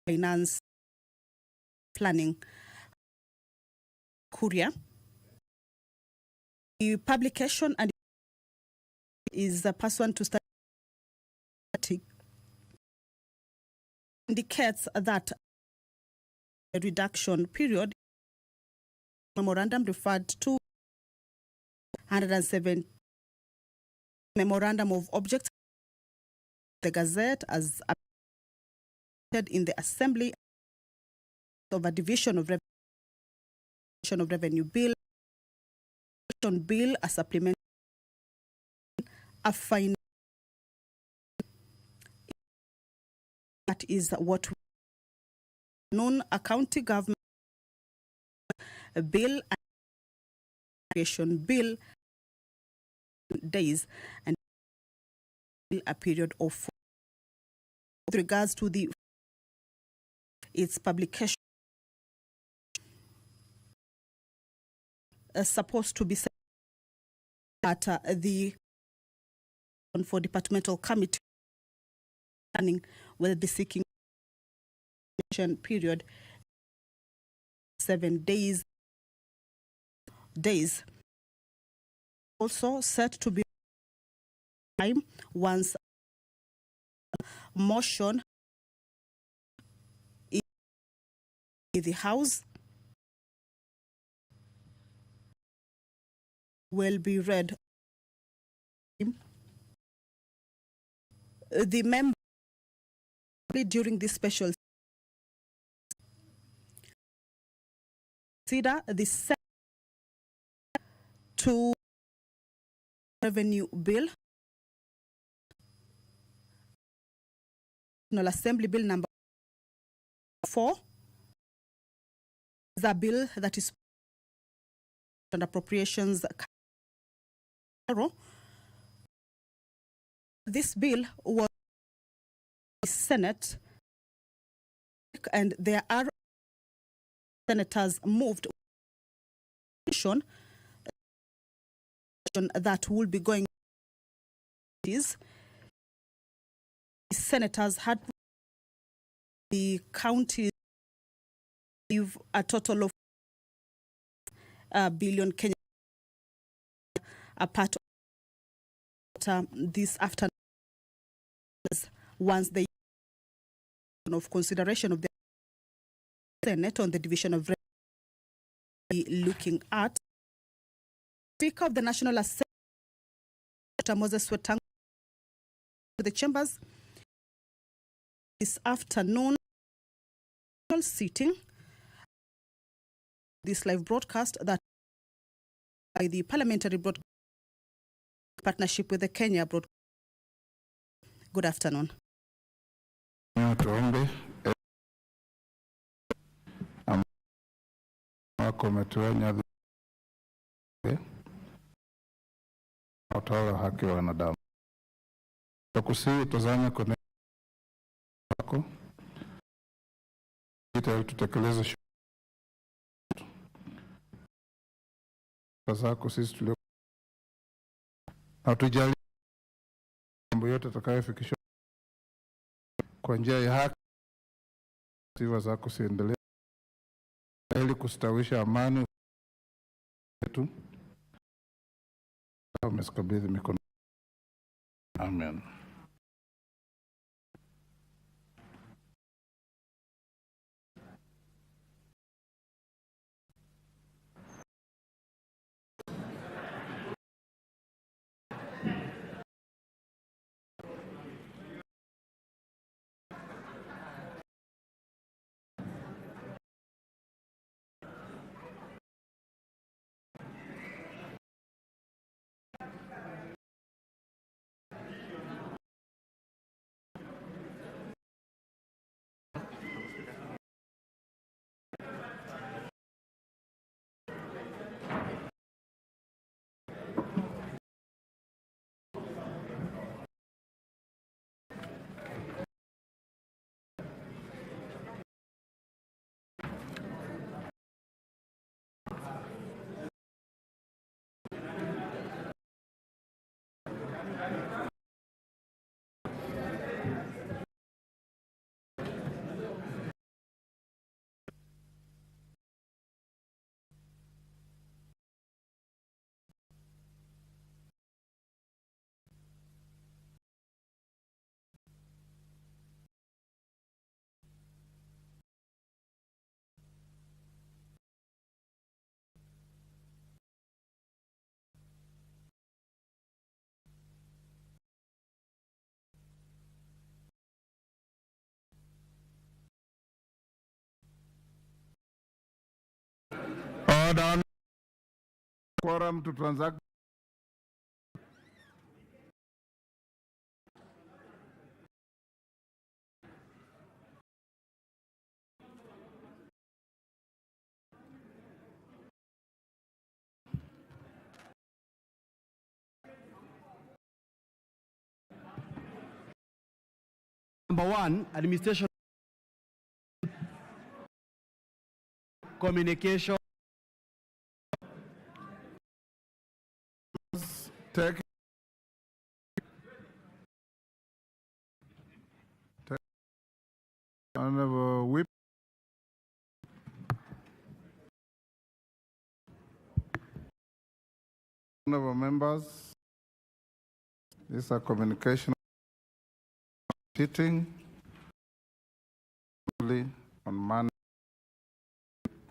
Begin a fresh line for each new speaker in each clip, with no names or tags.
finance, planning, courier. The publication and is pursuant to static indicates that a reduction period memorandum referred to 107 memorandum of objects the Gazette as in the Assembly of a division of revenue bill, a supplement, a fine. That is what known a county government bill and appropriation bill days and a period of 4. With regards to its publication supposed to be set at the for departmental committee planning will be seeking period 7 days also set to be time once motion in the House will be read. The member during this special consider the to revenue bill, National Assembly Bill number 4, the bill that is and appropriations. This bill was Senate, and there are senators moved that will be going. These senators had the county give a total of billion Kenya a part of this afternoon once they of consideration of the Senate on the division of revenue looking at Speaker of the National Assembly Dr. Moses Wetang to the chambers this afternoon sitting this live broadcast that by the parliamentary broadcast partnership with the Kenya broadcast. Good afternoon.
Tuombe wako umetua nyadhi utawala haki wa wanadamu. Tukusihi tuzame kwa wako ili tutekeleze shughuli zako sisi tulio na tujali mambo yote tutakayofikishwa kwa njia ya haki. Sifa zako siendelee ili kustawisha amani yetu. Umeskabidhi mikono. Amen. down. Quorum to transact.
Number 1, administration, communication.
Take Honorable Whip. Honorable members, these are communication sitting on Monday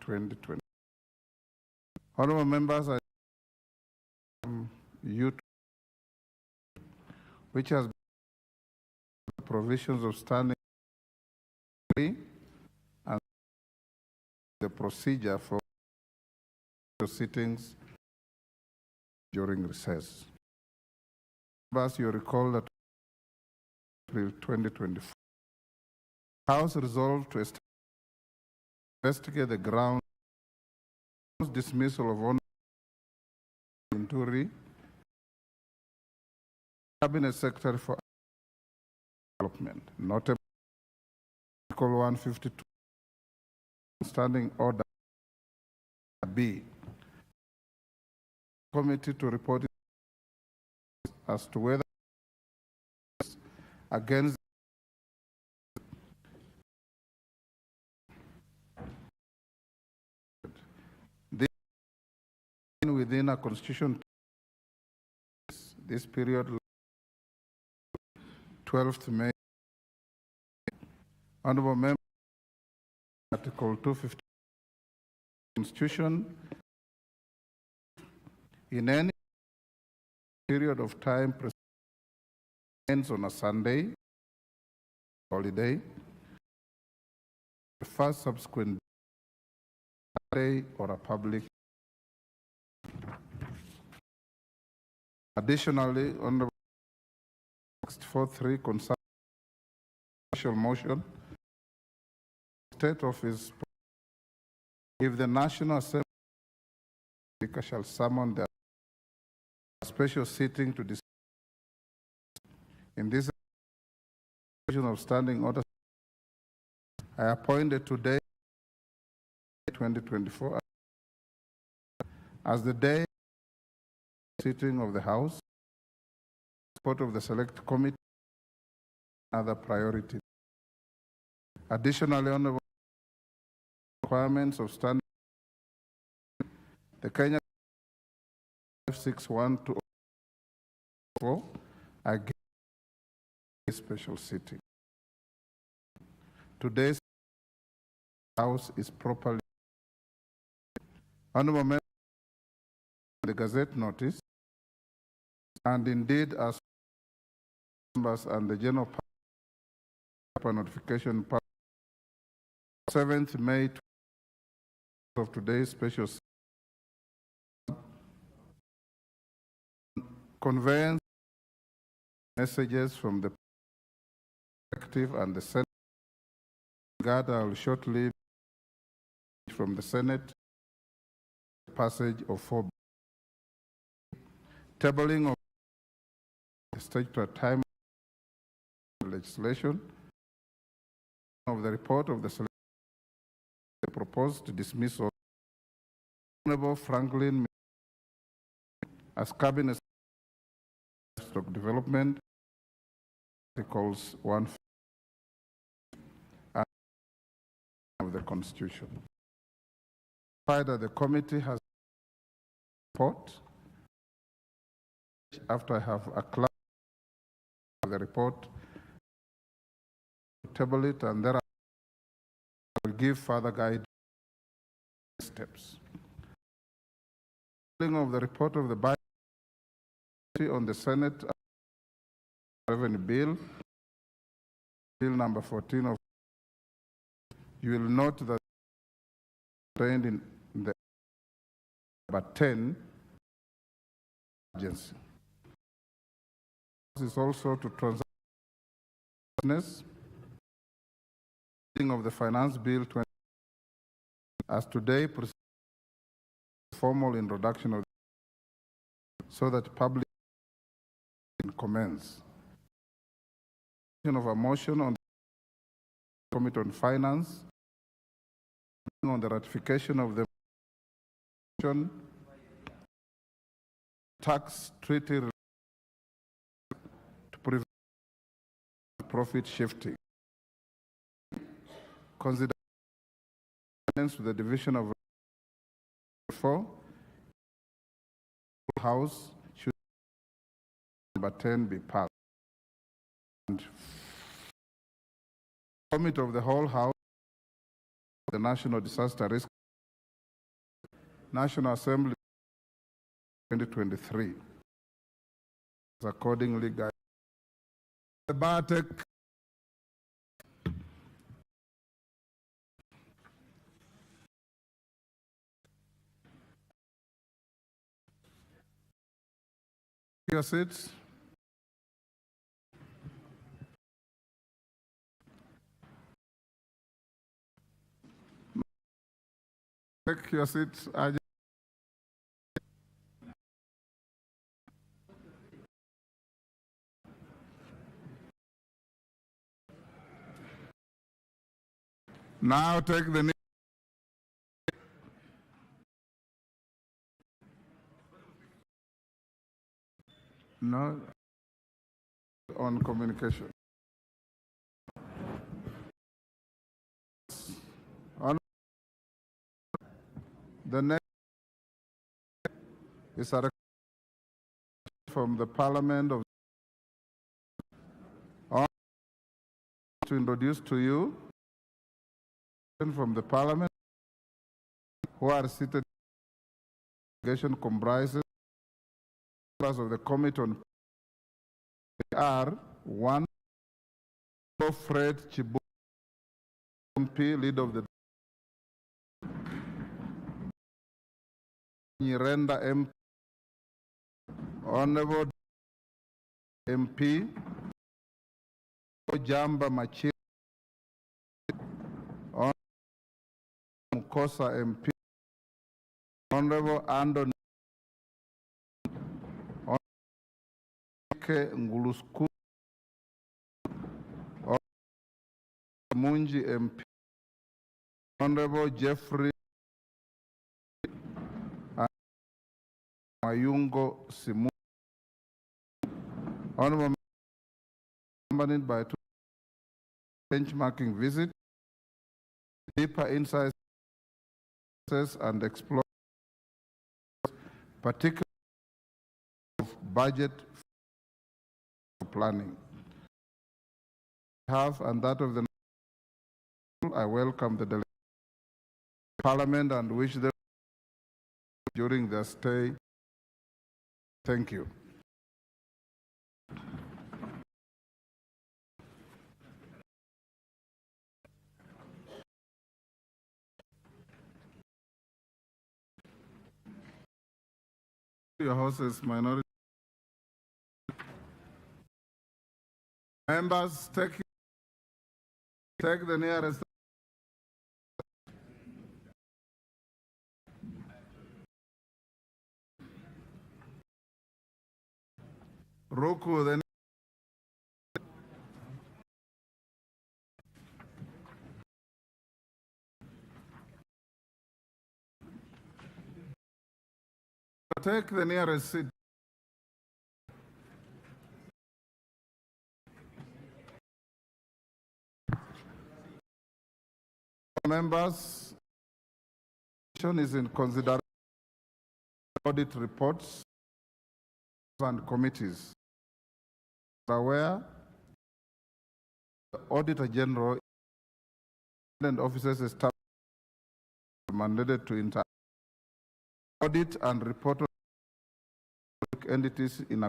2020. Honorable members, I youth, which has provisions of standing and the procedure for sittings during recess. As you recall that April 2024, House resolved to investigate the ground dismissal of Honorable Inturi, Cabinet Secretary for Development, notably Article 152, Standing Order B, committee to report as to whether against this within a constitution. This period 12th May. Honorable Member, Article 250 Constitution, in any period of time ends on a Sunday, holiday, the first subsequent day or a public. Additionally, Honorable 64.3 concerns special motion, state office, if the National Assembly shall summon the special sitting to discuss in this of standing order, I appointed today, 2024, as the day sitting of the House, support of the Select Committee, other priorities. Additionally, on the requirements of standing, the Kenya 56124 against a special sitting. Today's House is properly honorable members, the Gazette notice, and indeed as members and the general notification 7th May of today's special conveyance messages from the executive and the Senate. God, I will shortly from the Senate passage of 4 tabling of the statutory time legislation of the report of the Select proposed to dismiss Honorable Franklin as Cabinet Stock Development Articles 1 of the Constitution. That the committee has report after I have a class of the report, table it, and there I will give further guidance steps. Of the report of the Budget on the Senate Revenue Bill, Bill number 14 of, you will note that contained in the But 10, agency. This is also to transact business of the Finance Bill 20, as today proceeds formal introduction of so that public can commence. Of a motion on the Committee on Finance on the ratification of the tax treaty to prevent profit shifting. Consider to the division of 4 House should number 10 be passed. And Committee of the whole House, the National Disaster Risk National Assembly 2023. Accordingly, guys. The Bartek your seats. Take your seats. Now take the no on communication. On the next is a from the Parliament of to introduce to you from the Parliament who are seated. Delegation comprises members of the Committee on are 1 Fred Chibu MP, leader of the Nyirenda MP, Honorable MP, Jamba Machir, Mukosa MP, Honorable Andon Ngulusku, Munji MP, Honorable Jeffrey Mayungo Simu, Honorable accompanied by 2 benchmarking visit, deeper insights and explore particular of budget planning. And that of the I welcome the delegation of Parliament and wish them during their stay. Thank you. Your horses, minority members, take the nearest. Roku, then take the nearest seat. Members, is in consideration audit reports and committees. Aware, the Auditor General and officers established mandated to audit and report on entities in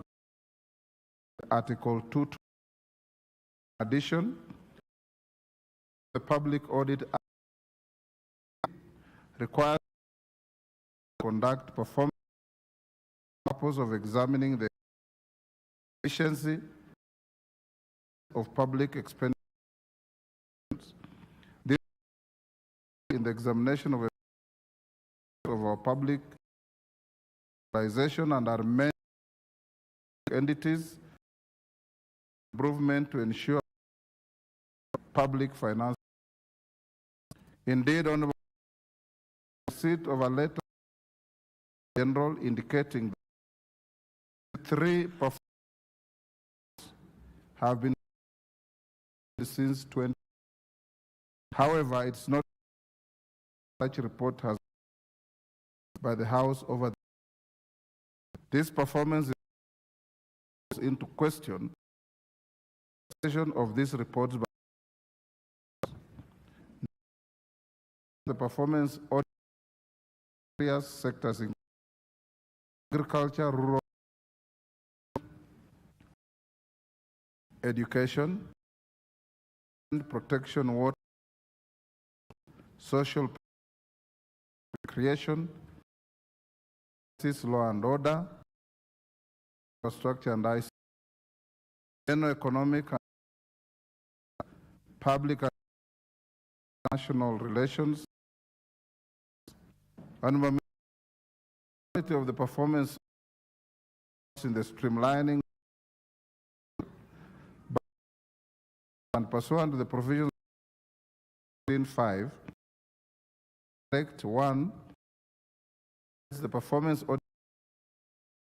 Article 2. In addition, the Public Audit Act requires conduct performance purpose of examining the efficiency of public expenditure. This in the examination of our public organization and our main entities, improvement to ensure public finance. Indeed, on the receipt of a letter general indicating that 3 performances have been since 20. However, it's not such a report has by the House over this performance is into question of these reports by the performance of various sectors in agriculture, rural, education, and protection, water, social recreation, law and order, infrastructure and ICT, economic, public and national relations, and majority of the performance in the streamlining and pursuant to the provisions in 5, Act 1, the performance audit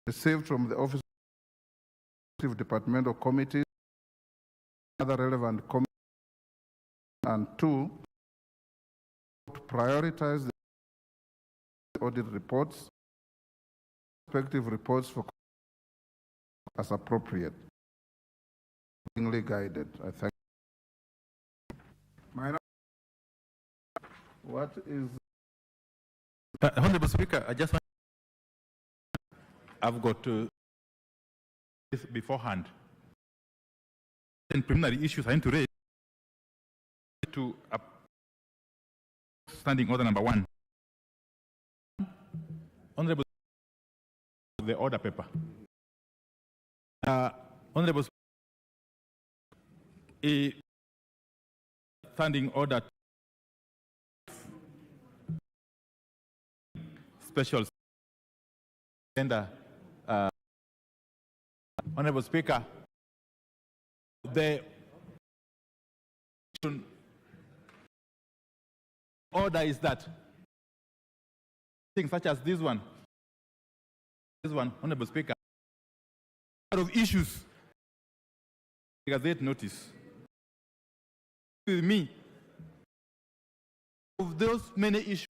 received from the Office of Departmental Committees, other relevant committees, and 2, to prioritize the audit reports, respective reports for as appropriate, guided. I thank you. What is
Honorable Speaker, I just want I've got this beforehand. And preliminary issues I need to raise to standing order number 1. Honorable the order paper. Honorable a standing order special agenda. Honorable Speaker, the order is that things such as this one, Honorable Speaker, out of issues, Gazette notice with me of those many issues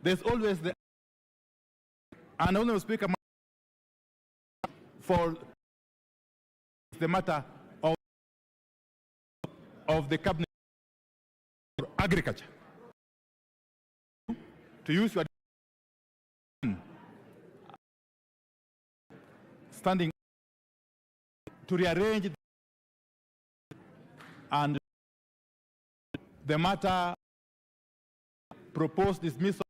there's always the and Honorable Speaker for the matter of the cabinet for agriculture to use your standing to rearrange and the matter proposed dismissal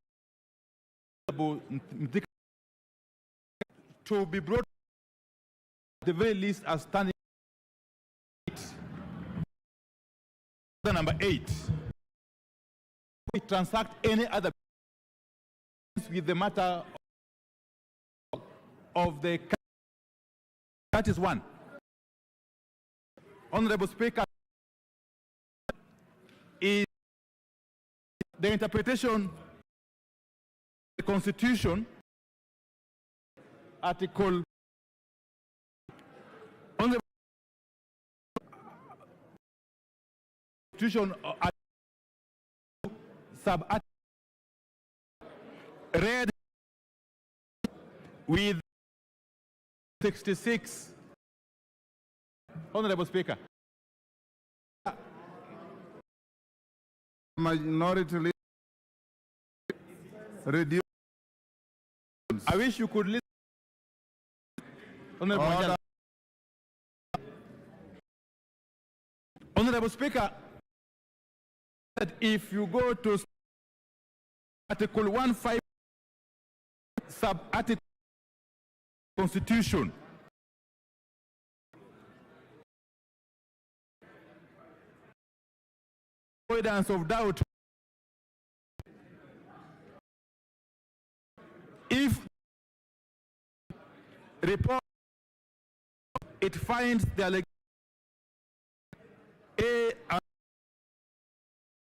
to be brought at the very least as standing number 8. We transact any other with the matter of the that is 1. Honorable Speaker, is the interpretation of the Constitution, Article on the Constitution sub read with 66. Honorable Speaker.
Minority leader reduce.
I wish you could listen. Honorable, Honorable Speaker, that if you go to Article 15, sub-article Constitution. Avoidance of doubt. If report it finds the allegation A and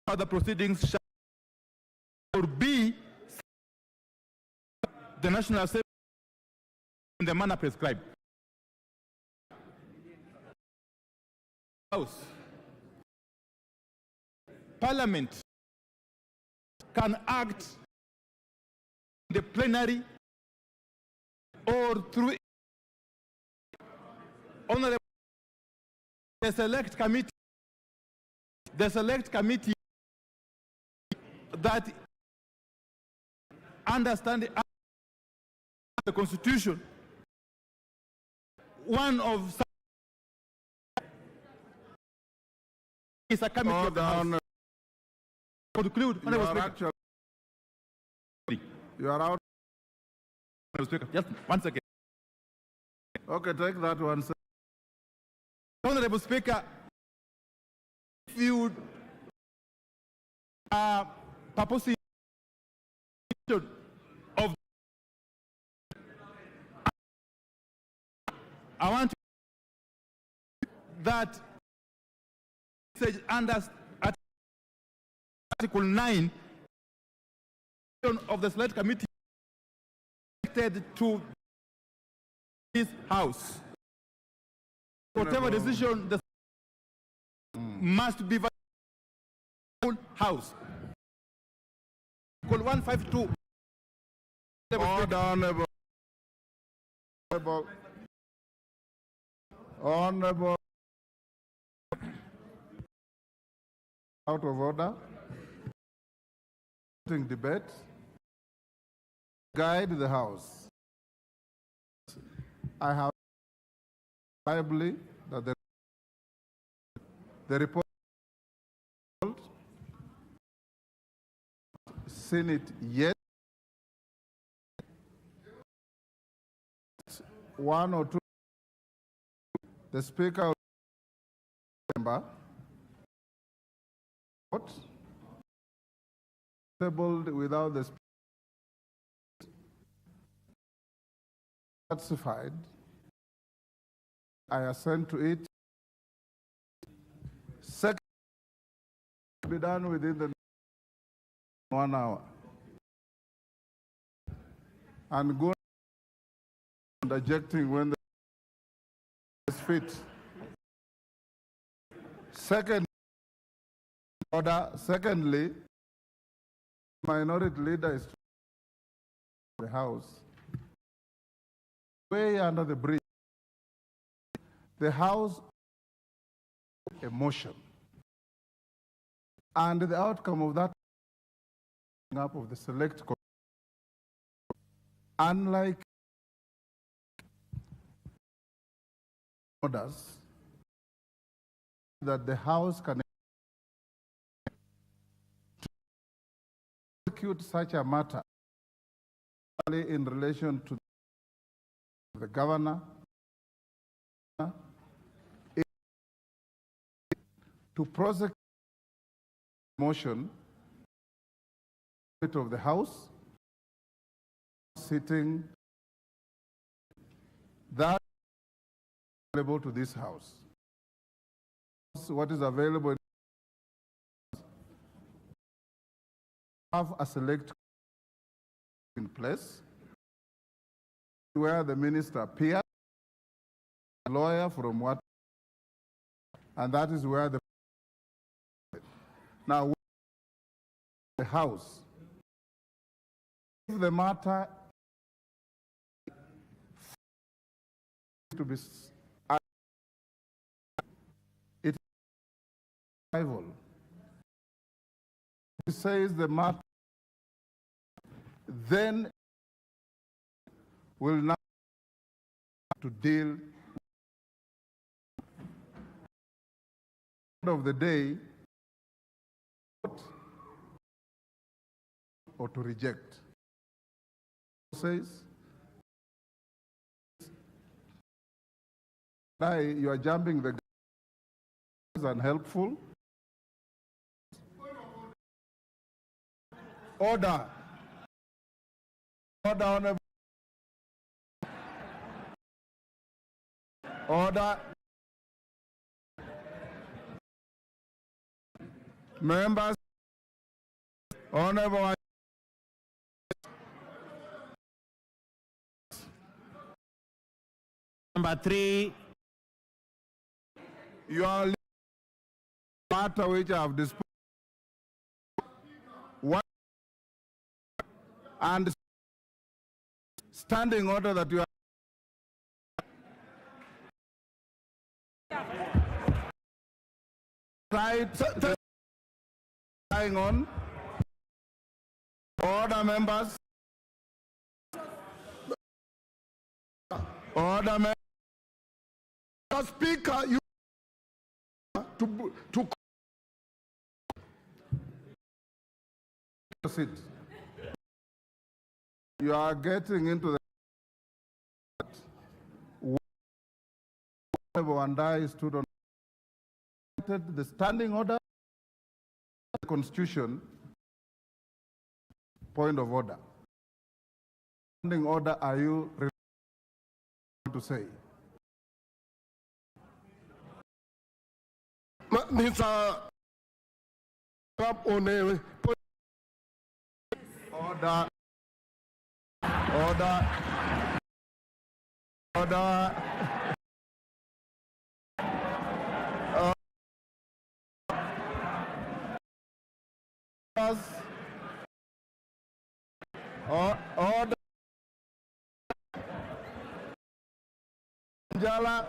other proceedings shall, or B, the National Assembly in the manner prescribed. House. Parliament can act in the plenary or through honorable the select committee that understand the Constitution. One of is a committee of the House. Conclude.
You are out.
Just one second.
Okay, take that one.
Honorable Speaker, if you are proposing of, I want that under Article 9 of the Select Committee to this House. Whatever decision the must be full House. Article 152.
Honorable. Out of order. Debate. Guide the House. I have reliably that the report seen it yet. One or two. The Speaker member tabled without the Speaker satisfied. I assent to it. Second, be done within the 1 hour. And go interjecting when the is fit. Secondly, minority leader is the House. Way under the bridge. The House a motion. And the outcome of that up of the select committee, unlike orders that the House can execute such a matter in relation to the governor, to prosecute motion of the House sitting that is available to this House. What is available have a select in place where the minister appears, a lawyer from what, and that is where the now the House, if the matter to be it rival. It says the matter then will not to deal of the day or to reject. Says, you are jumping the gun. Is unhelpful.
Order. Order, Honorable. Order. Members, Honorable. Number 3. You are matter which I have disposed. One and standing order that you are relying on. Order, members. Order, members. Speaker, you to
sit. You are getting into the and I stood on the standing order, the Constitution. Point of order. Standing order, are you to say?
Mr.
Order. Order. Order. Order. Jala.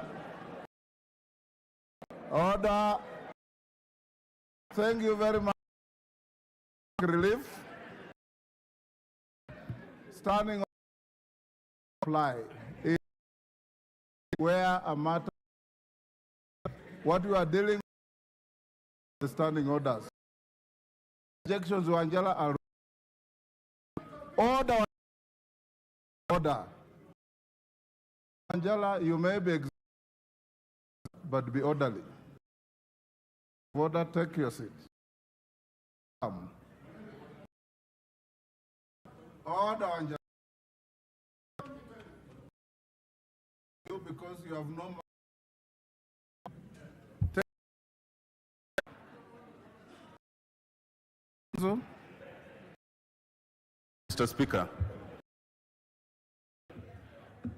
Order. Thank you very much. Relief. Standing on apply where a matter what you are dealing with the standing orders. Objections, Angela, are order. Order. Angela, you may be but be orderly. Order, take your seat. Order, Angela. Because you have no.
Mr. Speaker,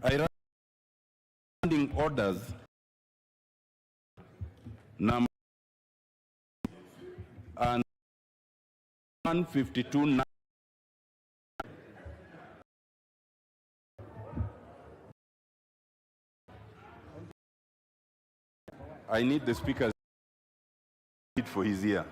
I write standing orders number and 152. I need the Speaker's for his ear.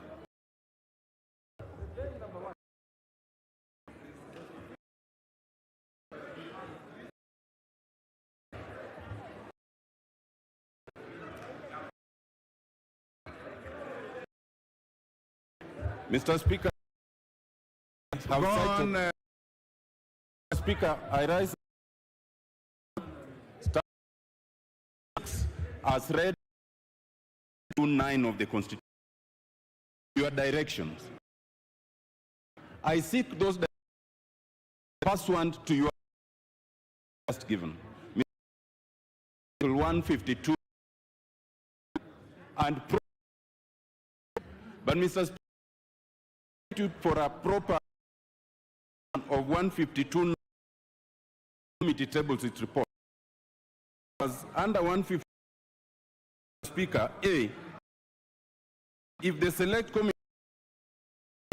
Mr. Speaker, Speaker, I rise as read 2(9) of the Constitution. Your directions. I seek those pursuant to your first given. 152 and but Mr. Speaker, for a proper of 152 committee tables its report. As under 150, Speaker, A, if the select committee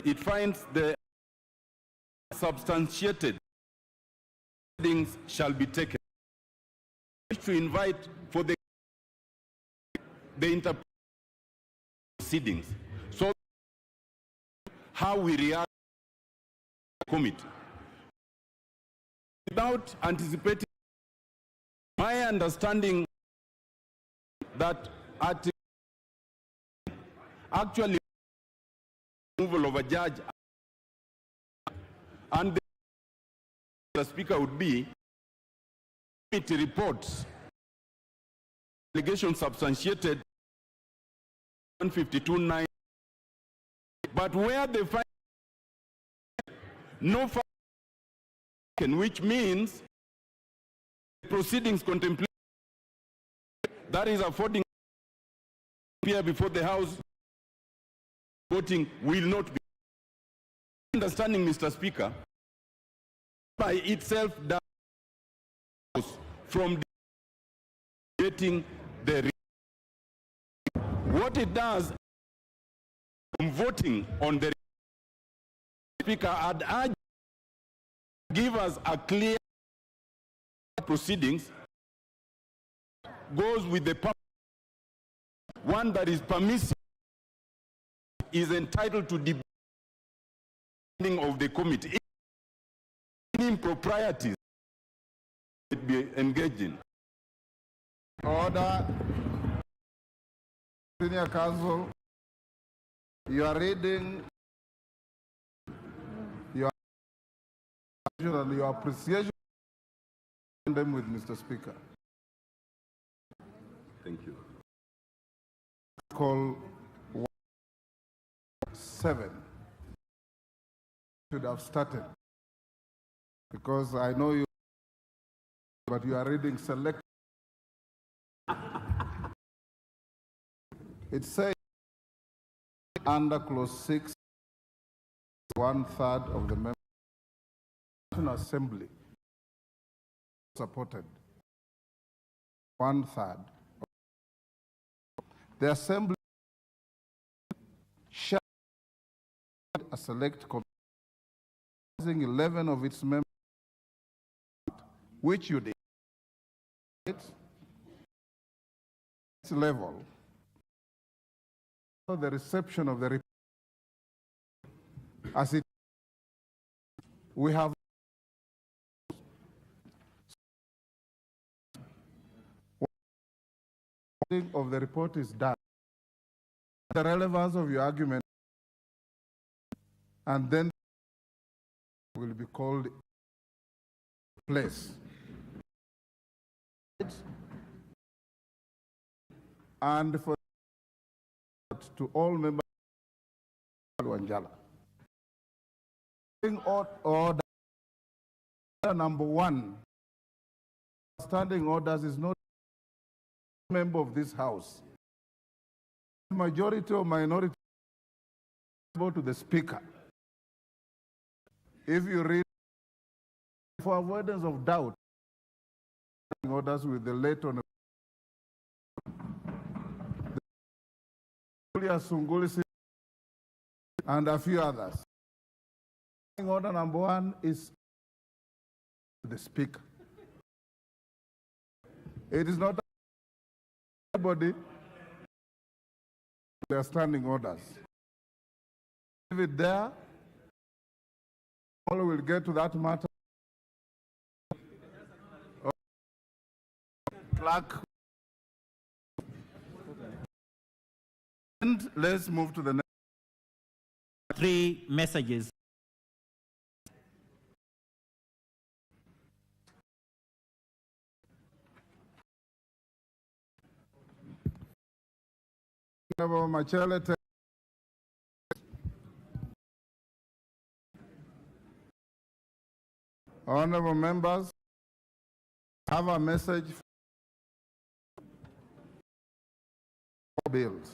it finds the substantiated things shall be taken. To invite for the proceedings. So how we react to the committee. Without anticipating, my understanding that actually removal of a judge And the Speaker would be committee reports, allegations substantiated 152.9, but where they find no fact, which means proceedings contemplated, that is affording appear before the House, voting will not be. Understanding, Mr. Speaker, by itself does from getting the what it does from voting on the Speaker, I'd urge give us a clear proceedings goes with the one that is permissive is entitled to debate of the committee. Any improprieties be engaged in.
Order. Senior Counsel, you are reading your appreciation them with Mr. Speaker.
Thank you.
Call 7 should have started because I know you, but you are reading select. It says under clause 6, 1/3 of the members of the National Assembly supported 1/3. The Assembly shall a select committee 11 of its members, which you did at its level. So the reception of the report, as it we have of the report is done. The relevance of your argument, and then will be called place. And for to all members of Wanjala. Order number 1, standing orders is not a member of this House. Majority or minority go to the Speaker. If you read, for avoidance of doubt, orders with the late on Sunguli and a few others. Order number 1 is the Speaker. It is not anybody. They are standing orders. Leave it there. All will get to that matter. Clerk. And let's move to the next.
3 messages.
Honorable Machele, honorable members, have a message for bills.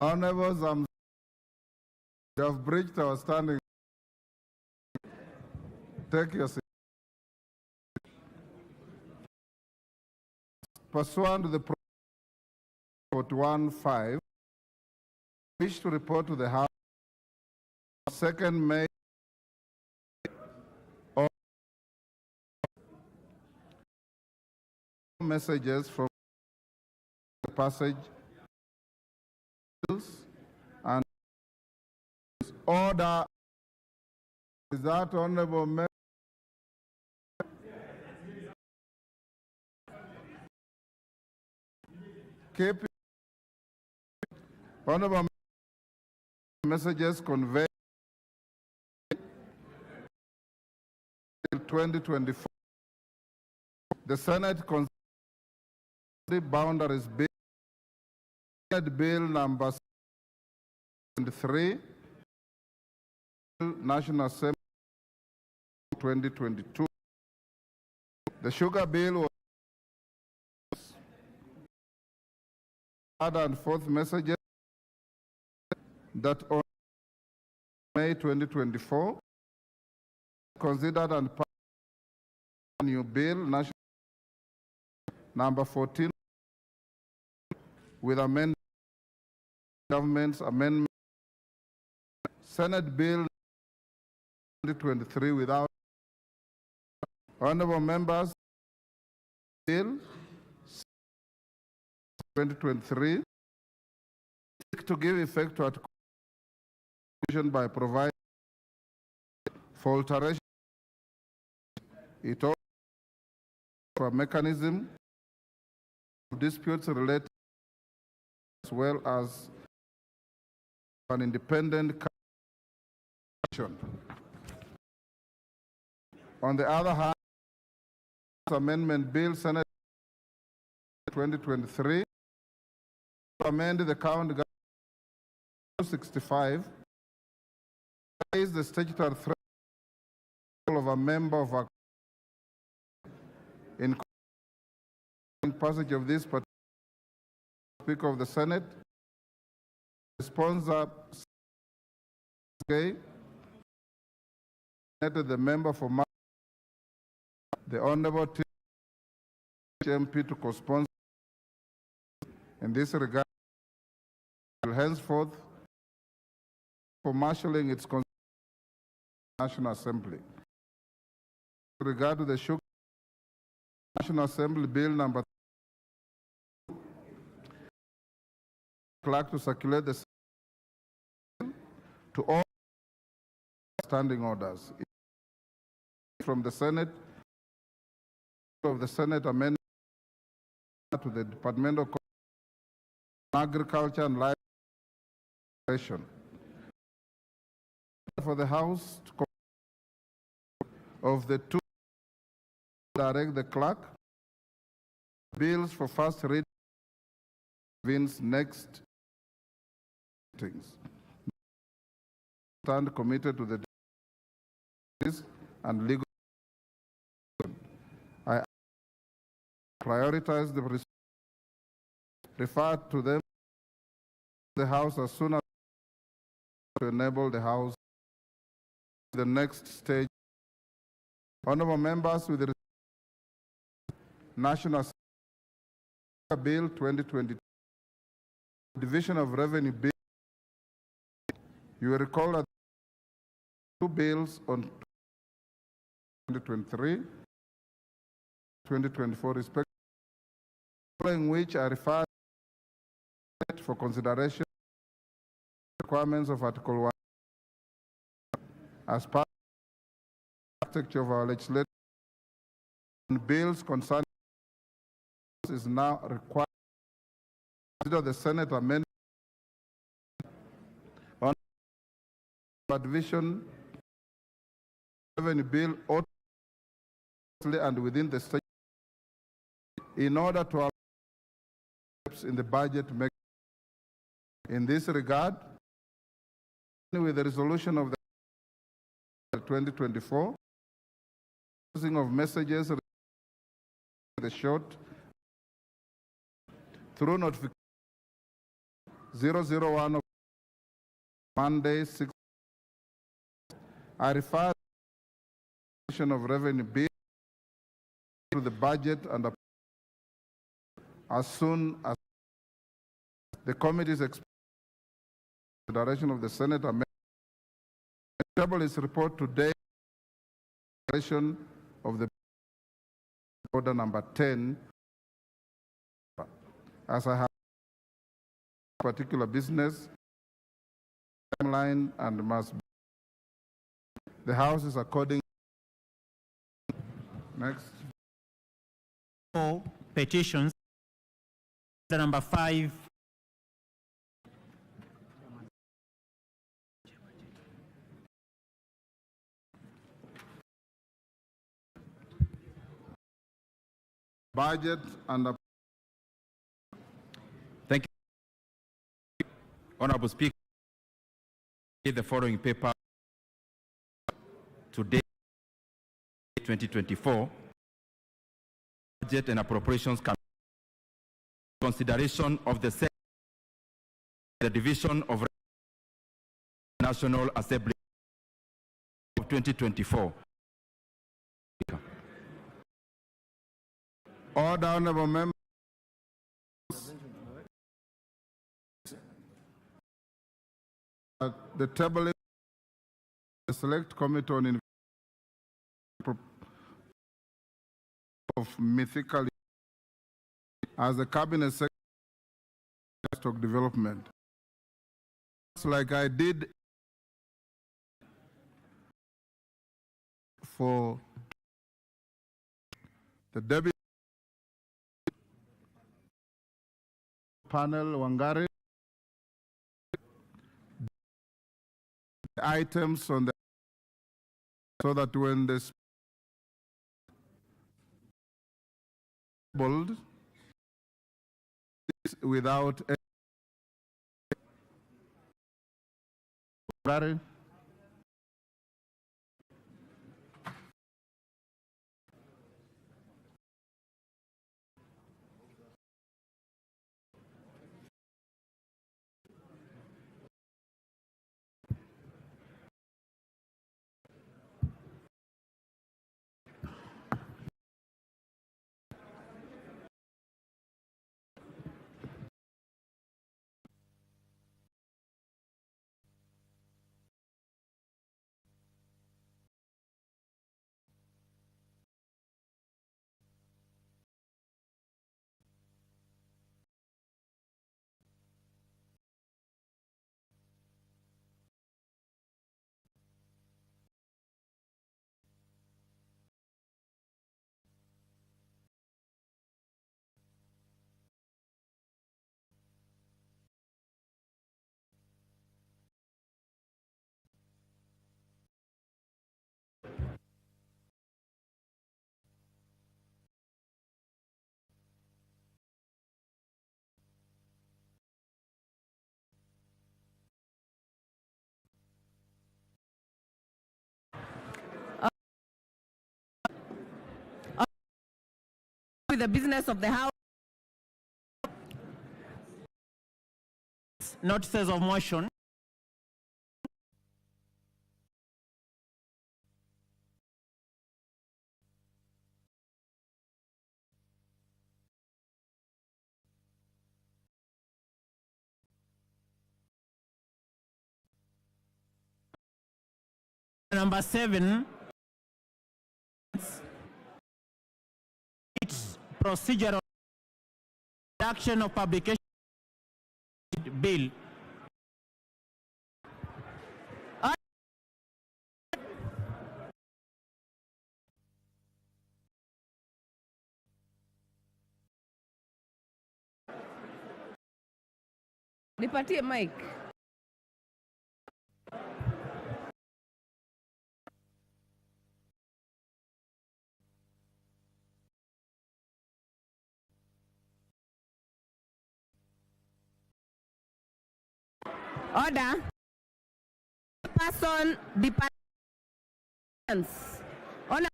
Honorables, you have breached our standing. Take your seat. Pursuant to the 41.5, I wish to report to the House 2nd May of messages from the passage and order. Is that honorable member? KP honorable messages conveyed 2024. The Senate considered boundaries bill, Senate Bill number 73, National Assembly 2022. The sugar bill was third and fourth messages that on May 2024 considered and passed a new bill, National number 14, with amendment, government's amendment, Senate Bill 2023 without. Honorable members, Bill 2023 to give effect to Article by providing for alteration. It also for a mechanism of disputes related as well as an independent commission. On the other hand, Amendment Bill Senate 2023 to amend the County Government 65 raise the statutory threshold of a member of a in passage of this particular Speaker of the Senate, the sponsor the member for the Honorable MP to co-sponsor. In this regard, will henceforth for marshalling its National Assembly. With regard to the Sugar National Assembly Bill number 2, clerk to circulate the to all standing orders from the Senate of the Senate amendment to the Department of Agriculture and Life for the House to of the two direct the clerk bills for first reading next meetings. Stand committed to the and legal. I prioritize the refer to them the House as soon as to enable the House the next stage. Honorable members, with the National Bill 2022, Division of Revenue Bill, you will recall that two bills on 2023, 2024 respectively, following which I refer for consideration requirements of Article 1 as part of the architecture of our legislation. Bills concerning is now required to consider the Senate amendment on division revenue bill and within the state in order to allow in the budget. In this regard, with the resolution of the 2024, using of messages the short through notification 001 of Monday 6. I refer of revenue bill to the budget and as soon as the committee's the direction of the Senate amendment. Table is report today of the order number 10 as I have particular business timeline and must be. The House is according. Next.
Petitions. The number 5.
Budget and
Thank you, Honorable Speaker. The following paper today, 2024, Budget and Appropriations Committee, consideration of the Division of National Assembly of 2024.
Order, honorable members. The table the Select Committee on of Mythical as the Cabinet Secretary of Development. Like I did for the Deputy panel Wangari, the items on the so that when this bold without Wangari.
With the business of the House.
Notices of motion. Number 7. It's procedural reduction of publication bill.
Nipatie mic. Order. Person departments. Honor.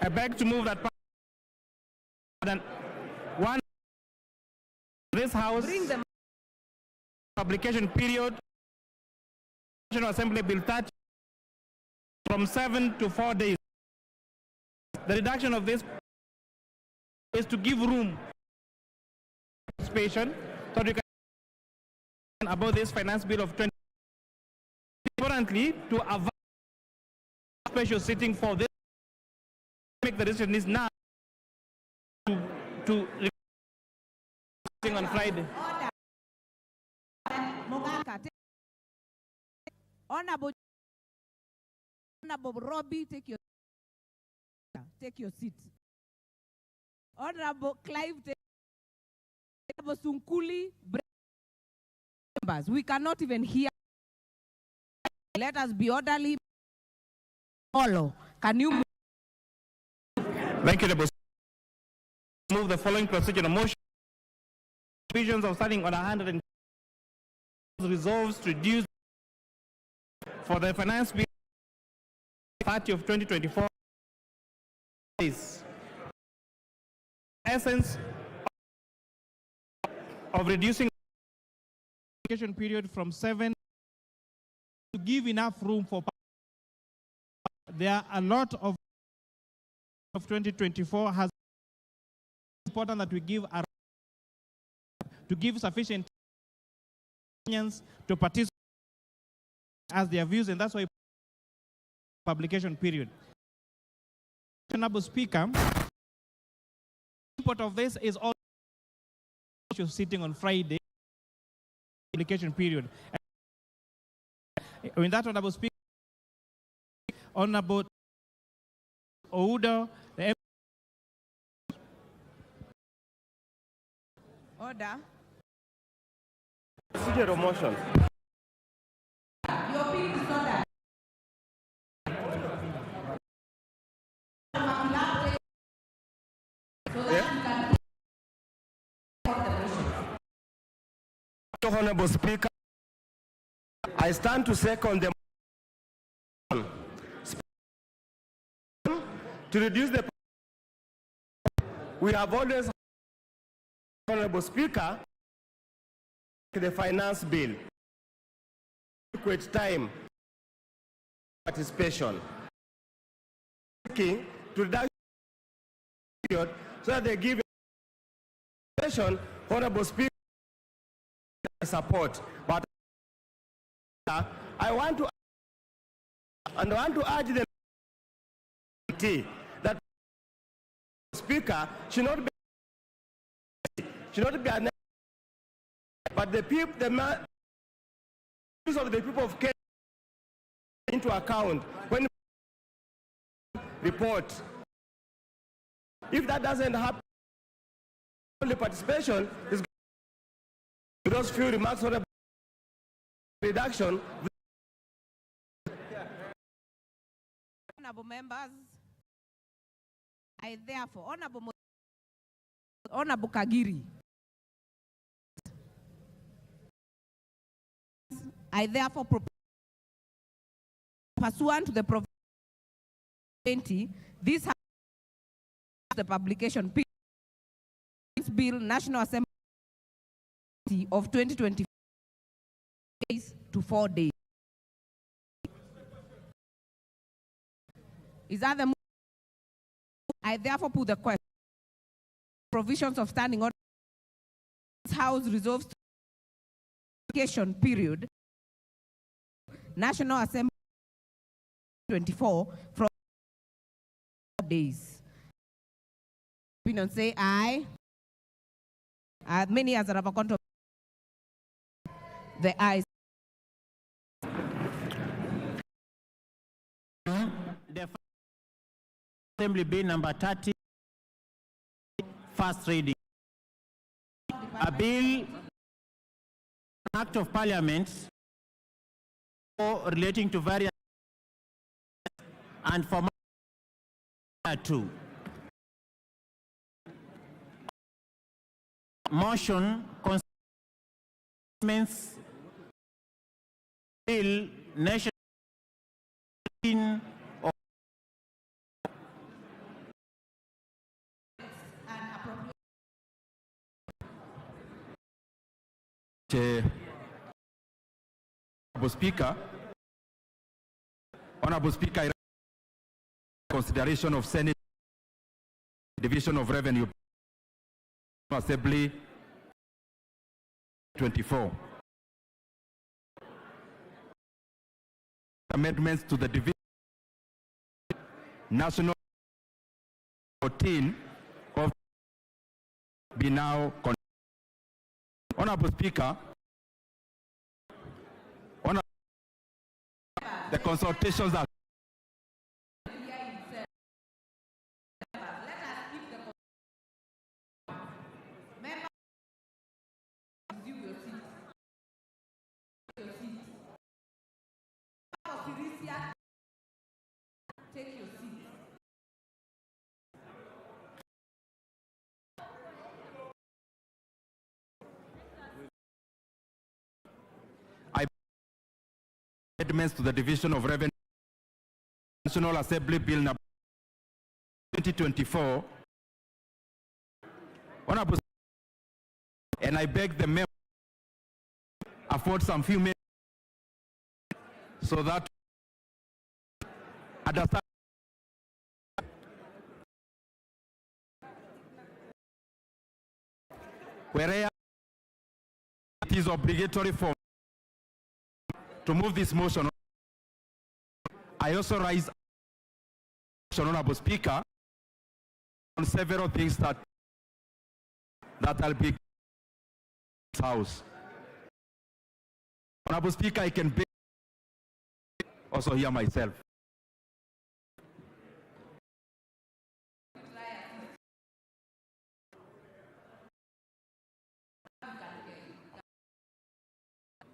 I beg to move that one this House
Bring them.
publication period National Assembly Bill 30 from 7 to 4 days. The reduction of this is to give room participation so you can about this finance bill of 20. Importantly, to avoid special sitting for this, make the decision is now to on Friday.
Honorable Robbie, take your seat. Honorable Clive, Honorable Sunkuli, members, we cannot even hear. Let us be orderly. Olo, can you move?
Thank you, Honorable Speaker. Move the following procedural motion. Provisions of starting on 100 resolves to reduce for the finance bill 30 of 2024 is essence of reducing the application period from 7 to give enough room for. There are a lot of 2024 has important that we give to give sufficient opinions to participate as their views, and that's why publication period. Honorable Speaker, import of this is also sitting on Friday publication period. In that, Honorable Speaker, Honorable Oudo, the
Order.
procedural motion.
Your bill is ordered.
Honorable Speaker, I stand to second the motion to reduce the. We have always, Honorable Speaker, the finance bill, adequate time participation, to reduce period so that they give participation. Honorable Speaker, support, but I want to urge the committee that Speaker should not be but the people, the of the people of Kenya into account when report. If that doesn't happen, only participation is. Those few remarks on the reduction.
Honorable members, I therefore, Honorable Kagiri, I therefore propose, pursuant to the provision 20, this has the publication bill, National Assembly of 2020 days to 4 days. Is that the move? I therefore put the question. Provisions of standing order. This House resolves to application period. National Assembly 24 from 4 days. Opinion say aye. Many as have a control. The ayes.
The Assembly Bill number 30, first reading. A bill, act of Parliament relating to various and for 2. Motion concerns bill national of
Honorable Speaker, consideration of Senate Division of Revenue Assembly 24. Amendments to the Division National 14 of be now. Honorable Speaker, the consultations are amendments to the Division of Revenue, National Assembly Bill number 2024. Honorable, and I beg the member afford some few minutes so that understand. Whereas it is obligatory for to move this motion, I also raise, Honorable Speaker, on several things that I'll be in this House. Honorable Speaker, I can also hear myself.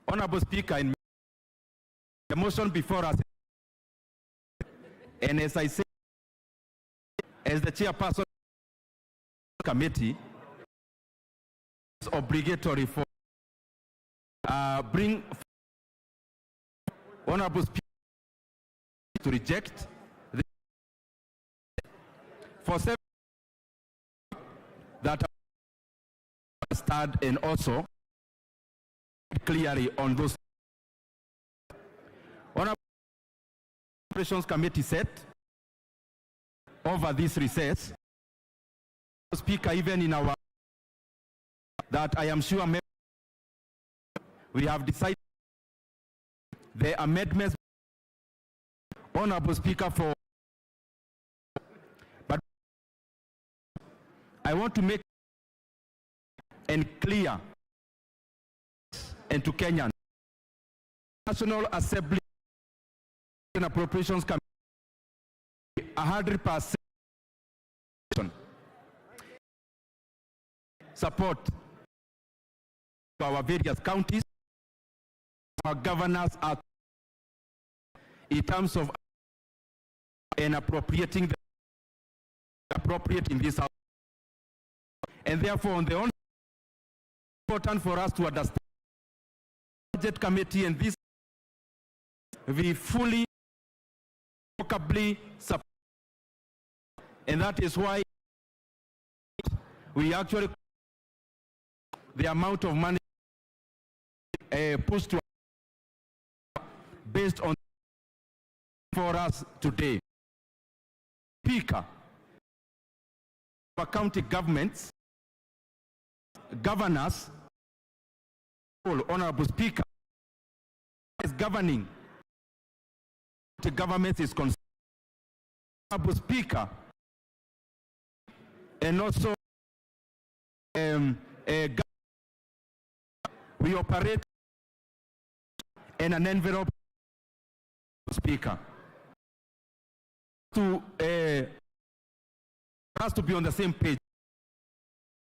Honorable Speaker, in the motion before us, and as I say, as the chairperson of the committee, it's obligatory for bring Honorable Speaker to reject the for several that are started and also clearly on those. Honorable Operations Committee set over this recess, Speaker, even in our that I am sure we have decided the amendments, Honorable Speaker, for, but I want to make and clear and to Kenyan National Assembly and Appropriations Committee 100% support to our various counties. Our governors are in terms of and appropriating this house, and therefore on the only important for us to understand budget committee and this we fully vocably support, and that is why we actually the amount of money pushed to based on for us today. Speaker, for county governments, governors, Honorable Speaker, is governing the government is concerned. Honorable Speaker, and also we operate in an envelope, Speaker, to for us to be on the same page.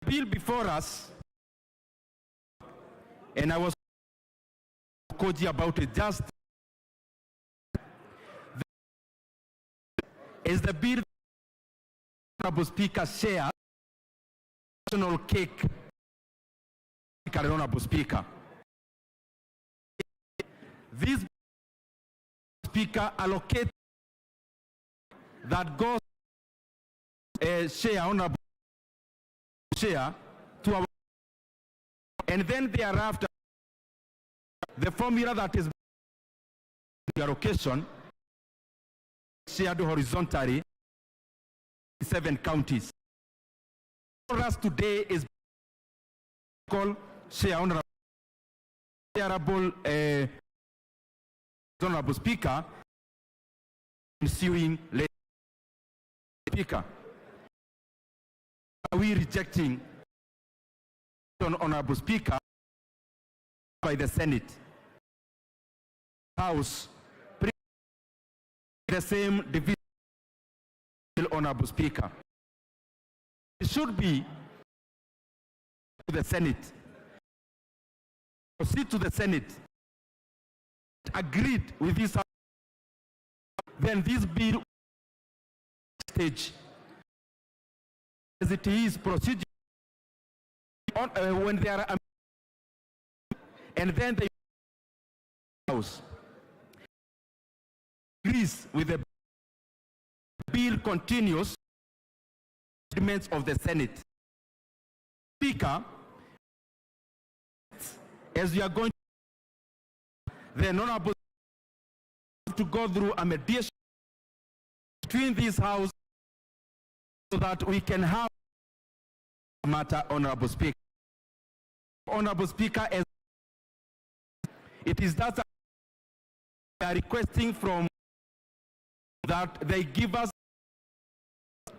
The bill before us, and I was koji about it just, is the bill Honorable Speaker share national cake. Honorable Speaker, this Speaker allocate that goes share, Honorable share to our, and then thereafter the formula that is the allocation shared horizontally 7 counties. For us today is called share honorable Honorable Speaker ensuing later. Speaker, are we rejecting Honorable Speaker by the Senate House the same division? Honorable Speaker, it should be to the Senate, proceed to the Senate, agreed with this, then this bill stage as it is procedure on, when there are and then the House agrees with the bill continues amendments of the Senate. Speaker, as we are going the honorable to go through a mediation between this house so that we can have a matter, Honorable Speaker. Honorable Speaker, as it is that we are requesting from that they give us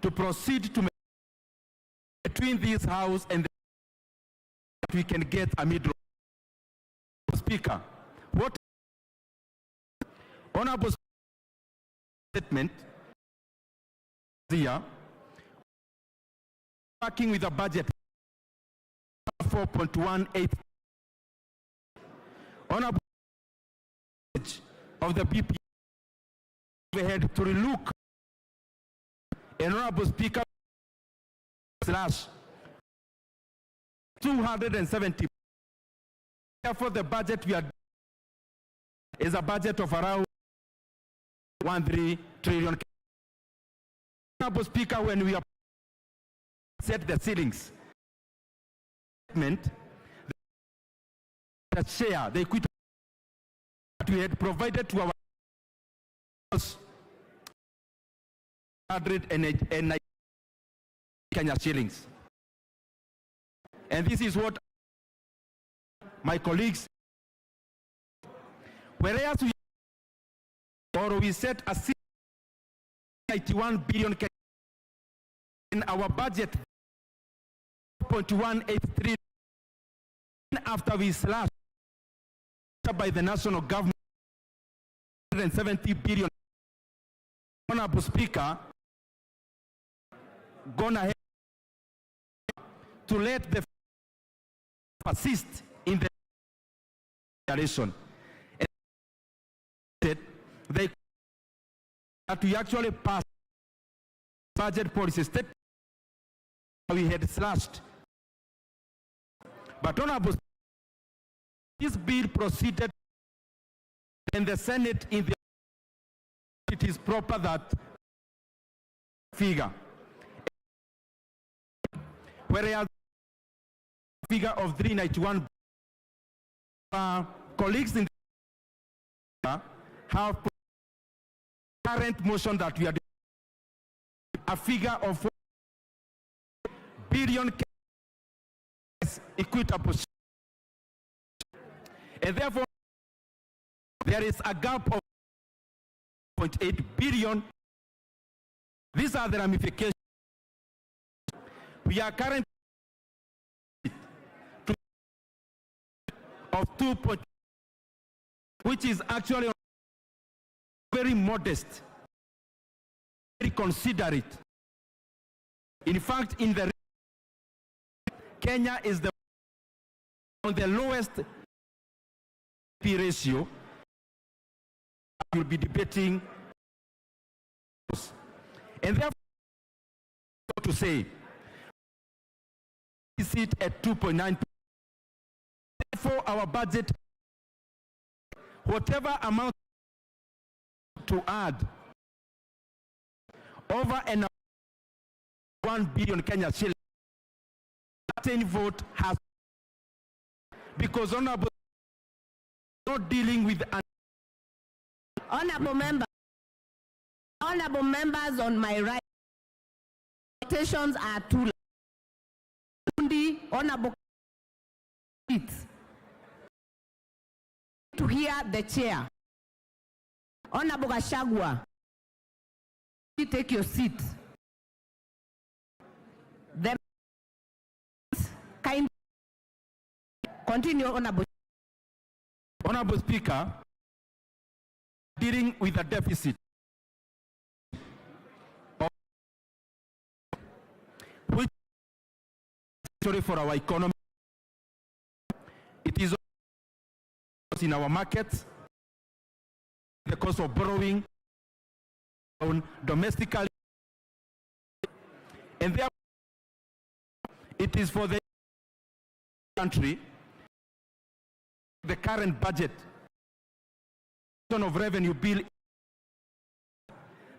to proceed to between this house and that we can get a middle. Speaker, what Honorable statement here, working with a budget 4.18 Honorable of the BP overhead to relook Honorable Speaker slash 270. Therefore, the budget we are is a budget of around 1.3 trillion. Honorable Speaker, when we are set the ceilings, the share, the equity that we had provided to our 109 Kenya shillings. And this is what my colleagues, whereas we set a 91 billion in our budget 0.183 after we slashed by the national government 170 billion. Honorable Speaker, gone ahead to let the persist in the declaration. They that we actually passed budget policy state we had slashed. But Honorable, this bill proceeded in the Senate in the it is proper that figure. Whereas the figure of 391 colleagues in the have current motion that we are a figure of 4 billion equitable, and therefore there is a gap of 0.8 billion. These are the ramifications. We are currently of 2. Which is actually very modest, very considerate. In fact, in the Kenya is on the lowest ratio. We will be debating, and therefore to say is it at 2.9. Therefore, our budget, whatever amount to add over and 1 billion Kenya shillings, certain vote has, because Honorable not dealing with an
Honorable members on my right, expectations are too loud. Honorable to hear the chair. Honorable Gashagwa, you take your seat. The kind continue, Honorable.
Honorable Speaker, dealing with a deficit which is for our economy. It is in our markets, the cost of borrowing domestically, and therefore it is for the country. The current budget of revenue bill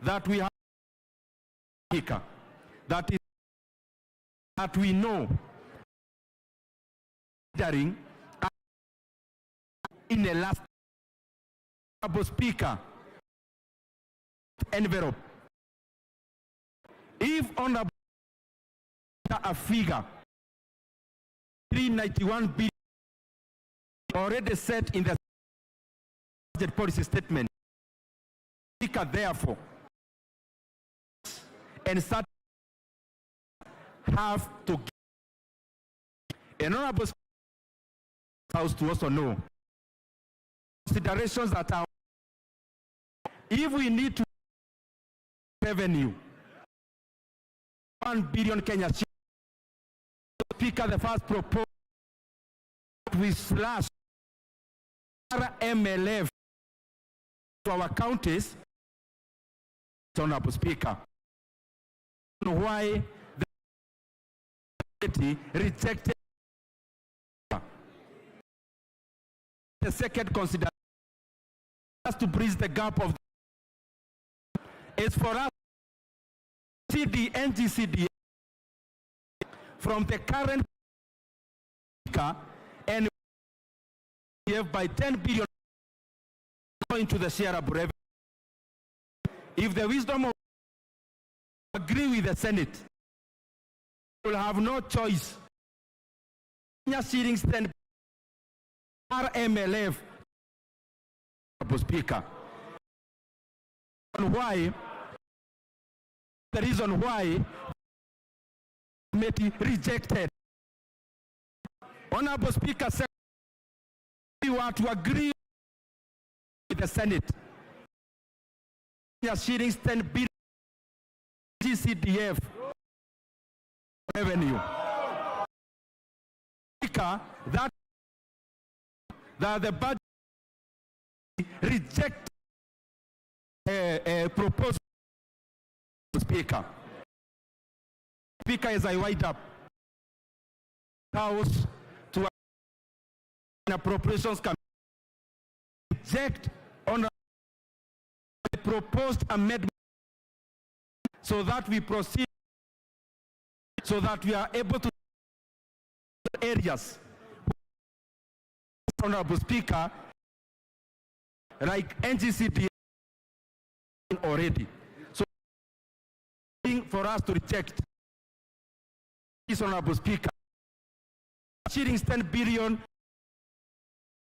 that we have speaker, that is that we know in the last speaker envelope. If on a figure 391 billion already set in the budget policy statement, speaker therefore and start have to give an honorable house to also know considerations that are, if we need to revenue 1 billion Kenya shillings, Speaker, the first proposal we slash RMLF to our counties, Honorable Speaker, why the committee rejected the second consideration to bridge the gap of is for us to see the NGCD from the current speaker and by 10 billion going to the share of revenue. If the wisdom of agree with the Senate, will have no choice. Seating stand RMLF, Speaker. And why? The reason why the committee rejected. Honorable Speaker said we were to agree with the Senate. Seating stand bill GCDF revenue. Speaker, that the budget reject a proposal. Speaker, as I wind up, House to an appropriations committee reject on the proposed amendment so that we proceed, so that we are able to areas. Honorable Speaker, like NGCD already. So for us to reject this, Honorable Speaker, shillings 10 billion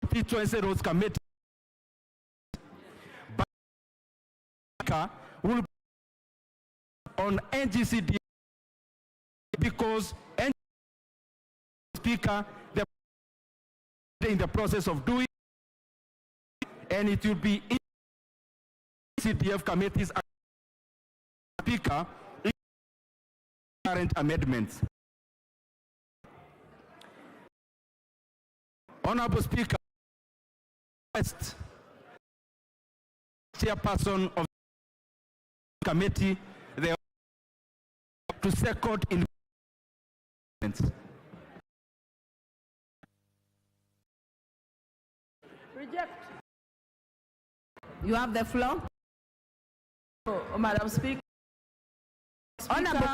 P20 Roads Committee will on NGCD because Speaker, the in the process of doing, and it will be in CDF committees Speaker in current amendments. Honorable Speaker, first chairperson of the committee, they to second in
reject. You have the floor. Madam Speaker. Honorable,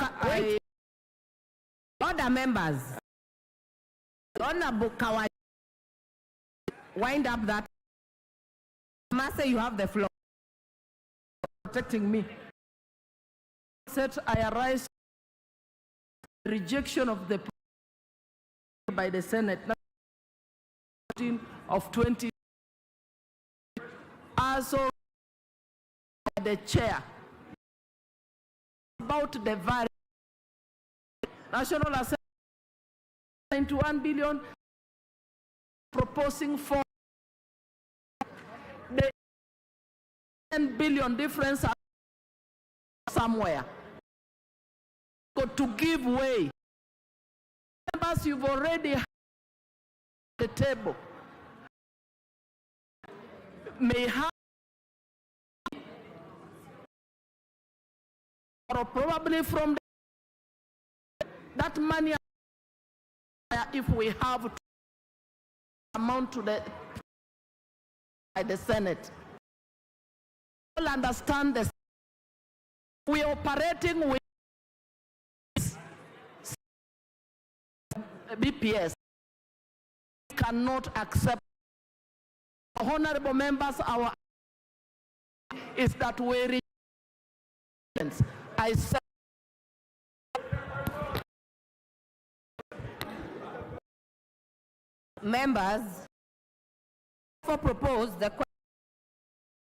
order members. Honorable Kawai, wind up that. Master, you have the floor.
Protecting me. Said I arise rejection of the by the Senate of 20 also the chair about the value National Assembly 91 billion proposing for the 10 billion difference somewhere. Got to give way. Members, you've already had the table. May have or probably from that money, if we have to amount to the by the Senate, all understand this. We are operating with BPS. We cannot accept. Honorable members, our is that we I said
members for propose the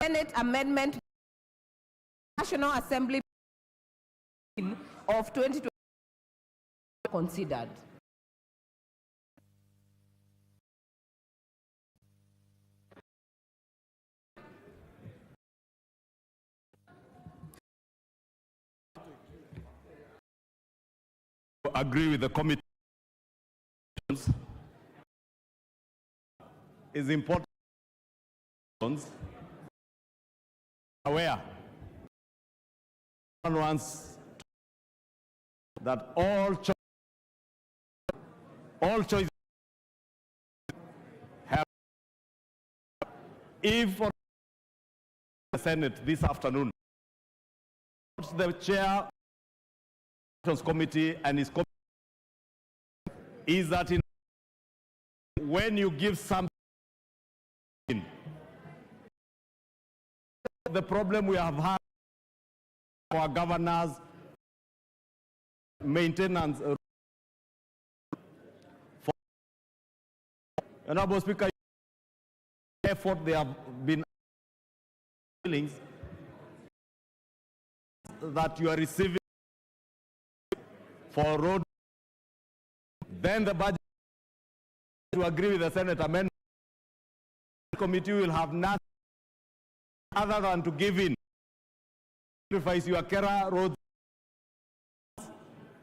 Senate Amendment National Assembly of 2020 considered.
Agree with the committee is important. Aware one wants that all choices have, if for the Senate this afternoon, the chair committee and his committee is that when you give something, the problem we have had for our governors, maintenance, for Honorable Speaker, effort they have been feelings that you are receiving for road, then the budget to agree with the Senate amendment. The committee will have nothing other than to give in, sacrifice your Kera road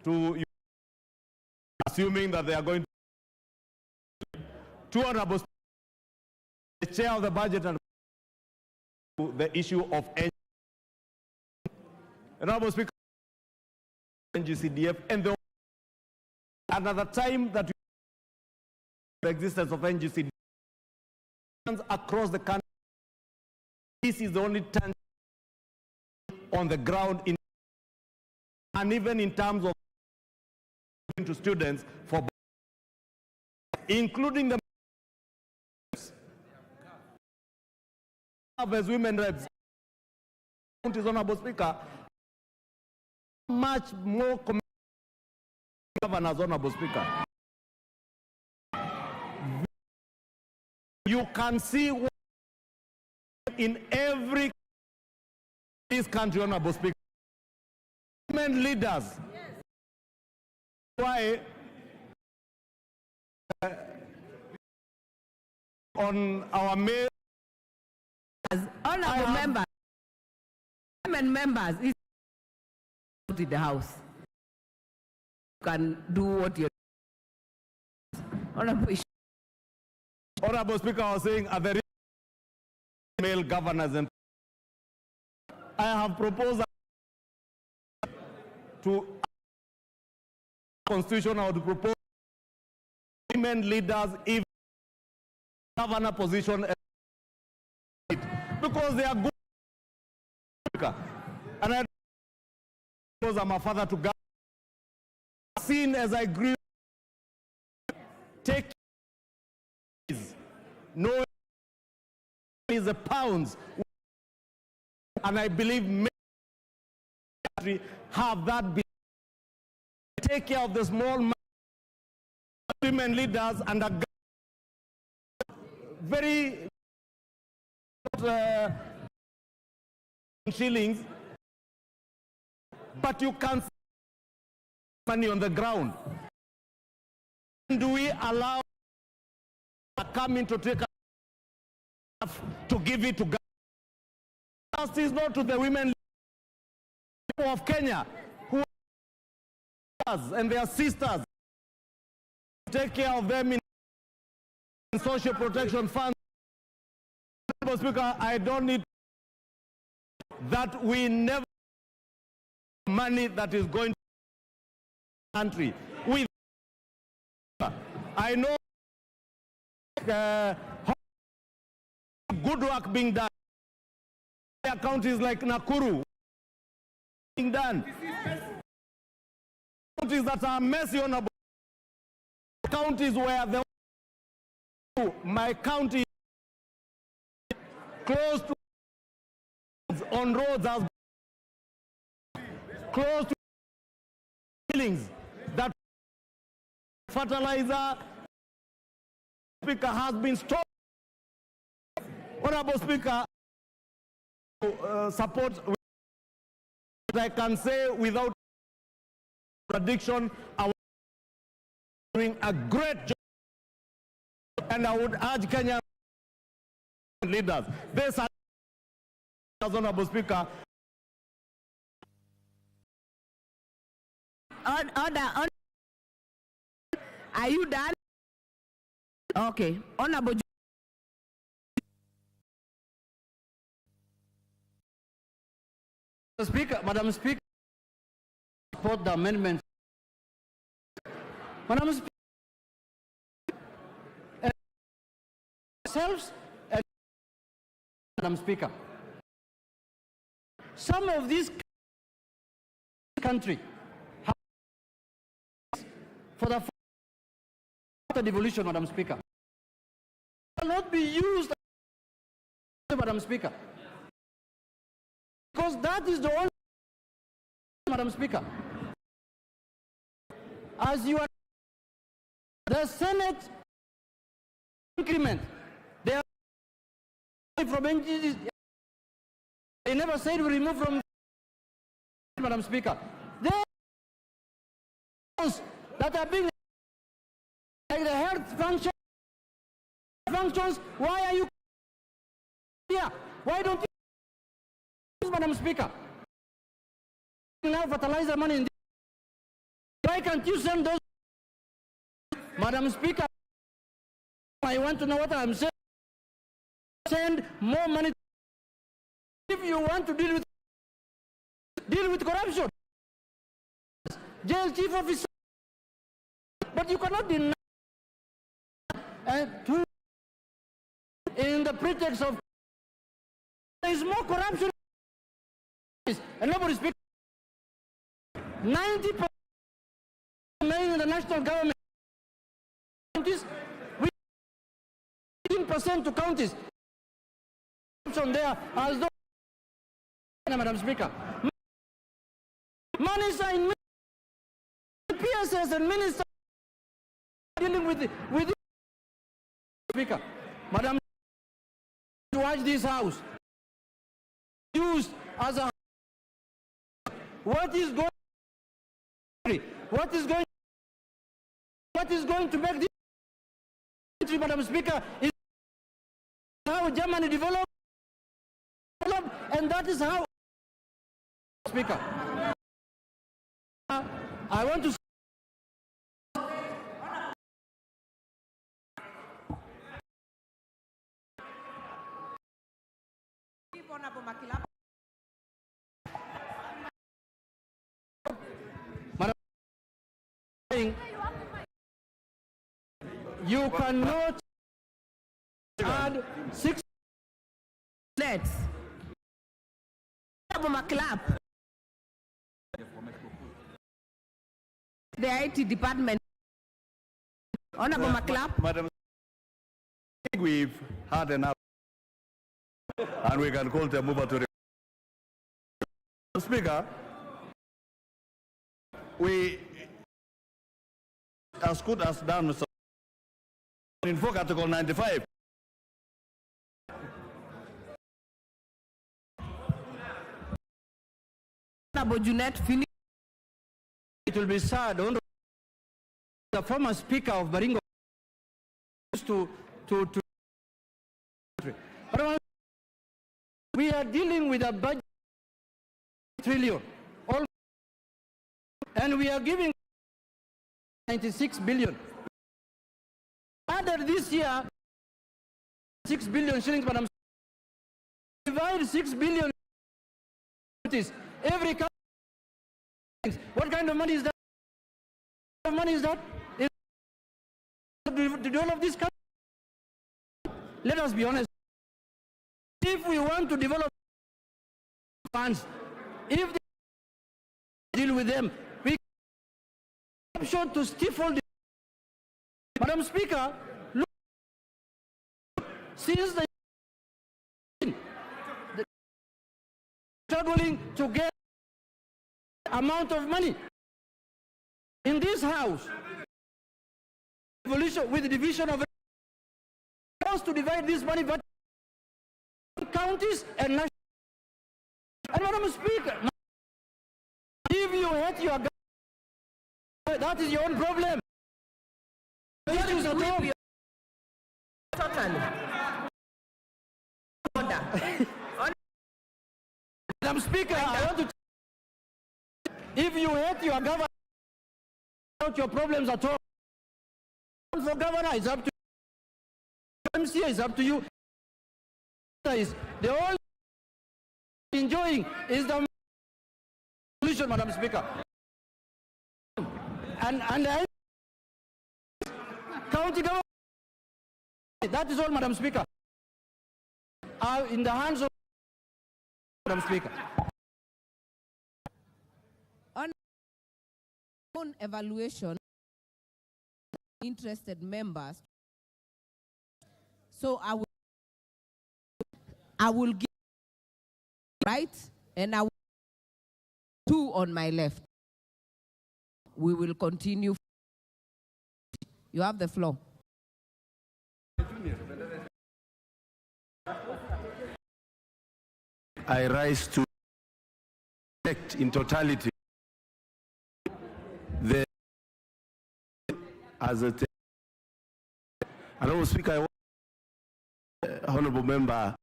to you, assuming that they are going to honorable the chair of the budget and the issue of honorable Speaker, NGCDF, and the another time that the existence of NGCDF across the country. This is the only time on the ground, and even in terms of to students, for including the as women reps. Honorable Speaker, much more governors, Honorable Speaker. You can see in every this country, Honorable Speaker, women leaders. Why on our mail,
honorable members, women members, is in the house. You can do what you.
Honorable Speaker, I was saying, are there male governors? And I have proposed to Constitution, I would propose women leaders, even governor position, because they are good. And I, because I'm a father to God, seen as I grew, take no is a pounds, and I believe many have that. Take care of the small women leaders and a very shillings, but you can't see money on the ground. Do we allow a coming to take to give it to God? Justice not to the women of Kenya who and their sisters, take care of them in social protection funds. Mr. Speaker, I don't need that. We never money that is going to the country. With I know good work being done. There are counties like Nakuru,
being done. Counties that are messy, honorable. Counties where my county close to on roads as close to buildings that fertilizer Speaker has been stopped. Honorable Speaker, support. I can say without contradiction, I doing a great job, and I would urge Kenyan leaders. This, Honorable Speaker.
Order. Are you done? Okay. Honorable.
Madam Speaker, support the amendment. Madam Speaker, Madam Speaker, some of these country for the devolution, Madam Speaker, cannot be used, Madam Speaker, because that is the only, Madam Speaker, as you are, the Senate increment, they are from NGs, they never said we remove from, Madam Speaker. They that are being like the health functions, why are you here? Why don't you, Madam Speaker? Now fertilizer money in this. Why can't you send those? Madam Speaker, I want to know what I'm saying. Send more money. If you want to deal with corruption, jail chief officer, but you cannot deny in the pretext of there is more corruption, and nobody speaks. 90% in the national government counties, with 15% to counties. From there, as though, Madam Speaker, monies are in PSS and ministers dealing with the Speaker. Madam, watch this house used as a what is going to make this country, Madam Speaker, is how Germany developed, and that is how, Speaker. I want to you cannot add 6
Let's. The IT department. Honorable McClap.
Madam, I think we've had enough, and we can call the mover to the Speaker. We, as good as done, Mr. Invoke Article 95.
Honorable Junet finish.
It will be sad. The former Speaker of Baringo to we are dealing with a budget trillion, and we are giving 96 billion. Added this year 6 billion shillings, but I'm divide 6 billion. Every country. What kind of money is that? What kind of money is that? To develop this country? Let us be honest. If we want to develop funds, if deal with them. We option to stifle the Madam Speaker, look, since the struggling to get amount of money in this house, with the division of to divide this money, but counties and national. And Madam Speaker, if you hate your government, that is your own problem. Issues at home.
Totally. Order.
Madam Speaker, I want to if you hate your government, out your problems at home. For governor, it's up to you. MCA is up to you. The only enjoying is the solution, Madam Speaker. And county government, that is all, Madam Speaker. Are in the hands of Madam Speaker.
On evaluation, interested members, so I will give right, and I will 2 on my left. We will continue. You have the floor.
I rise to elect in totality the as a Honourable Speaker, I want honourable member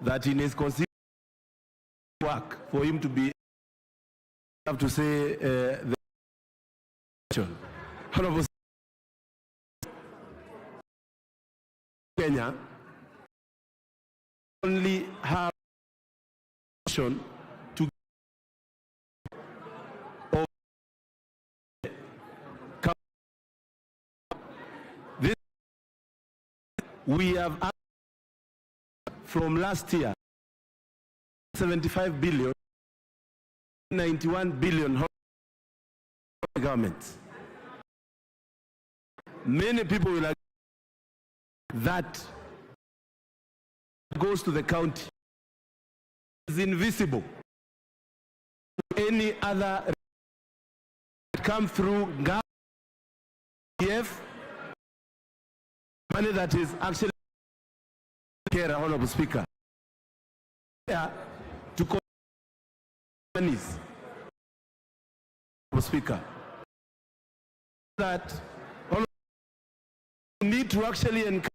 that in his constitutional work for him to be have to say the Honourable Kenya only have option to this we have from last year 75 billion 91 billion government. Many people will agree that goes to the county is invisible to any other come through GAF money that is actually care, Honourable Speaker. Yeah, to monies, Honourable Speaker, that we need to actually encourage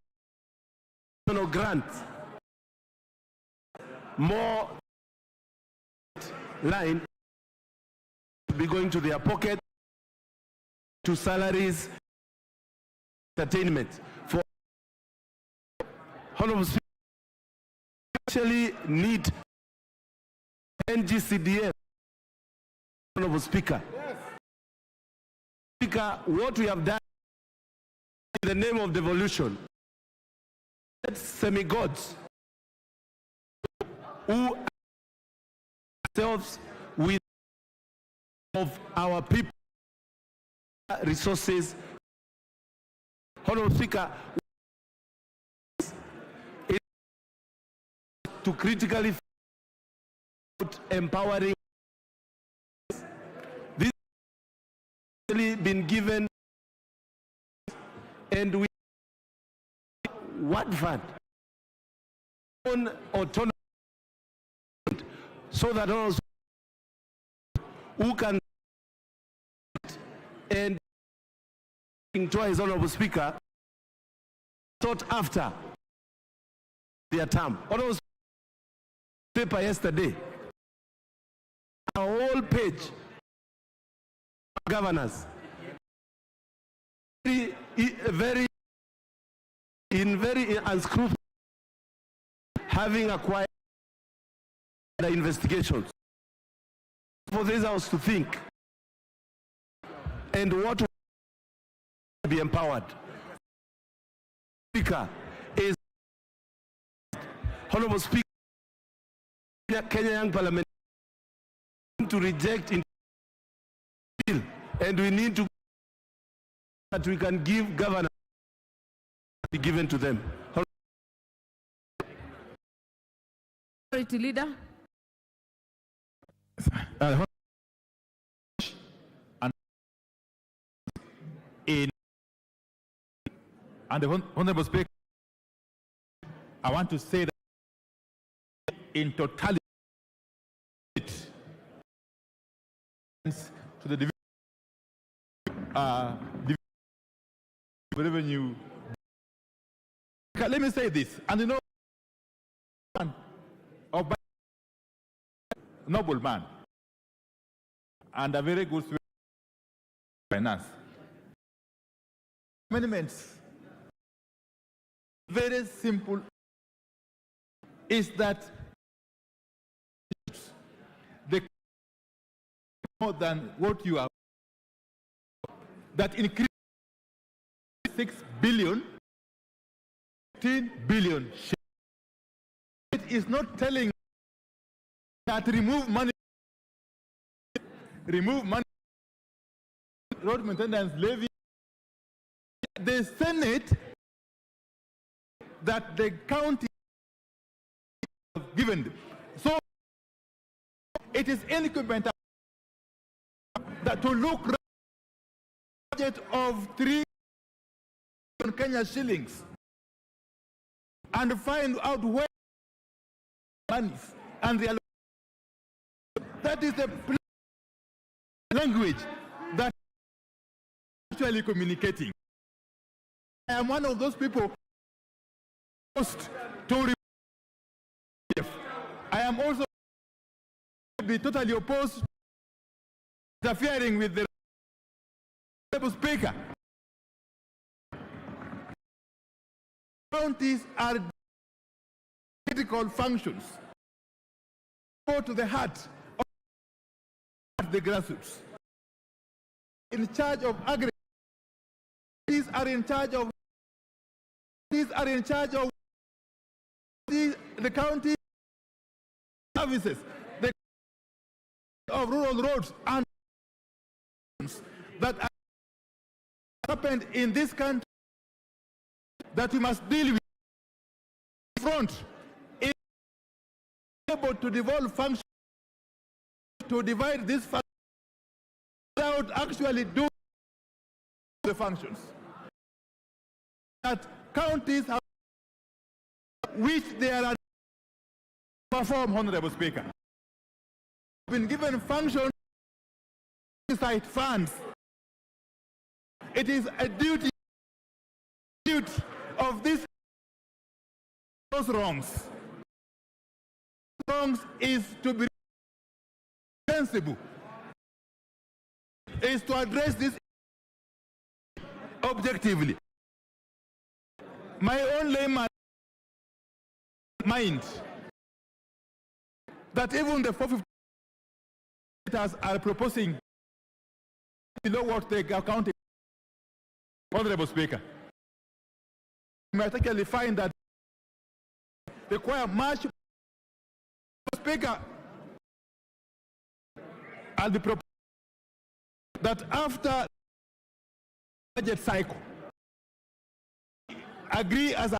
grants more line to be going to their pocket, to salaries, entertainment. For Honourable Speaker, actually need NGCDF, Honourable Speaker. Yes. Speaker, what we have done in the name of devolution, semi-gods who ourselves with of our people resources. Honourable Speaker, to critically empowering this has been given, and we what fund on autonomy so that also who can and twice, Honourable Speaker, sought after their term. Honourable paper yesterday, a whole page governors very unscrupulous, having acquired the investigations. For this house to think and what will be empowered. Speaker is Honourable Speaker, Kenya Young Parliament to reject in bill, and we need to that we can give governance be given to them.
Majority Leader.
And the Honorable Speaker, I want to say that in totality to the revenue. Let me say this, and you know, of noble man and a very good finance. Amendments, very simple, is that the more than what you are, that increase 6 billion, 10 billion. It is not telling that remove money, road maintenance levy. The Senate that the county has given them. So it is incumbent that to look at a budget of 3 billion Kenya shillings and find out where money and the that is the language that actually communicating. I am one of those people opposed to. I am also be totally opposed to interfering with the Speaker. Counties are critical functions. Go to the heart of the grassroots. In charge of agriculture. These are in charge of. These are in charge of the county services, the of rural roads and that happened in this country that we must deal with. Front is able to devolve functions, to divide this function without actually doing the functions that counties have, which they are perform, Honorable Speaker. Been given functions inside funds. It is a duty of this those wrongs. Wrongs is to be sensible. Is to address this objectively. My own layman mind that even the 450 are proposing below what they are counting. Honorable Speaker, you might actually find that require much. Speaker, I'll be proposing that after budget cycle, agree as a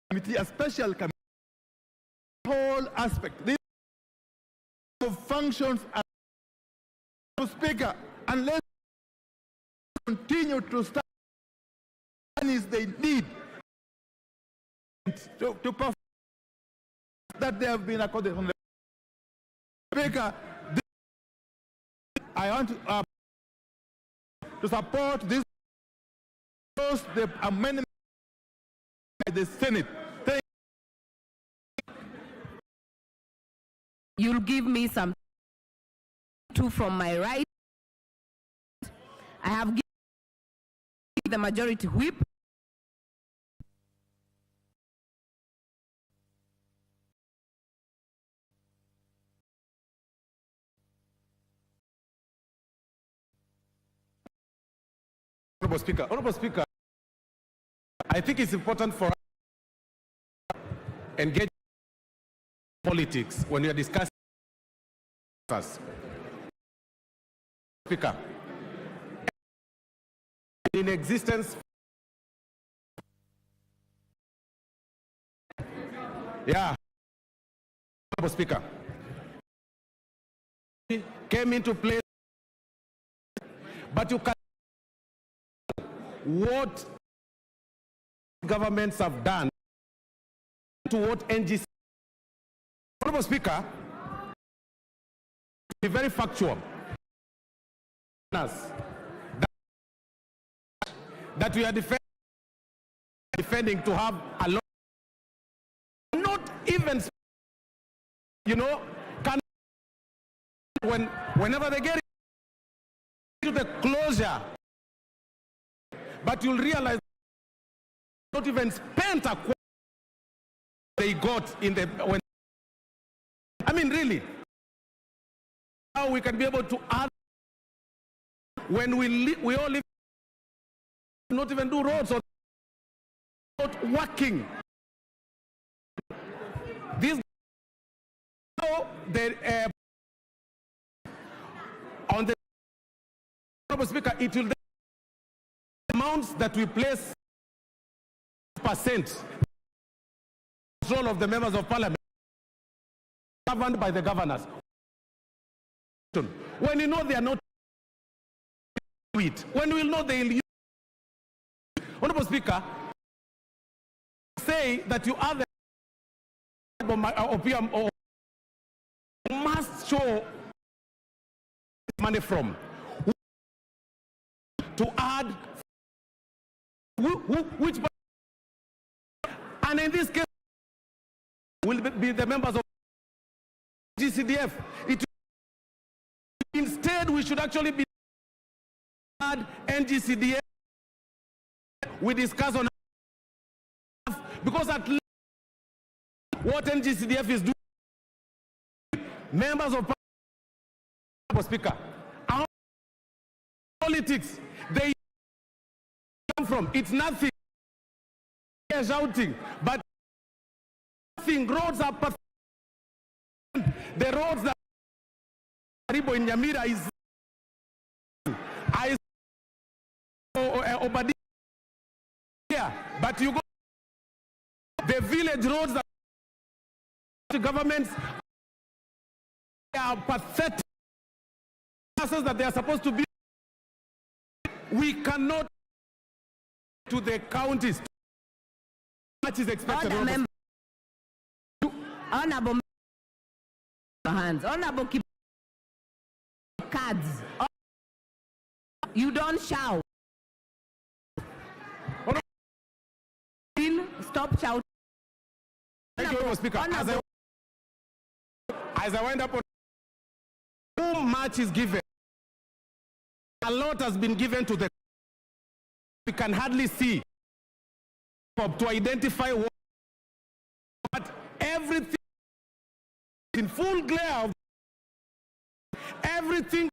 committee, a special committee, whole aspect. These functions as Speaker, unless continue to start is they need to perform that they have been accorded from the Speaker. I want to support this, the amendment by the Senate.
You'll give me some two from my right. I have given the majority whip.
Honorable Speaker, I think it's important for us to engage politics when you're discussing us. Speaker, in existence, yeah, Speaker, came into place, but you can what governments have done to what NGC. Honorable Speaker, to be very factual, that we are defending to have a law, not even, you know, can whenever they get into the closure, but you'll realize not even spent a quarter they got in the when. I mean, really, how we can be able to add when we all live, not even do roads or not working. This on the Honorable Speaker, it will amounts that we place percent control of the members of parliament governed by the governors. When you know they are not doing it, when we will know they will use it. Honorable Speaker, say that you are the or must show money from to add which, and in this case will be the members of GCDF. Instead, we should actually be add NGCDF. We discuss on because at least what NGCDF is doing, members of Parliament, Speaker, our politics they come from. It's nothing. They are shouting, but nothing. Roads are perfect. The roads that Ribo in Nyamira is Obadi here, but you go the village roads that the governments are pathetic that they are supposed to be. We cannot to the counties. Much is expected.
Honorable hands, honorable keep cards. You don't shout. Stop shouting.
Thank you, Honorable Speaker. As I wind up on too much is given. A lot has been given to the we can hardly see to identify what, but everything in full glare of everything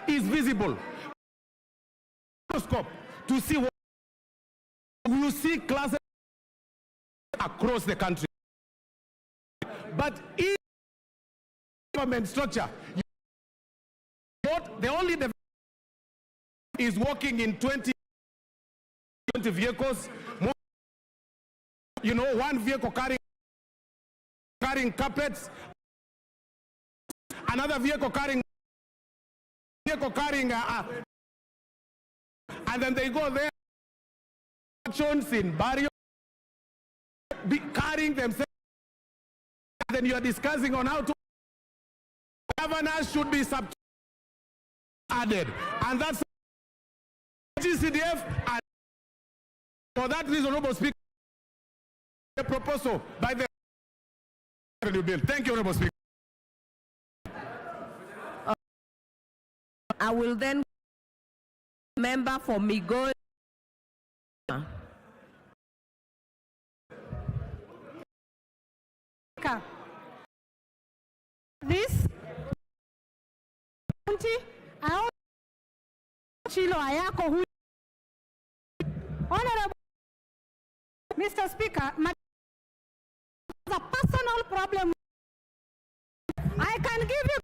is visible. To see what you see classes across the country, but in government structure, what the only is working in 20 vehicles. You know, one vehicle carrying carpets, another vehicle carrying and then they go there actions in barrier carrying themselves, and then you are discussing on how to governors should be added, and that's GCDF, and for that reason, Honorable Speaker, a proposal by the bill. Thank you, Honorable Speaker.
I will then member for Migo.
This county, I Chilo Ayako, Honorable Mr. Speaker, personal problem. I can give you,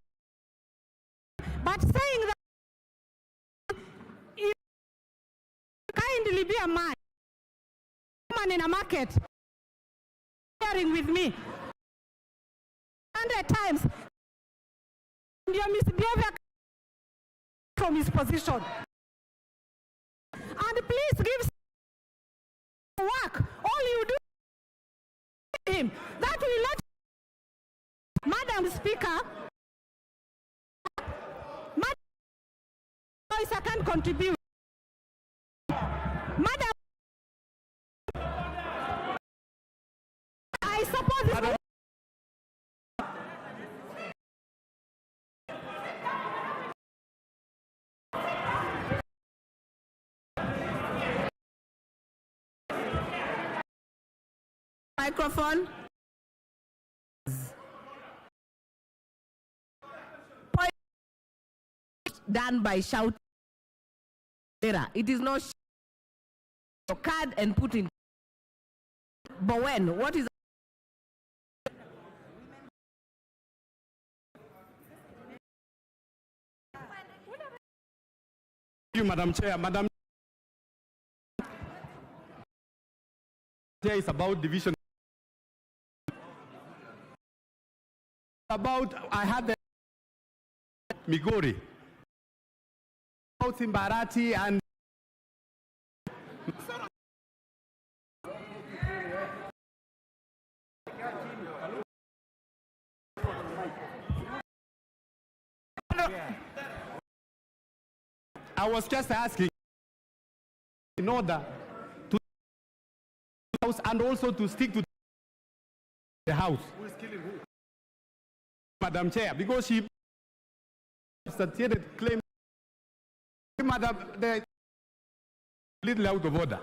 but saying that if kindly be a man in a market, sharing with me 100 times, and your misbehavior from his position. And please give work. All you do him. That will not. Madam Speaker, Madam Voice, I can contribute. Madam, I suppose this.
Microphone. Point done by shout. It is not your card and put in. But when? What is?
Thank you, Madam Chair. Madam Chair is about division. About, I had the Migori, about Simbarati and I was just asking in order to house and also to stick to the house. Who is killing who? Madam Chair, because she substantiated claim, Madam, the little out of order.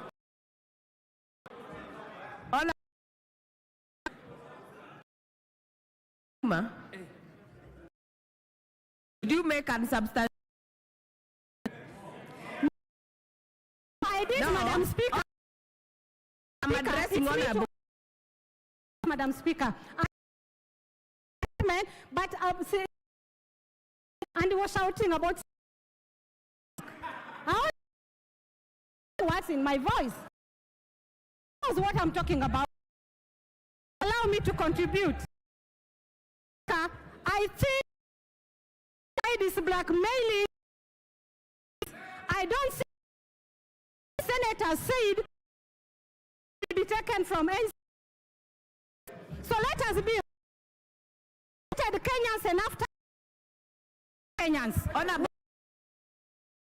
Did you make unsubstantiated?
I did, no. Madam Speaker.
I'm addressing honorable.
Madam Speaker. But and he was shouting about what's in my voice. That's what I'm talking about. Allow me to contribute. I think this blackmailing. I don't see Senator said to be taken from NC. So let us be Kenyans and after Kenyans.
Honorable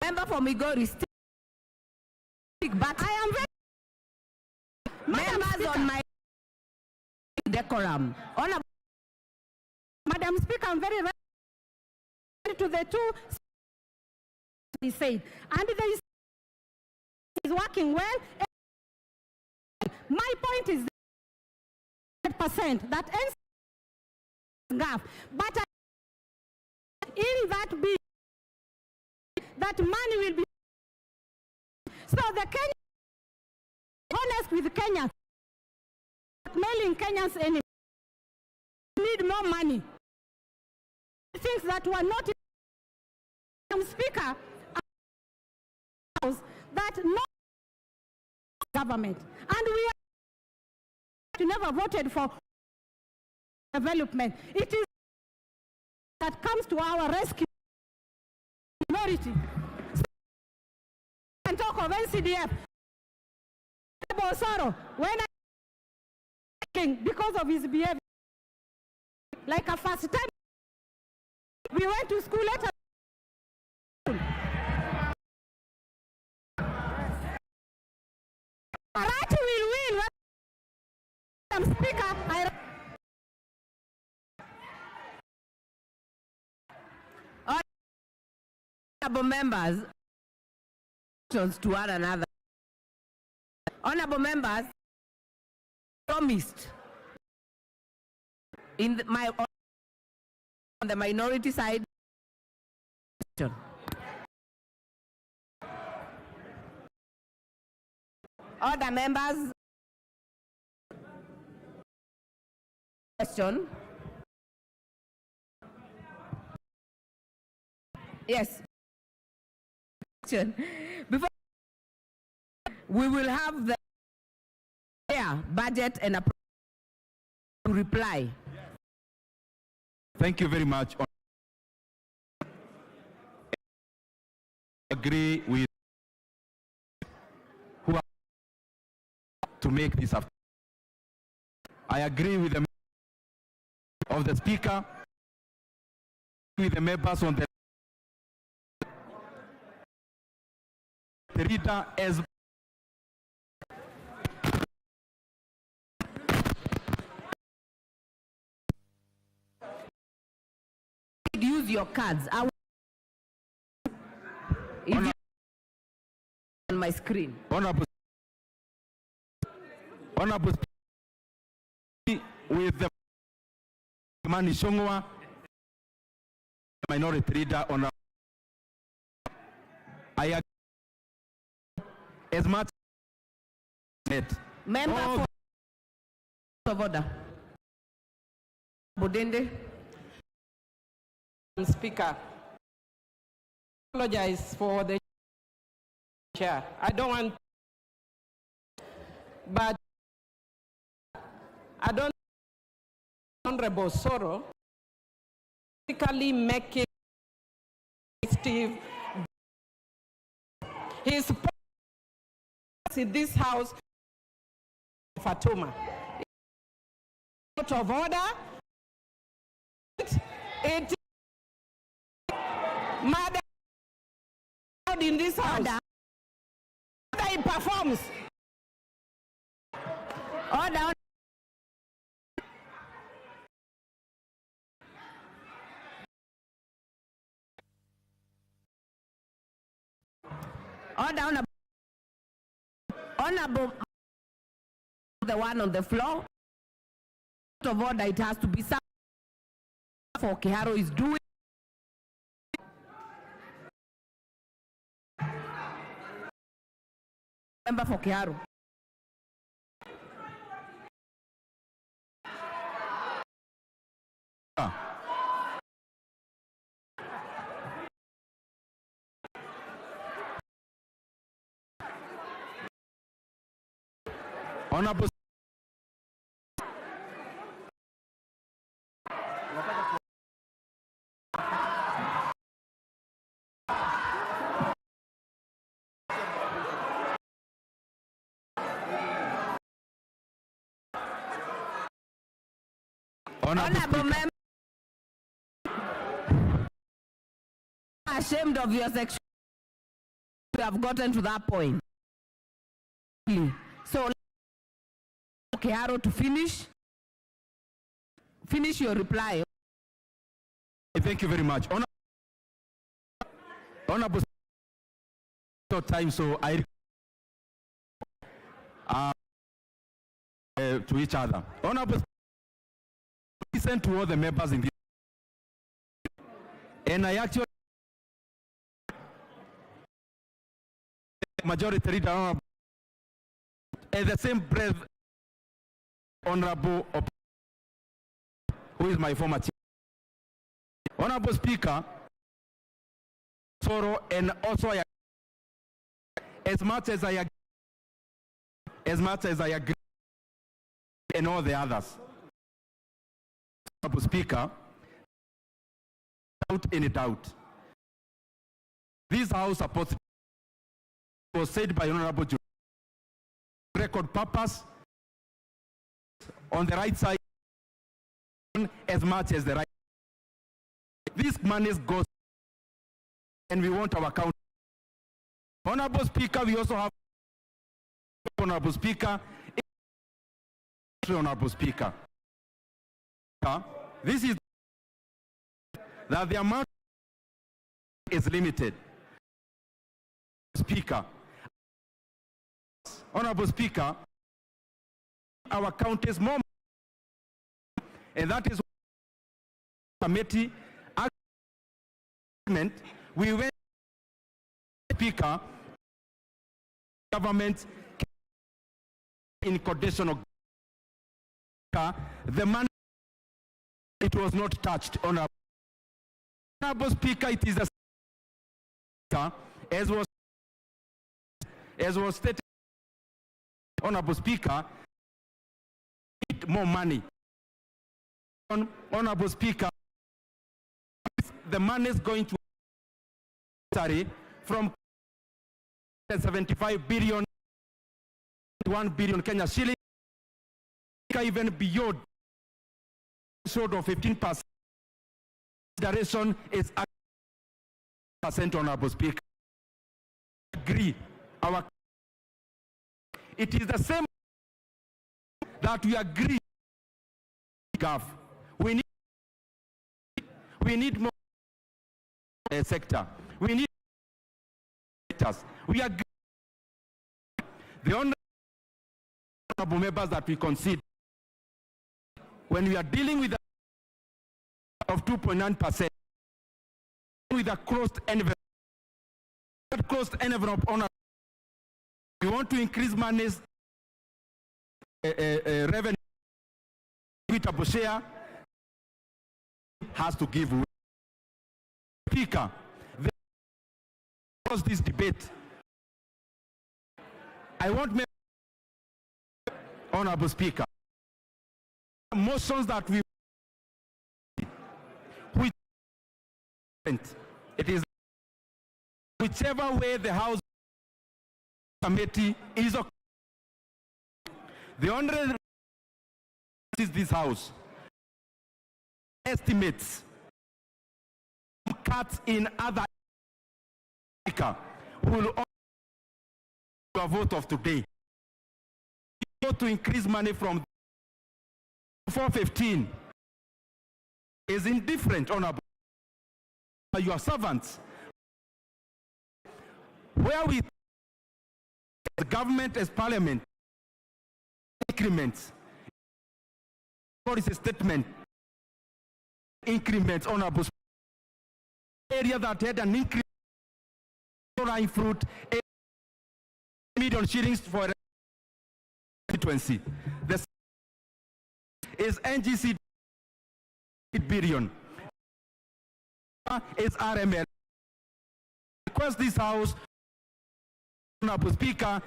member for Migori, but I am very members on my decorum. Honorable
Madam Speaker, I'm very ready to the two he said, and there is working well. My point is 100% that gap, but in that bill, that money will be. So the Kenyans, honest with Kenyans, mailing Kenyans anyway, need more money. Things that were not in Speaker, that no government, and we never voted for development. It is that comes to our rescue minority. So we can talk of NCDF. When because of his behavior, like a first time we went to school later. Parati will win. Madam Speaker,
honorable members, to one another. Honorable members, promised in on the minority side. Other members, Question. Yes. Question. Before we will have the budget and to reply.
Thank you very much. I agree with who are to make this up. I agree with the of the speaker, with the members on the reader as
use your cards. If on my screen.
Honorable with the Mani Shongwa, minority leader on I agree as much as
Member of order. Budende.
Speaker, apologize for the chair. I don't want, but I don't Honorable Soro basically making Steve his in this house Fatuma. Out of order. It Madam in this house. Order he performs.
Order. Order. Honorable, the one on the floor. Out of order, it has to be something for Kiharo is doing. Member for Kiharo.
Honorable
Honorable member, ashamed of your section. We have gotten to that point. So, Kiharo to finish your reply.
Thank you very much. Honorable time, so I to each other. Honorable, listen to all the members in this, and I actually majority leader at the same breath, Honorable, who is my former chief. Honorable Speaker, Soro, and also as much as I agree, and all the others. Honorable Speaker, without any doubt, this House supports was said by Honorable record purpose on the right side as much as the right. This money goes and we want our account. Honorable Speaker, we also have Honorable Speaker, Honorable Speaker. This is that the amount is limited. Speaker, Honorable Speaker, our count is more, and that is committee agreement. We went, Speaker, government in coordination of the money it was not touched. Honorable Speaker, it is the as was stated, Honorable Speaker, more money. Honorable Speaker, the money is going to from 75 billion to 1 billion Kenya shillings, even beyond short of 15%. Consideration is 100%, Honorable Speaker. Agree. It is the same that we agree. We need more sector. We need sectors. We agree. The honorable members that we consider when we are dealing with of 2.9% with a closed envelope. That closed envelope honor. We want to increase money's revenue. Equitable share has to give way. Speaker, close this debate. I want Honorable Speaker, motions that we it is whichever way the House Committee is okay. The honorable is this House estimates cuts in other will a vote of today to increase money from 415 is indifferent, Honorable. Your servants, where we the government as parliament increments, policy statement increments, Honorable. Area that had an increase in fruit 8 million shillings for constituency. The is NGC billion. Is RML. Request this House, Honorable Speaker,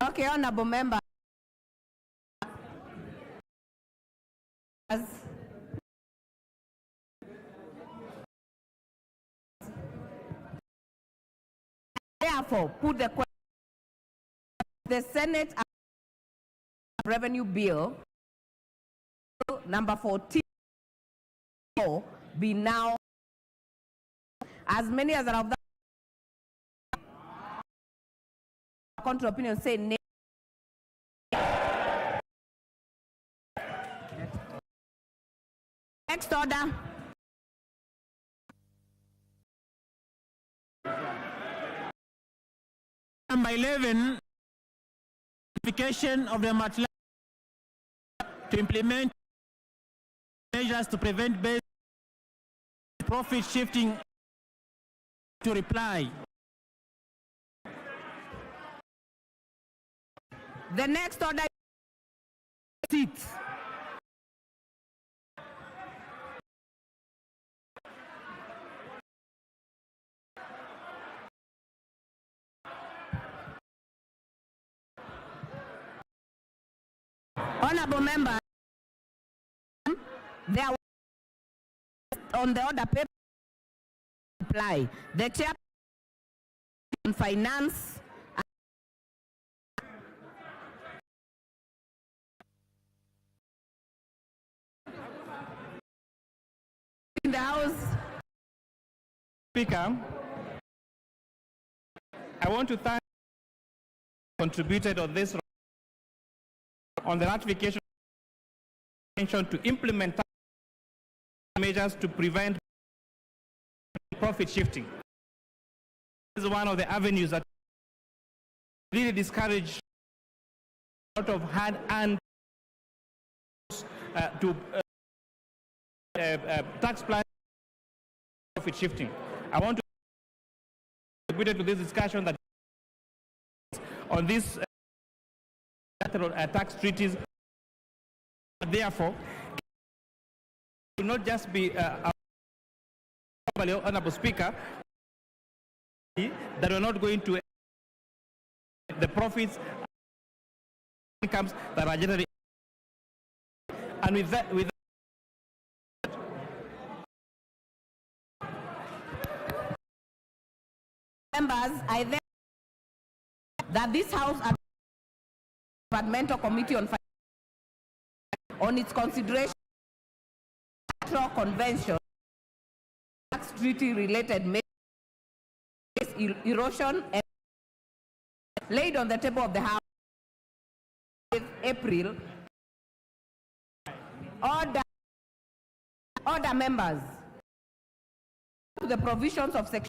Okay, honorable member. Therefore, put the Senate revenue bill number 14 be now as many as are of that counter opinion say nay. Next order.
Number 11, ratification of the Matla to implement measures to prevent base profit shifting to reply.
The next order seats. Honorable member, there on the order paper reply. The chair on finance in the House.
Speaker, I want to thank contributed on this on the ratification to implement measures to prevent profit shifting. This is one of the avenues that really discourage a lot of hard-earned tax plan profit shifting. I want to contribute to this discussion that on this tax treaties, therefore, will not just be Honorable Speaker, that we're not going to the profits incomes that are generated, and with that
members, I then that this House Departmental Committee on its consideration of convention tax treaty related erosion and laid on the table of the House in April. Order members to the provisions of section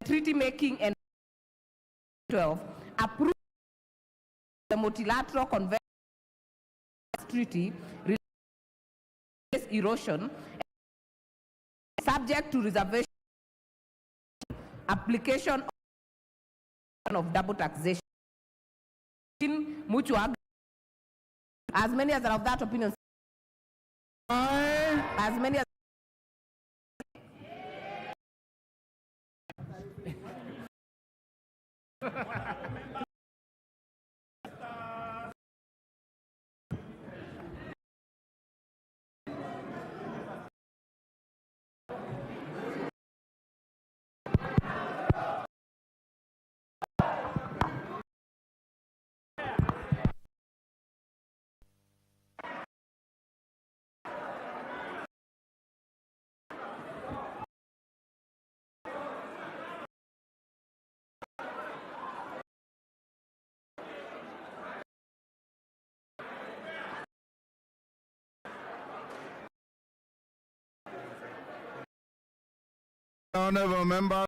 treaty making and 12 approve the multilateral convention treaty related erosion subject to reservation application of double taxation. Mutual, as many as are of that opinion, as many as
Honorable member,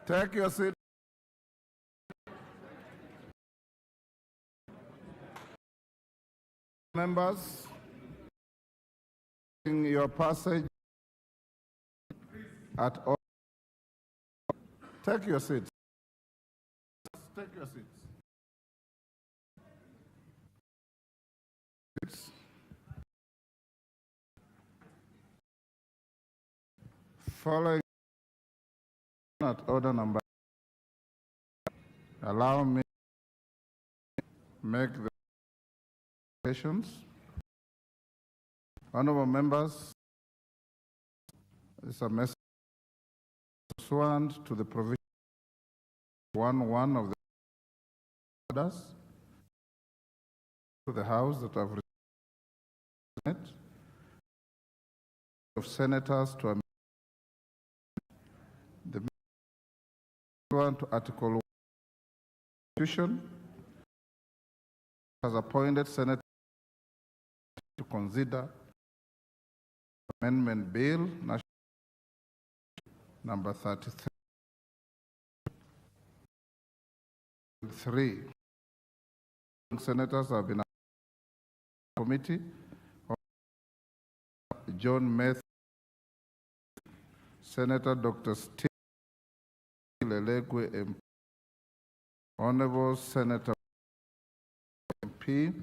take your seat. Members, in your passage at all, take your seats. Take your seats. Following at order number, allow me to make the questions. Honorable members, this is a message pursuant to the provision 1.1 of the orders to the House that have received of senators to amend the pursuant to Article 1 of the Constitution has appointed senators to consider Amendment Bill National Number 33. Senators have been committee. John Meth, Senator Dr. Steve Lelegwe MP, Honorable Senator MP,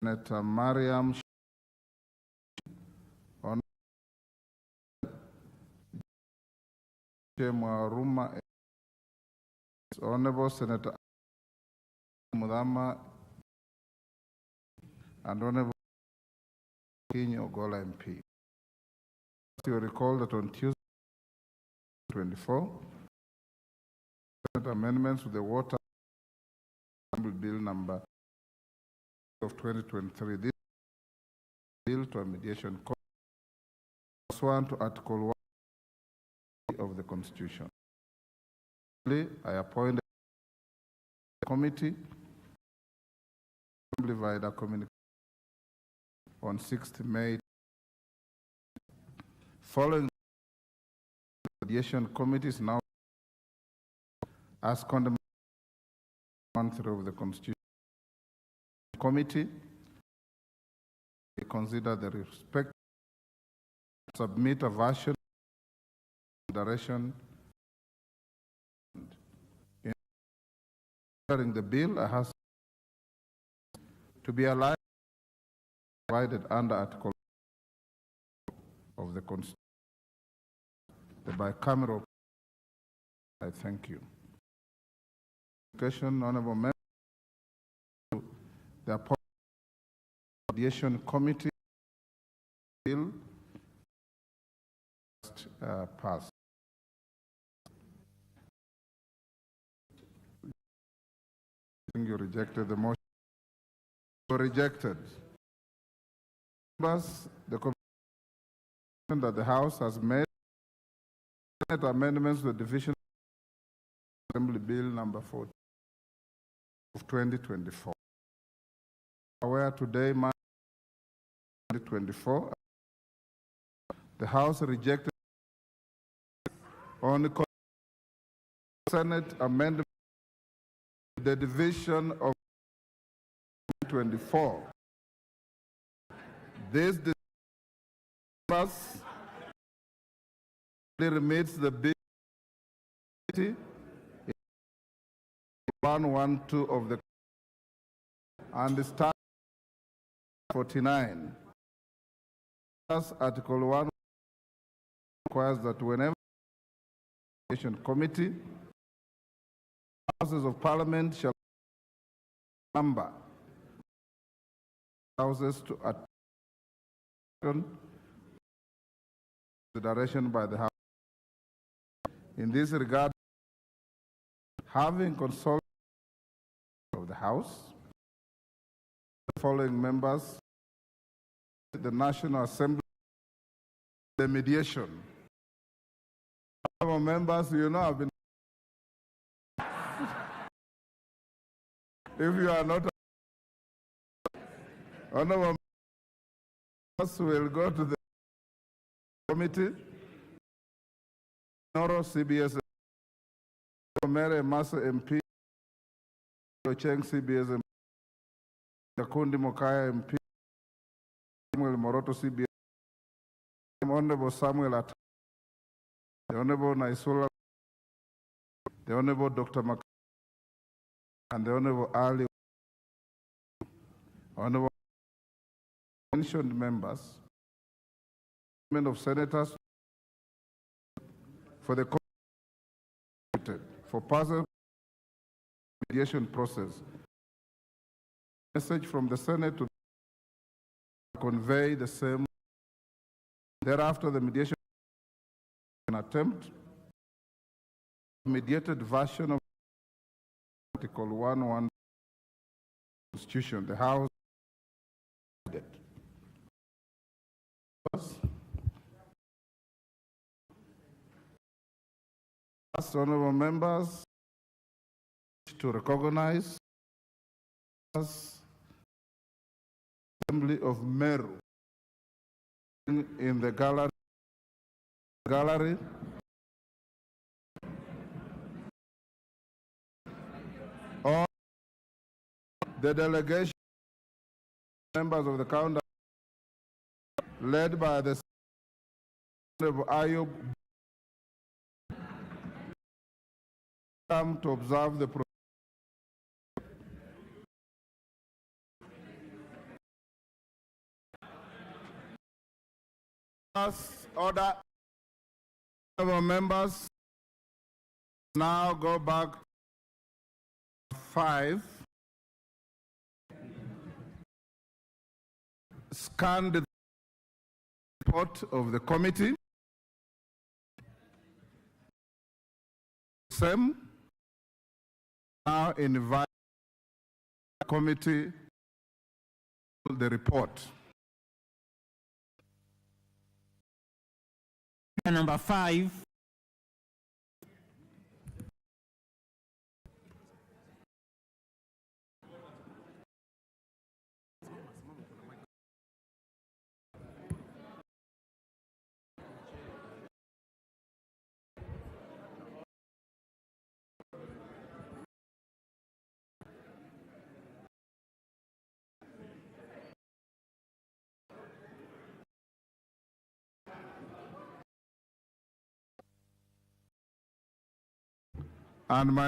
Senator Mariam Honorable Honorable Senator Mudama and Honorable Kinyo Ogola MP. You recall that on Tuesday, 24, Senate amendments to the Water Bill number of 2023. This bill to a mediation court pursuant to Article 1 of the Constitution. I appointed a committee via the communication
on 6th May. Following the mediation committee is now as condemned of the Constitution Committee. We consider the respect submit a version of direction in considering the bill has to be aligned provided under Article of the Constitution. The bicameral. I thank you. Honorable Member, the Mediation Committee bill passed. I think you rejected the motion. You rejected. Members, the commission that the House has made amendments to the Division Assembly Bill number 40 of 2024. Where today, March 2024, the House rejected on the Senate amendment the division of 2024. This remits the bill 112 of the and the start 49. Article 1 requires that whenever the committee, houses of parliament shall number houses to consideration by the House. In this regard, having consulted of the House, the following members, the National Assembly, the mediation. Honorable members, you know I've been. If you are not, honorable members will go to the committee. Noro CBS, Mary Massa MP, Cheng CBS MP, Yakundi Mokaya MP, Samuel Moroto CBS, the Honorable Samuel At, the Honorable Naisula, the Honorable Dr. Mac, and the Honorable Ali, Honorable mentioned members, of senators for the for puzzle mediation process. Message from the Senate to convey the same. Thereafter, the mediation attempt mediated version of Article 1:1 Constitution. The House did. Honorable members, to recognize Assembly of Meru in the gallery. All the delegation members of the counter led by the Honorable Ayub come to observe the order. Honorable members, now go back to 5. Scan the report of the committee. Same. Now invite the committee to the report.
Number 5.
And my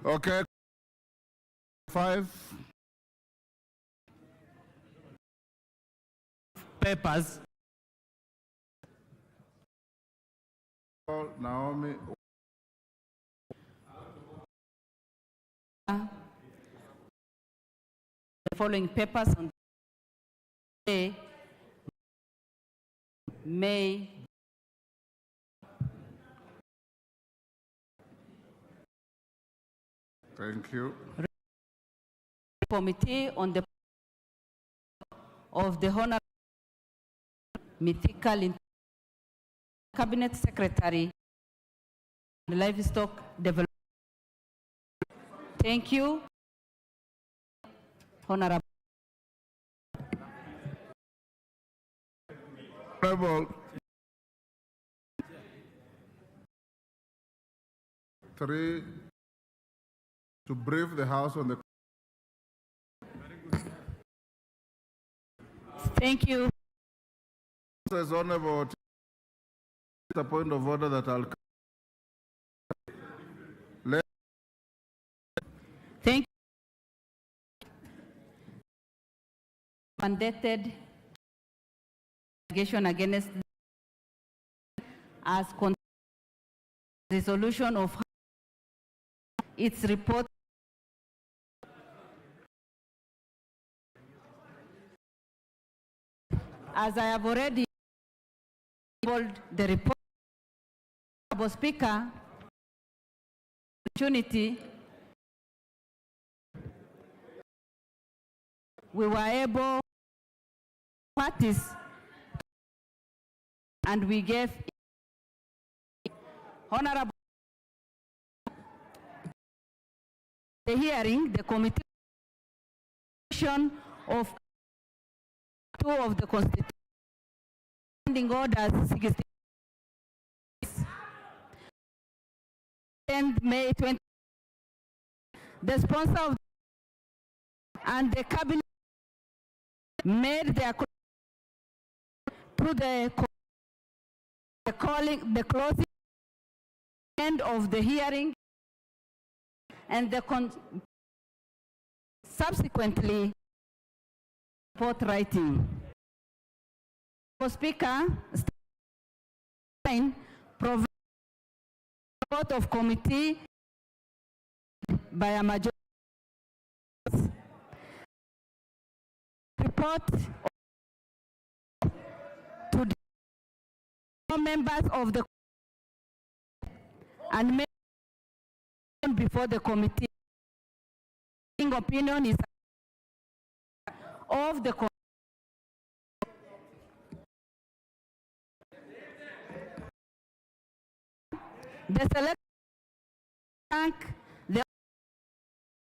okay. 5.
Papers.
Naomi.
The following papers on May
Thank you.
Committee on the of the Honorable Mythical Cabinet Secretary and Livestock Development. Thank you, Honorable.
Honorable 3, to brief the House on the.
Thank you.
Says Honorable, the point of order that I'll.
Thank you. Mandated allegation against as resolution of its report. As I have already told the report, Honorable Speaker, opportunity, we were able parties and we gave Honorable the hearing, the committee of 2 of the Constitution orders 66 and May 20. The sponsor of and the cabinet made their through the closing end of the hearing and the subsequently report writing. Speaker, provide report of committee by a majority. Report to the members of the and before the committee. Opinion is of the committee. The select thank the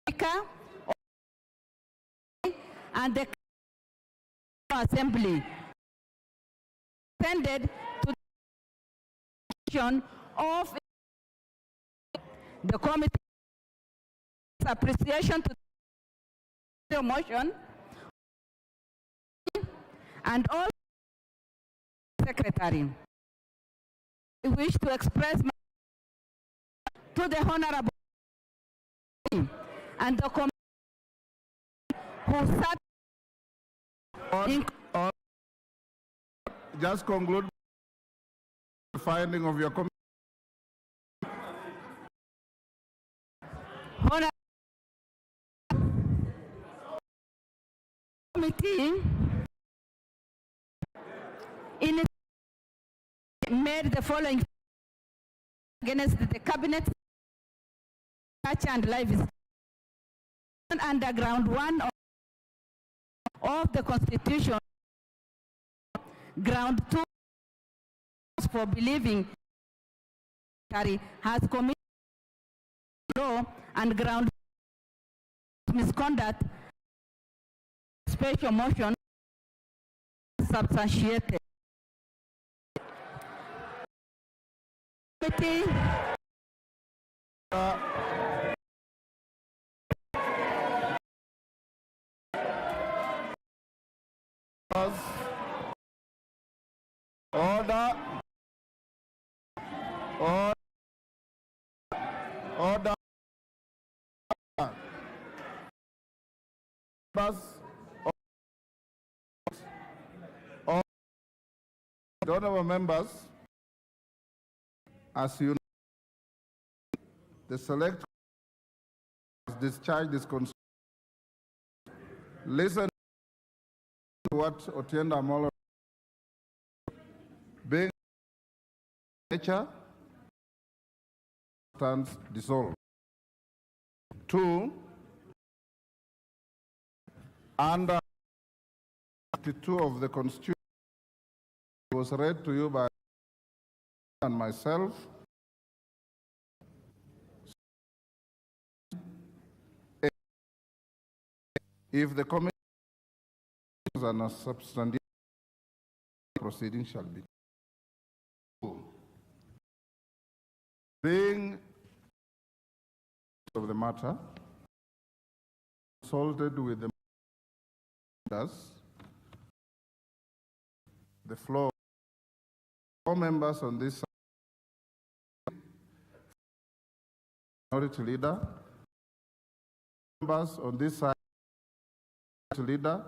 Speaker and the Assembly sended to the of the committee's appreciation to the motion and all secretary. I wish to express my to the Honorable and the committee who sat in
just conclude the finding of your committee.
Committee made the following against the cabinet, church and life under ground 1 of the Constitution, ground 2 for believing has committed law, and ground misconduct, special motion substantiated. Committee
order. Honorable members, as you know, the select has discharged this concern. Listen to what Otienda Amolo, being nature, stands dissolved. 2, under 52 of the Constitution, was read to you by and myself. If the committee and a substantive proceeding shall be. Being of the matter, consulted with the floor. 4 members on this side, minority leader, members on this side, leader,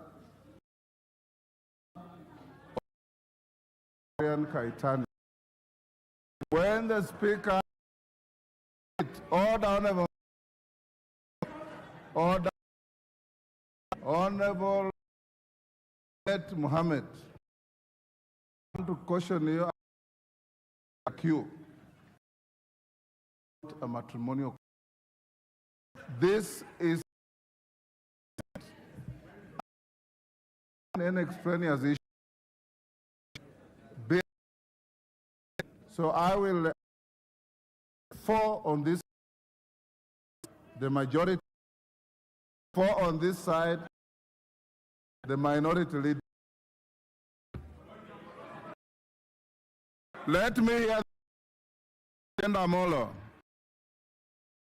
Kaitani. When the speaker order, Honorable Muhammad, I want to caution you, a matrimonial. This is an extraneous issue. So I will 4 on this, the majority, 4 on this side, the minority leader. Let me hear Agenda Molo.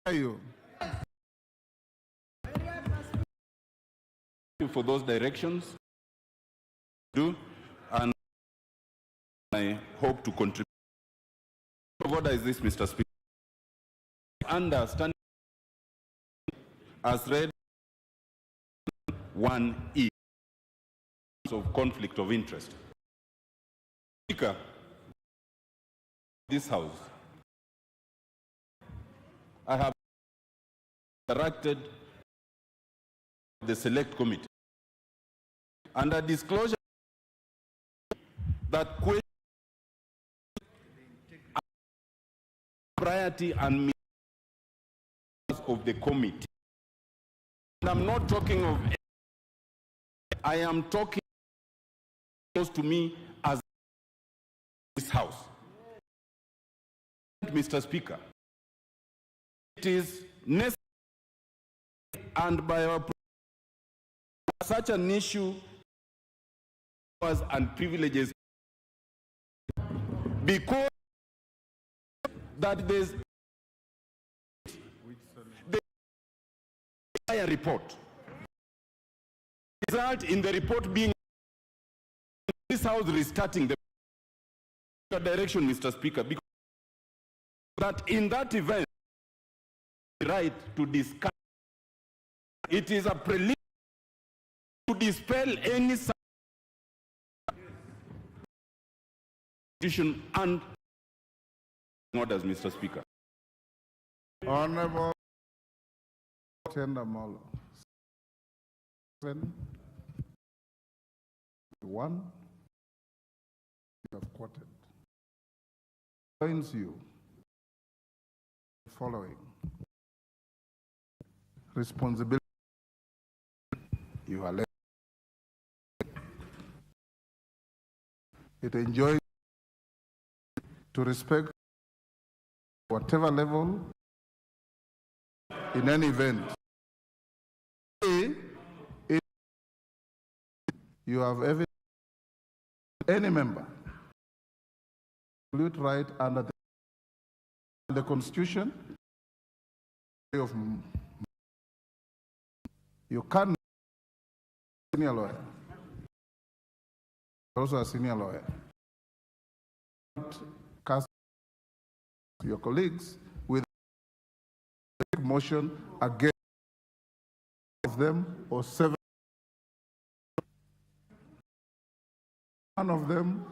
Thank you
for those directions. And I hope to contribute. What is this, Mr. Speaker? Understand as read 1E of conflict of interest. Speaker, this House, I have directed the Select Committee under disclosure that question priority and of the committee. And I'm not talking of, I am talking close to me as this House. Mr. Speaker, it is necessary and by our such an issue and privileges because that there's a report result in the report being this House restarting the direction, Mr. Speaker, because that in that event right to discuss it is a preliminary to dispel any Constitution and orders, Mr. Speaker.
Honorable Tenda Molo. 7, 1, you have quoted. Points you following. Responsibility. You are left. It enjoys to respect whatever level in any event. You have any member absolute right under the Constitution of you can't senior lawyer, also a senior lawyer, cast your colleagues with a motion against of them or 7. One of them,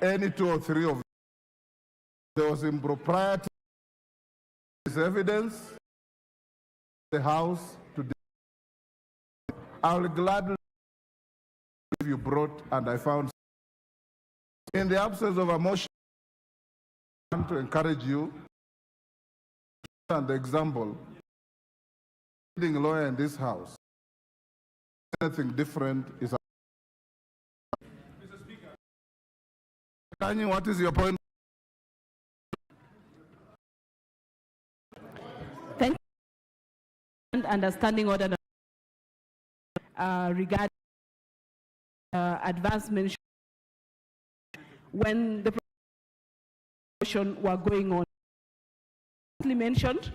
any 2 or 3 of them, there was impropriety. This evidence, the House today. I will gladly if you brought, and I found in the absence of a motion to encourage you, and the example, leading lawyer in this House, anything different is. Kanye, what is your point?
Thank you. And understanding order regarding advancement when the promotion were going on. Mentioned,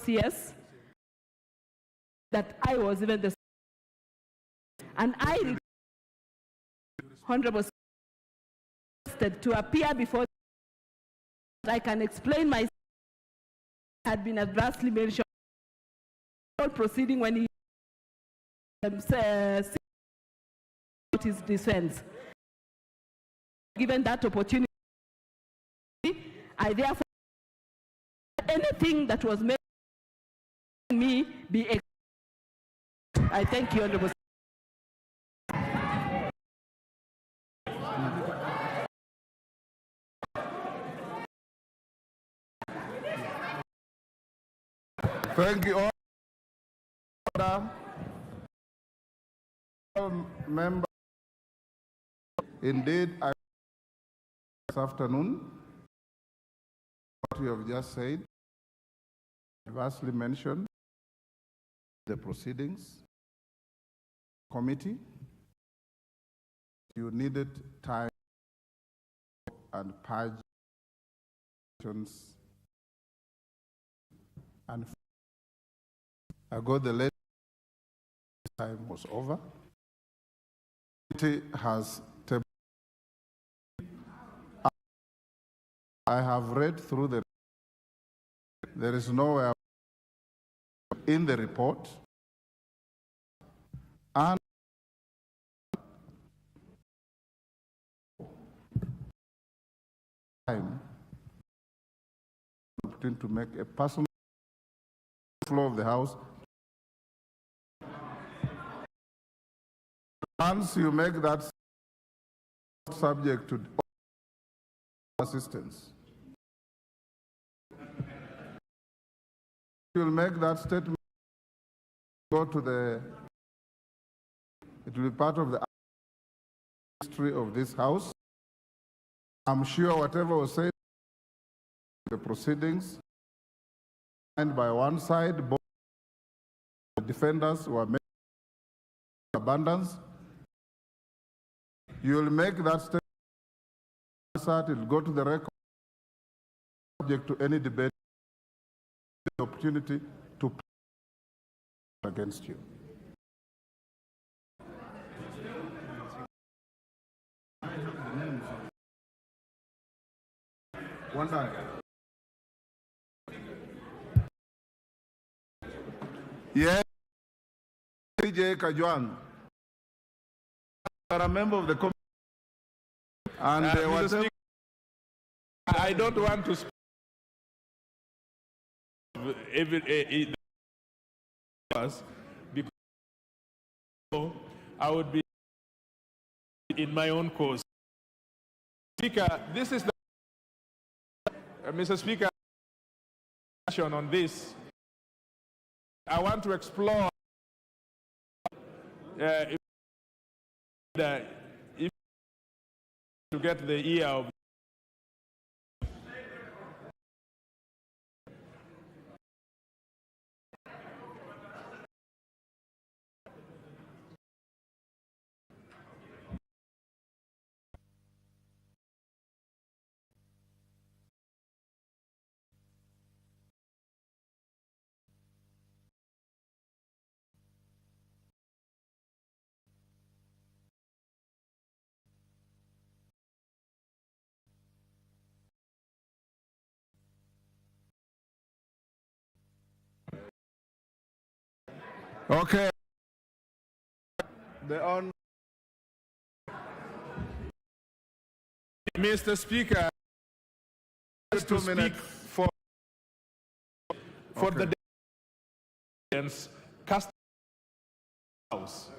yes, that I was even the and I honorable to appear before I can explain myself. Had been adversely mentioned proceeding when he his defense. Given that opportunity, I therefore anything that was made me be. I thank you, Honorable.
Thank you all members. Indeed, this afternoon, what you have just said, vastly mentioned the proceedings committee. You needed time and purge and ago the late time was over. It has I have read through there is nowhere in the report and time to make a personal flow of the House. Once you make that subject to assistance, you will make that statement go to it will be part of the history of this House. I'm sure whatever was said in the proceedings, and by one side, both the defenders were making abundance. You will make that statement, it will go to the record, subject to any debate, the opportunity to against you. One time. Yes, CJ Kajwang, are a member of the committee. And
Mr. Speaker, I don't want to speak because I would be in my own cause. Speaker, this is the Mr. Speaker, on this. I want to explore if to get the ear of
Okay.
Mr. Speaker, just to speak for the cast house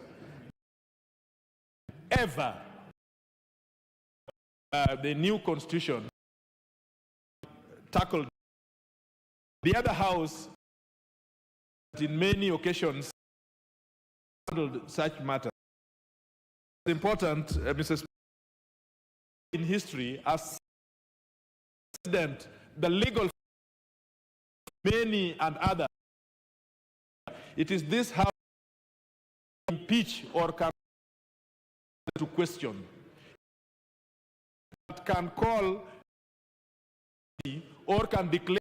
ever the new constitution tackled the other house in many occasions handled such matters. It's important, Mr. Speaker, in history as President, the legal many and others. It is this house impeach or can to question that can call or can declare.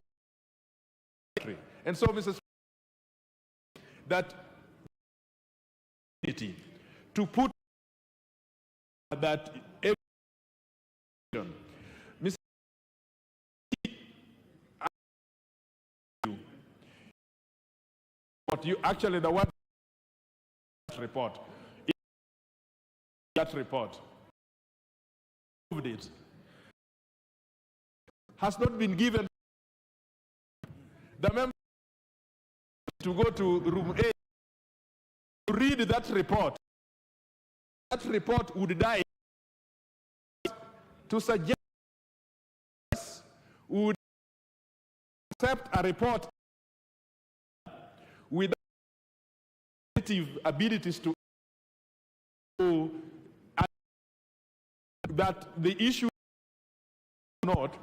And so, Mr. Speaker, that to put that Mr. What you actually the one report it has not been given the member to go to room A to read that report. That report would die to suggest would accept a report without abilities to that the issue not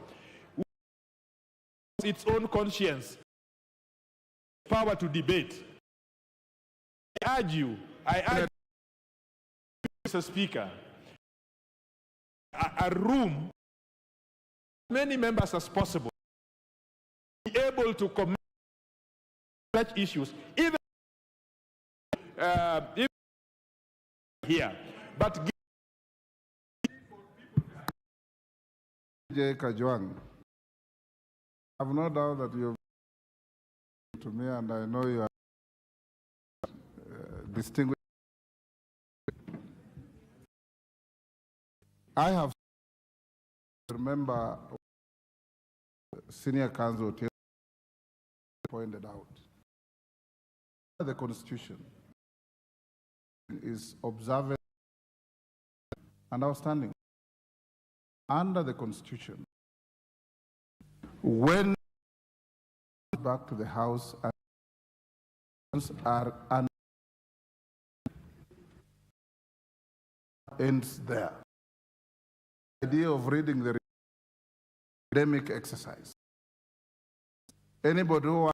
its own conscience power to debate. I urge you, Mr. Speaker, a room, many members as possible, be able to comment such issues, even here, but
J. Kajwang, I have no doubt that you've to me, and I know you are distinguished. I have remember senior counsel pointed out the Constitution is observant and outstanding. Under the Constitution, when back to the House and are ends there. The idea of reading the academic exercise. Anybody who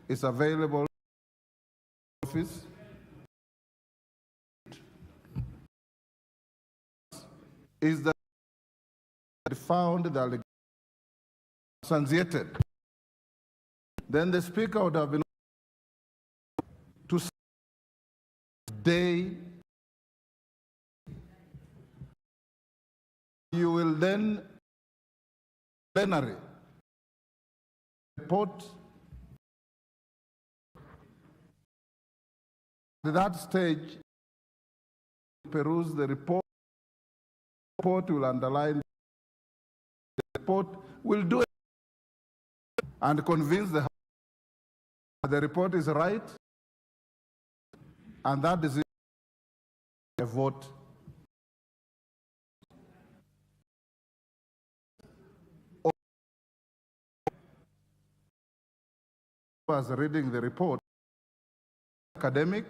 is available office is that found the substantiated. Then the Speaker would have been to day. You will then plenary report. At that stage, peruse the report report will underline, the report will do it and convince the House that the report is right, and that is a vote. Was reading the report, academic,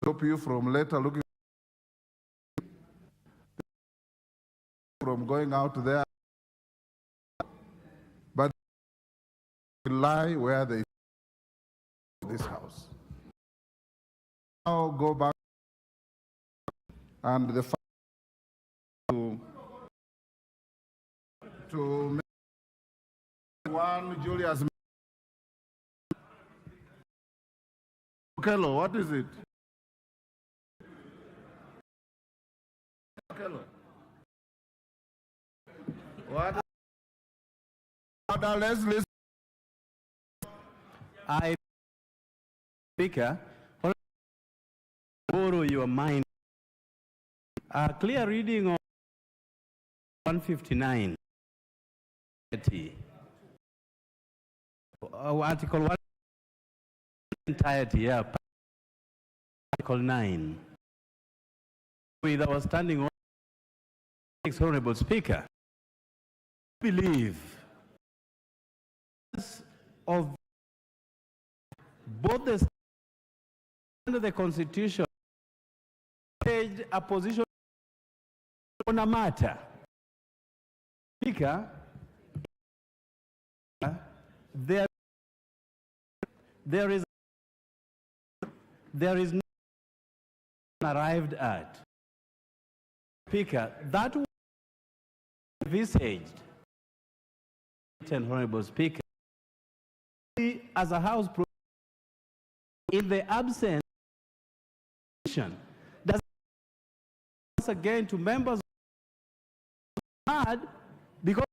stop you from later looking from going out there, but lie where they this house. Now go back and the to one Julius. Kello, what is it? Kello. What? Let's listen.
I, Speaker, borrow your mind. A clear reading of 159. Article 1 entirety, yeah. Article 9. With our standing order, Honorable Speaker, I believe of both the under the Constitution page a position on a matter. Speaker, there is no arrived at. Speaker, that was envisaged, Honorable Speaker, as a House in the absence does once again to members hard because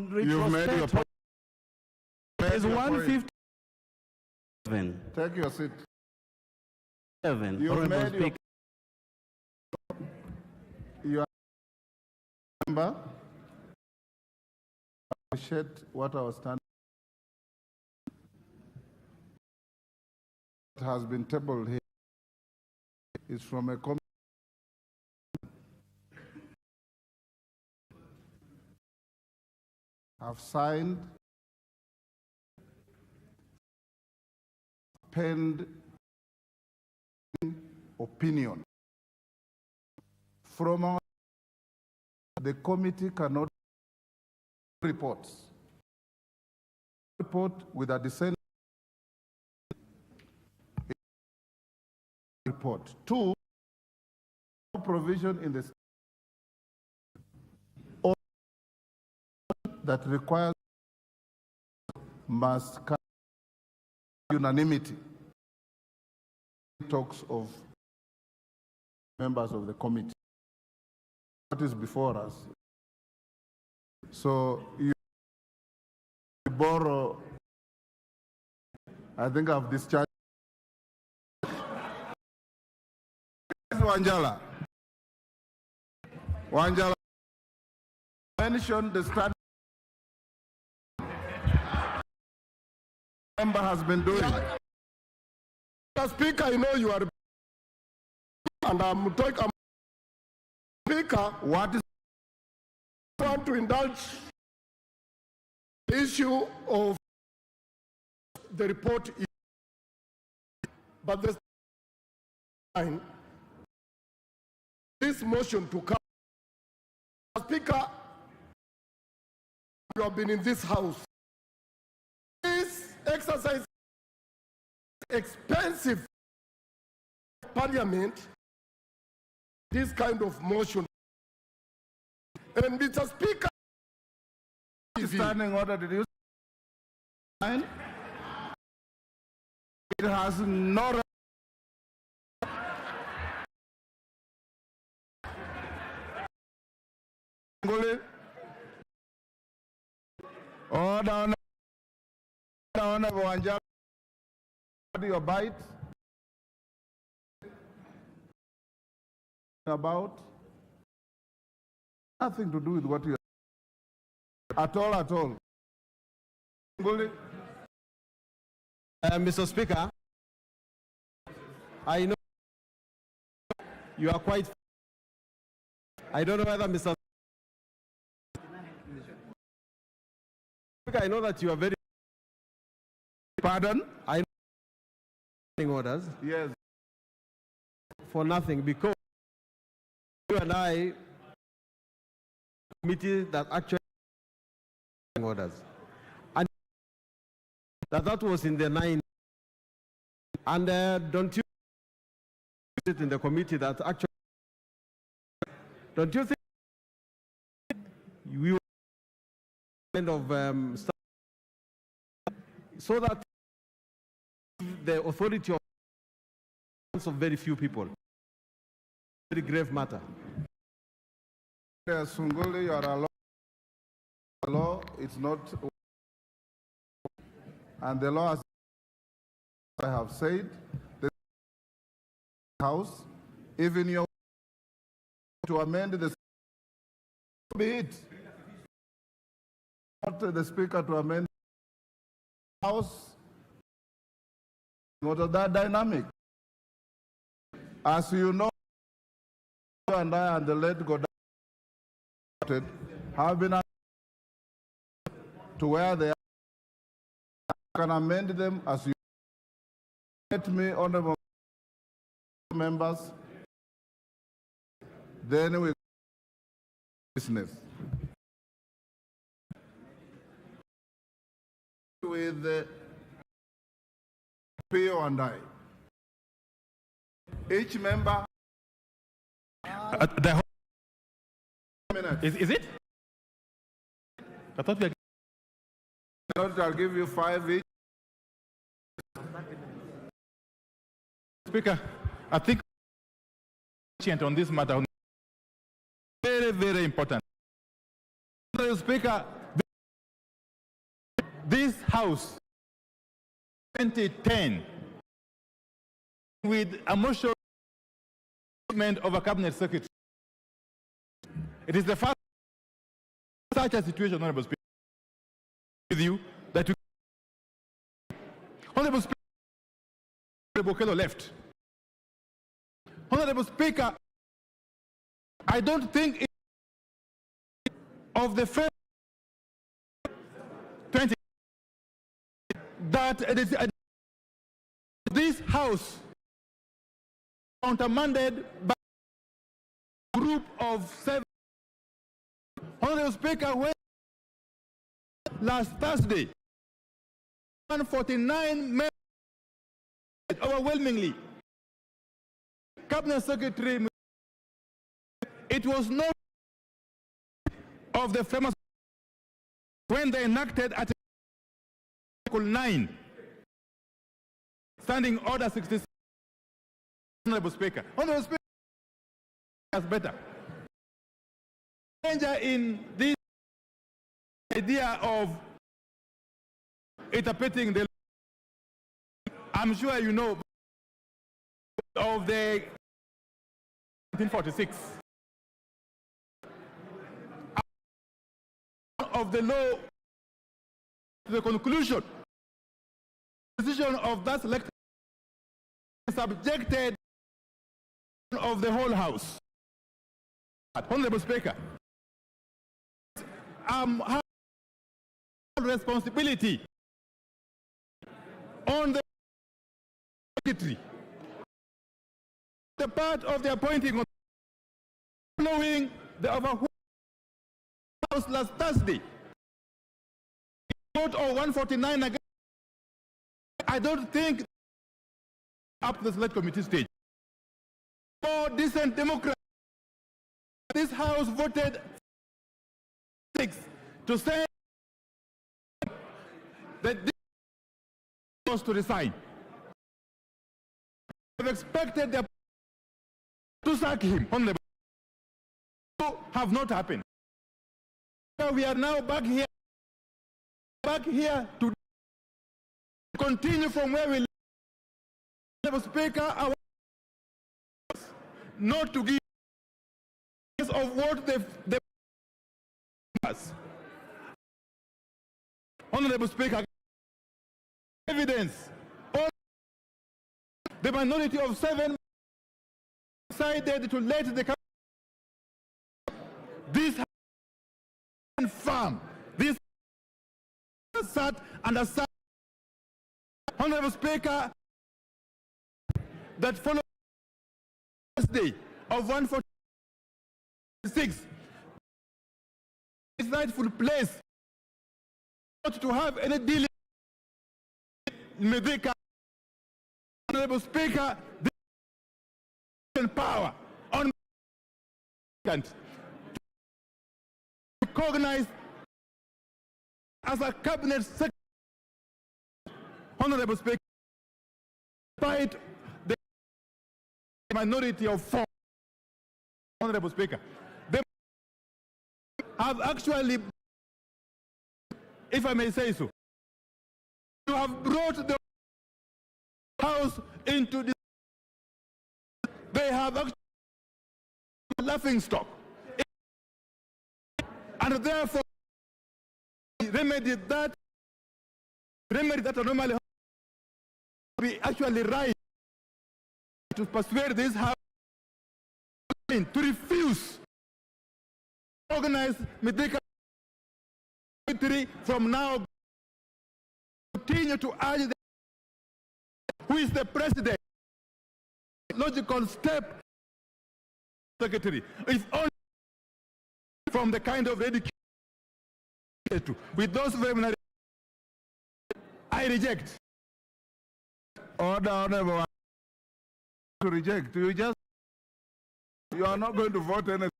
you've made your point.
Is 157.
Take your seat.
7.
You've made your member appreciate what I was standing. What has been tabled here is from a committee. I've signed, penned opinion from our, the committee cannot report with a dissent report. 2, provision in the that requires must come unanimity. Talks of members of the committee. What is before us? So you borrow. I think I've discharged. Wanjala mentioned the study member has been doing.
Mr. Speaker, I know you are, and I'm talking. Speaker,
what is?
I want to indulge the issue of the report, but the time this motion to come. Speaker, you have been in this house. This exercise expensive parliament, this kind of motion. And Mr. Speaker,
standing order, did you sign? It has no. Order, Wanjala, your bite about Nothing to do with what you at all, at all.
Mr. Speaker, I know you are quite. I don't know whether Mr. Speaker, I know that you are very.
Pardon?
I know orders.
Yes.
For nothing, because you and I committee that actually orders, and that was in the 90s. And don't you sit in the committee that actually, don't you think we were kind of so that the authority of very few people, very grave matter.
Sunguli, you are a law, it's not, and the law, as I have said, the House, even your to amend the be it, not the Speaker to amend the House, not that dynamic. As you know, you and I and the late Godard have been to where they are. You can amend them as you let me, honorable members, then we business. With the PO and I. Each member.
The is it? I thought we are...
I'll give you 5 each.
Speaker, I think on this matter very, very important. Mr. Speaker, this House 2010 with a motion of a cabinet secretary. It is the first such a situation, Honorable Speaker, with you that you, Honorable Speaker, Honorable Kello left. Honorable Speaker, I don't think it of the first 20 that it is this House countermanded by a group of 7. Honorable Speaker, when last Thursday, 149 members overwhelmingly, Cabinet Secretary, it was not of the famous when they enacted Article 9, Standing Order 66. Honorable Speaker, that's better. Danger in this idea of interpreting the, I'm sure you know, of the 1946 of the law to the conclusion decision of that select subjected of the whole House. Honorable Speaker, have responsibility on the secretary, the part of the appointing of following the overhaul House last Thursday. Vote of 149 again. I don't think up to the select committee stage. For decent democracy, this House voted 6 to say that this was to resign. I've expected them to sack him on the have not happened. So we are now back here to continue from where we left. Speaker, our not to give of what the Honorable Speaker, evidence. All the minority of 7 decided to let the this firm, this sat and aside. Honorable Speaker, that following Thursday of 146, its rightful place not to have any dealing with the Honorable Speaker, the power on to recognize as a cabinet secretary. Honorable Speaker, despite the minority of 4, Honorable Speaker, they have actually, if I may say so, you have brought the House into this. They have actually laughing stock, and therefore remedy that normally be actually right to persuade this House to refuse to organize medical from now. Continue to urge the, who is the president, logical step, secretary, is only from the kind of education with those very. I reject.
Order, Honorable. To reject. You are not going to vote anything.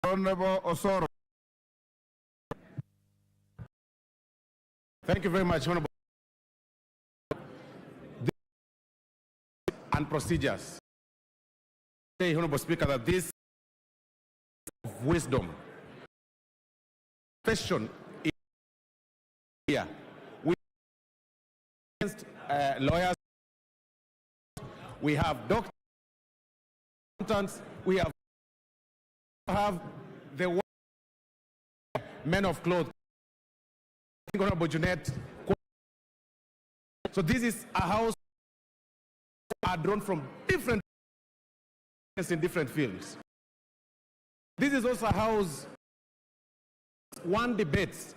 Honorable Osoro.
Thank you very much, Honorable. And procedures. Say, Honorable Speaker, that this wisdom question is here. We against lawyers, we have doctors, we have the men of cloth. Honorable Jeanette. So this is a house are drawn from different in different fields. This is also a house one debates.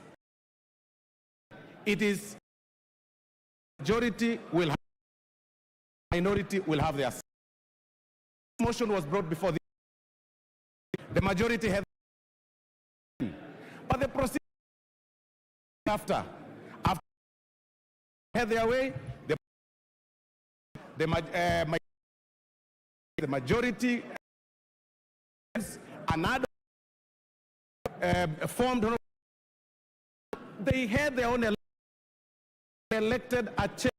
It is majority will have, minority will have their. Motion was brought before the majority had, but the proceedings after had their way, the majority another formed, they had their own elected a chair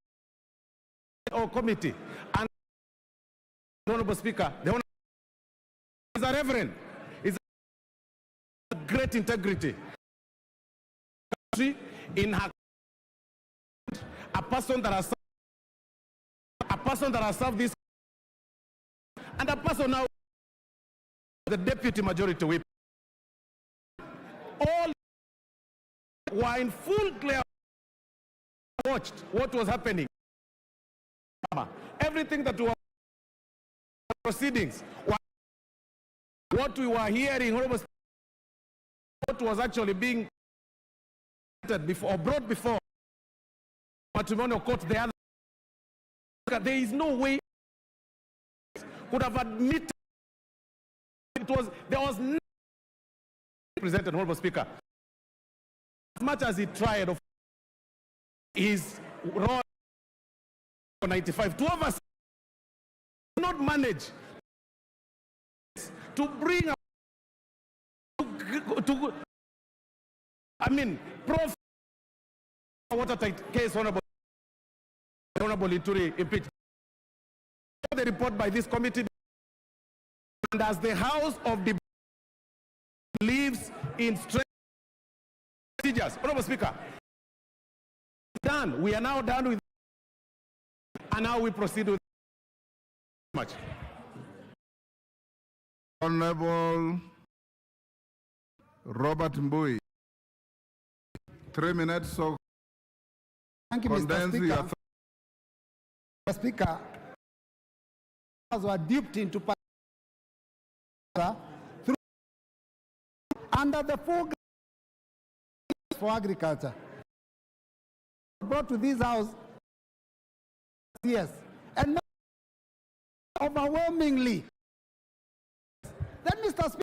or committee, and Honorable Speaker, the Honorable is a reverend, is a great integrity in her, a person that has served this, and a person now the deputy majority whip. All were in full clear, watched what was happening. Everything that was proceedings, what we were hearing, what was actually being before or brought before matrimonial court, the other, there is no way could have admitted there was no presented, Honorable Speaker. As much as he tried of his role 95, two of us not manage to bring prof watertight case, Honorable Ituri impeached. The report by this committee, and as the House of the believes in straight procedures, Honorable Speaker, done. We are now done with, and now we proceed with much.
Honorable Robert Mbui. 3 minutes, so
thank you, Mr. Speaker. Mr. Speaker, were duped into through under the full for agriculture. Brought to this house, yes, and overwhelmingly. Then, Mr. Speaker,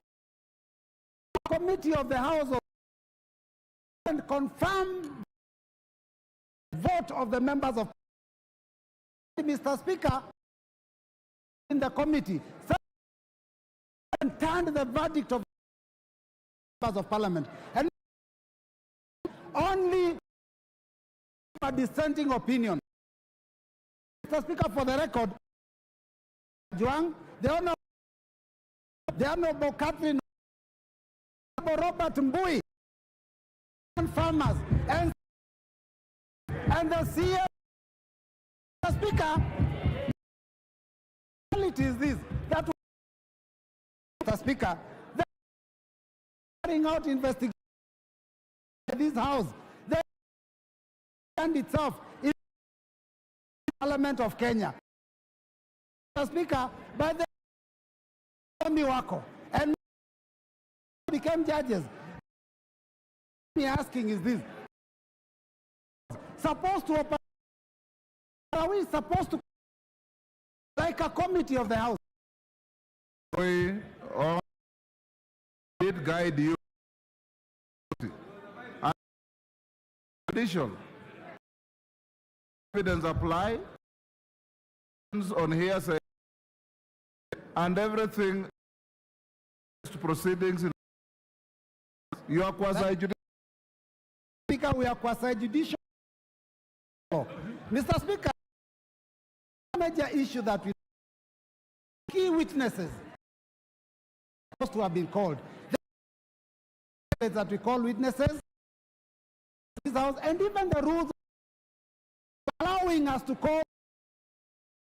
the committee of the House of and confirm vote of the members of Mr. Speaker in the committee and turned the verdict of members of Parliament and only a dissenting opinion. Mr. Speaker, for the record, Juang, the Honorable Catherine Robert Mbui, farmers and the CS. Mr. Speaker, the reality is this, that Mr. Speaker, they are carrying out investigation in this house. They and itself in the Parliament of Kenya. Mr. Speaker, by the Miwako and became judges. Me asking is this: supposed to open? Are we supposed to like a committee of the House?
We did guide you. And addition, evidence apply on hearsay and everything proceedings. You are quasi-judicial.
Speaker, we are quasi-judicial. Mr. Speaker, major issue that we key witnesses supposed to have been called. That we call witnesses, and even the rules allowing us to call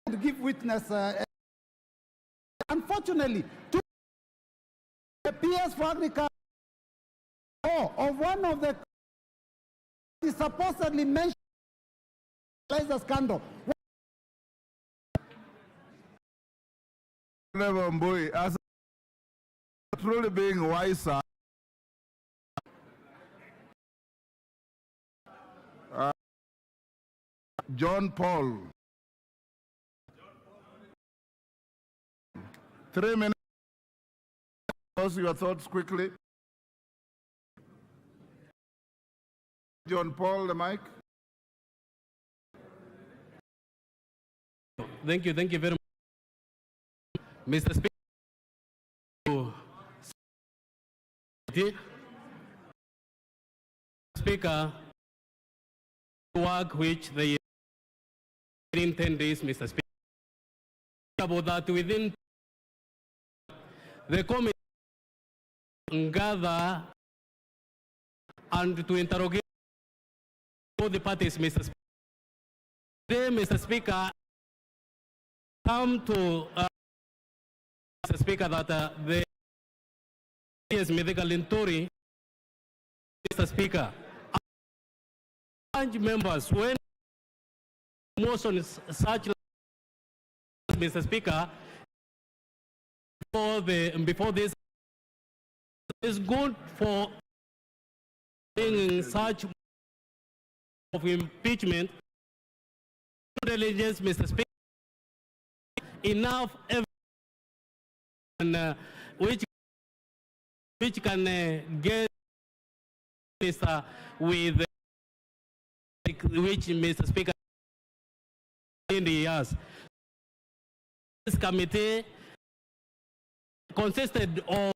and give witness. Unfortunately, the PS for Agriculture of one of the supposedly mentioned scandal.
As truly being wiser, John Paul, 3 minutes. Your thoughts quickly. John Paul, the mic.
Thank you very much, Mr. Speaker. Speaker, work which they in 10 days, Mr. Speaker. About that, within the committee gather and to interrogate all the parties, Mr. Speaker. Today, Mr. Speaker, come to Mr. Speaker that the medical inquiry, Mr. Speaker, urge members when motions such, Mr. Speaker, before this is good for being such of impeachment diligence, Mr. Speaker, enough evidence which can get Mr. with which Mr. Speaker in the years. This committee consisted of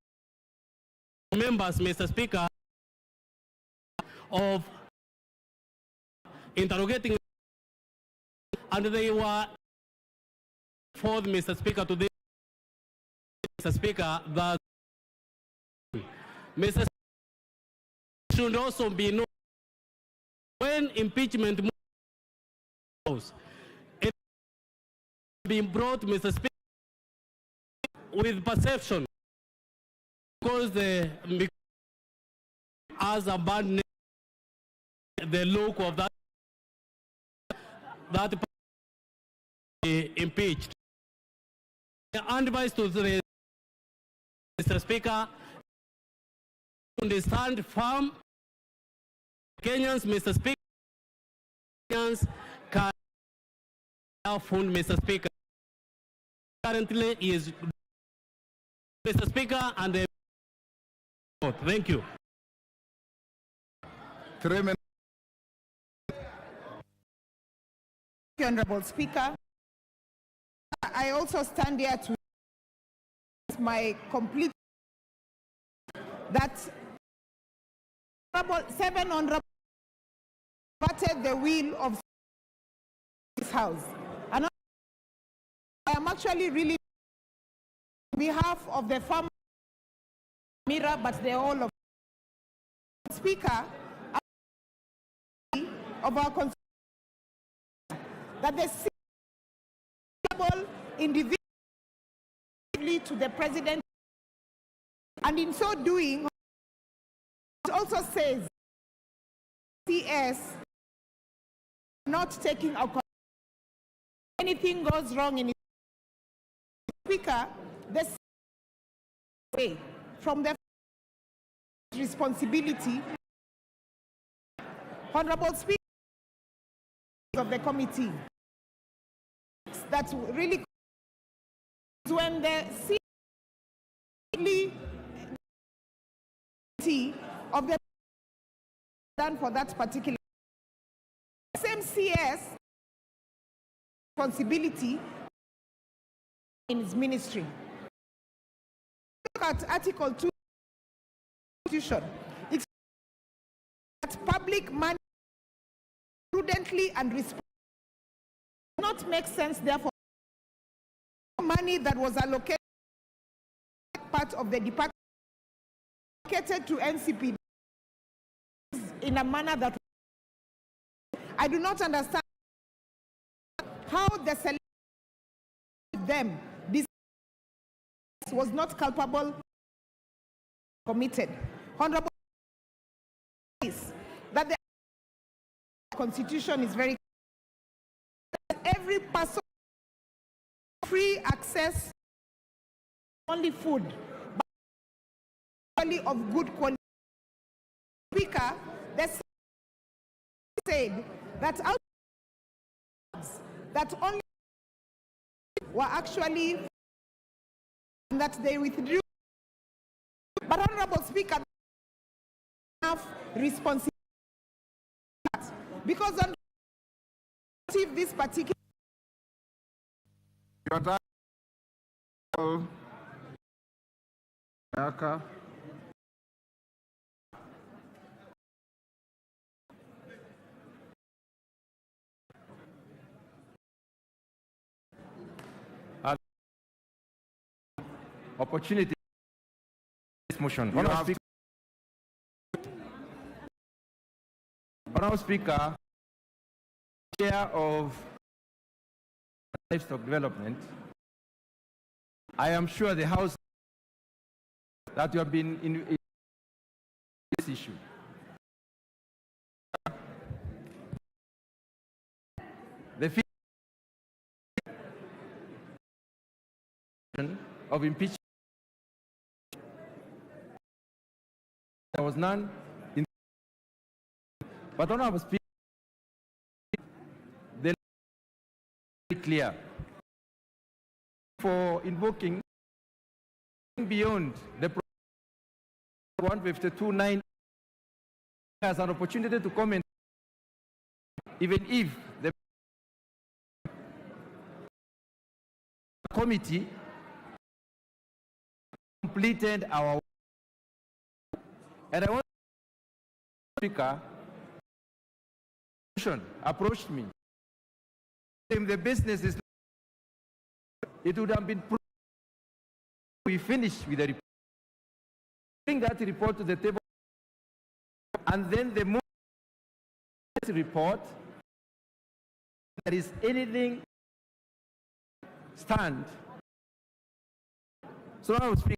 members, Mr. Speaker, of interrogating, and they were for Mr. Speaker today, Mr. Speaker, that Mr. Speaker should also be known when impeachment moves, it being brought, Mr. Speaker, with perception because as abandoning the look of that impeached. And advice to the Mr. Speaker, to stand firm. Kenyans, Mr. Speaker, Kenyans can now fund Mr. Speaker. Currently is Mr. Speaker and the thank you.
3 minutes.
Honorable Speaker, I also stand here to my complete that 7 honorable voted the will of this House. And I am actually really on behalf of the farmer, Mira, but the whole of Speaker of our constitution that the individually to the president, and in so doing, it also says CS not taking account anything goes wrong in the Speaker, the way from the responsibility. Honorable Speaker of the committee, that really when the of the done for that particular same CS responsibility in his ministry. Look at Article 2 Constitution. It's that public money prudently and responsibly not make sense, therefore money that was allocated part of the department allocated to NCP in a manner that I do not understand how the selection of them this was not culpable committed. Honorable is that the Constitution is very clear. Every person free access only food but only of good quality. Speaker, the said that out that only were actually that they withdrew. But Honorable Speaker, enough responsibility because on this particular
your time. Aka.
Opportunity. This motion. Honorable Speaker, Chair of Livestock Development, I am sure the House that you have been in this issue. The of impeachment, there was none. But Honorable Speaker, the law is clear for invoking beyond the 152.9 has an opportunity to comment, even if the committee completed our work. And I want Speaker approached me. If the business is, it would have been we finished with the report. Bring that report to the table, and then the report, there is anything stand. So I will speak.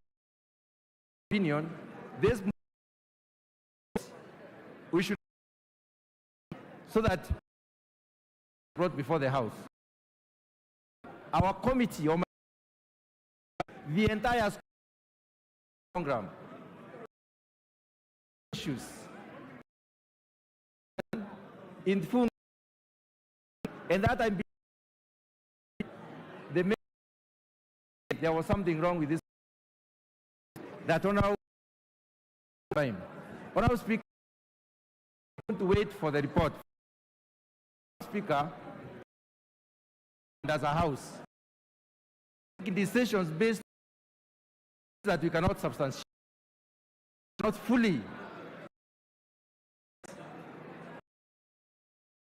opinion, this we should, so that brought before the House. Our committee, or the entire program, issues in full, and that I there was something wrong with this. That Honorable Speaker, I want to wait for the report. Speaker, and as a House, make decisions based that we cannot substantiate, not fully.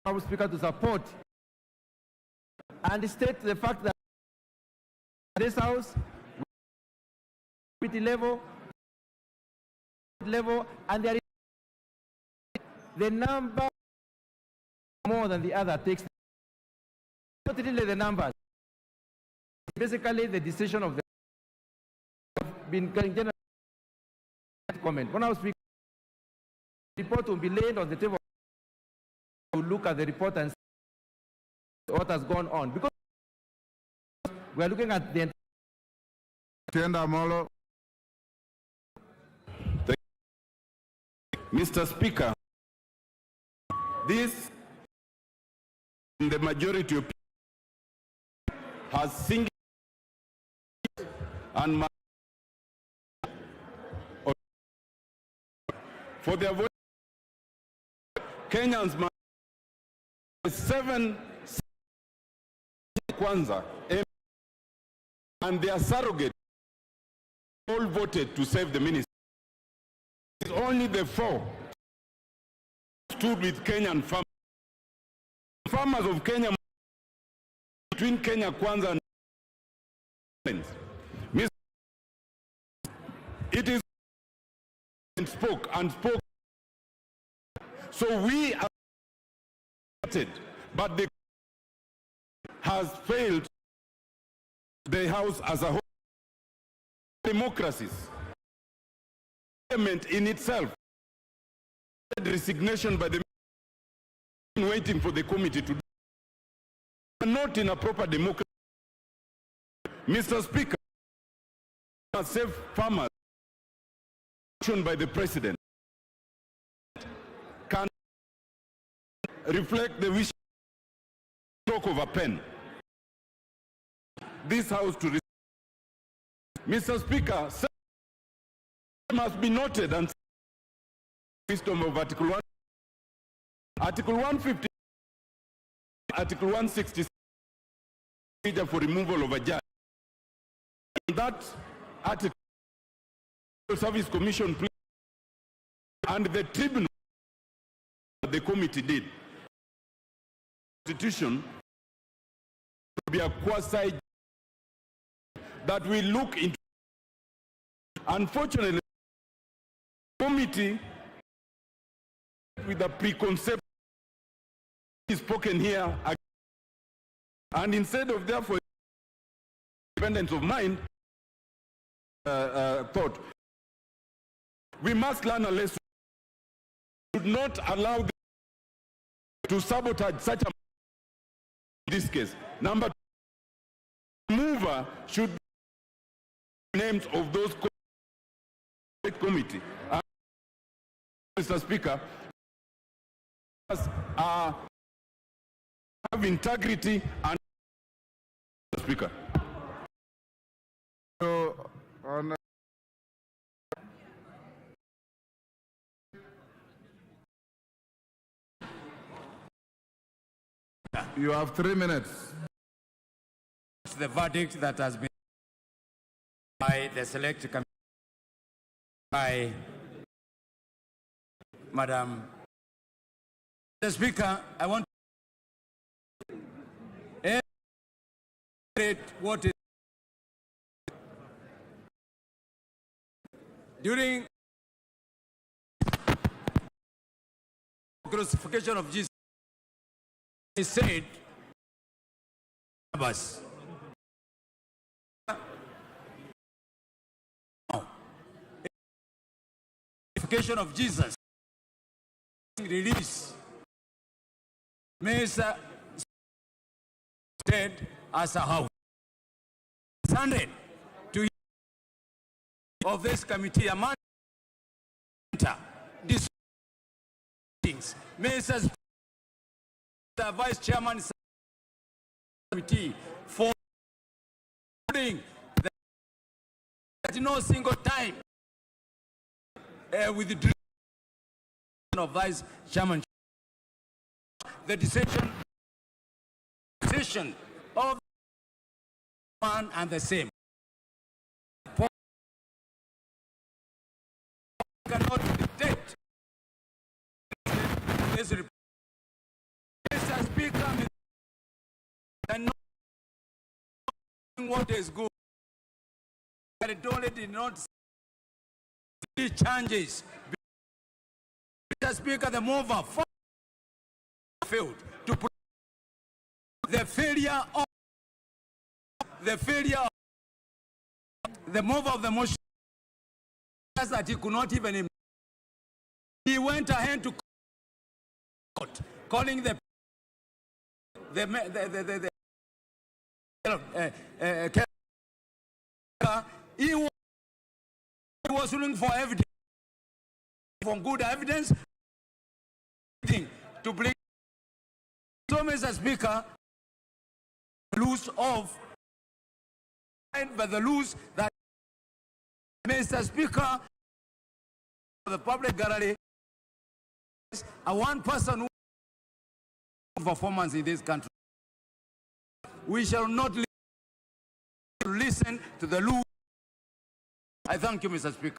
Honorable Speaker, to support and state the fact that this House, committee level, and there is the number more than the other takes. Not really the numbers. Basically, the decision of the been general comment. When I was speaking, the report will be laid on the table. To look at the report and see what has gone on, because we are looking at the
Mr. Speaker, this, in the majority of people, has singled and for their voice, Kenyans, 7 Kwanza, and their surrogate all voted to save the ministry. It's only the 4 stood with Kenyan farmers. Farmers of Kenya, between Kenya Kwanza and it is spoke and spoke. So we are, but the has failed the House as a whole. Democracies, parliament in itself, resignation by the waiting for the committee to do. Not in a proper democracy. Mr. Speaker, save farmers shown by the president can reflect the wish stroke of a pen. This House to Mr. Speaker, must be noted and wisdom of Article 1, Article 150, Article 166 for removal of a judge. In that article, Service Commission and the tribunal the committee did. Constitution to be a quasi that we look into. Unfortunately, the committee with a preconcept is spoken here, and instead of therefore independence of mind, thought, we must learn a lesson. We should not allow them to sabotage such a in this case. Number 2, mover should be names of those committee. Mr. Speaker, have integrity and Speaker.
So, on you have 3 minutes.
The verdict that has been by the select committee by Madam the Speaker, I want to reiterate what is during crucifixion of Jesus. He said, Abbas, crucifixion of Jesus, release, Mr. dead as a house. Sunday to of this committee, a man these things. Mr. the Vice Chairman committee for that no single time with the of Vice Chairman, the decision of one and the same. Cannot dictate this report. Mr. Speaker, and not what is good, but it only did not see changes. Mr. Speaker, the mover failed to put the failure of the mover of the motion that he could not even. He went ahead to court, calling he was looking for evidence, for good evidence, to bring. So, Mr. Speaker, loose of, but the loose that Mr. Speaker, the public gallery, a one person who performance in this country. We shall not listen to the loose. I thank you, Mr. Speaker.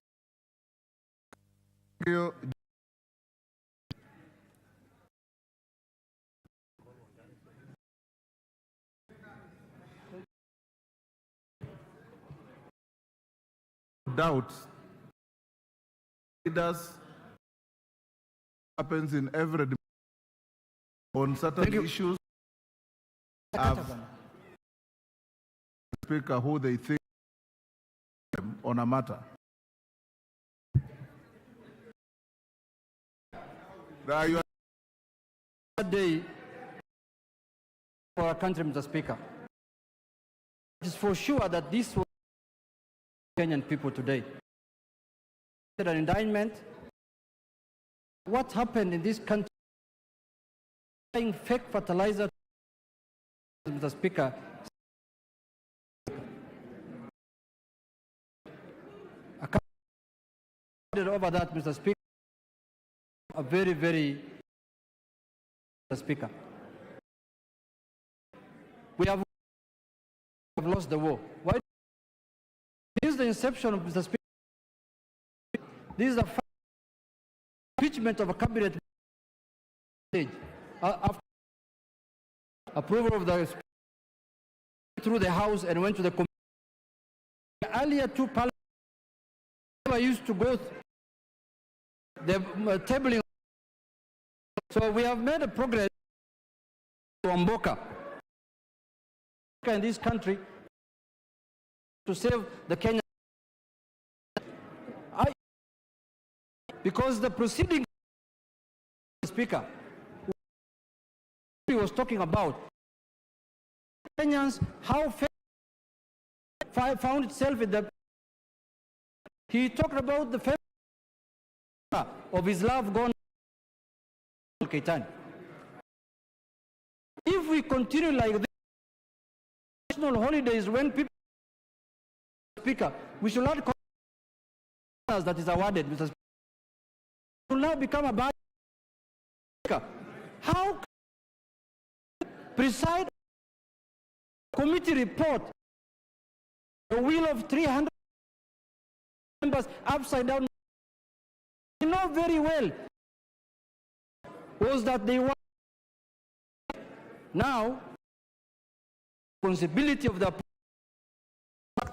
Thank you. Doubts. Leaders happens in every on certain issues. Speaker who they think on a matter.
Day for our country, Mr. Speaker. It is for sure that this was Kenyan people today. An indictment. What happened in this country? Buying fake fertilizer, Mr. Speaker. Over that, Mr. Speaker, a very, very, Mr. Speaker. We have lost the war. Why? This is the inception of Mr. Speaker. This is the impeachment of a cabinet stage. After approval of the through the House and went to the committee. Earlier two parliaments used to go the tabling. So we have made a progress to Amboka in this country to save the Kenyan. Because the proceedings, Speaker, he was talking about Kenyans, how found itself in the. He talked about the family of his love gone. If we continue like this, national holidays when people, Speaker, we should not call that is awarded, Mr. Speaker. It will now become a bad Speaker. How preside committee report the will of 300 members upside down? You know very well was that they want now responsibility of the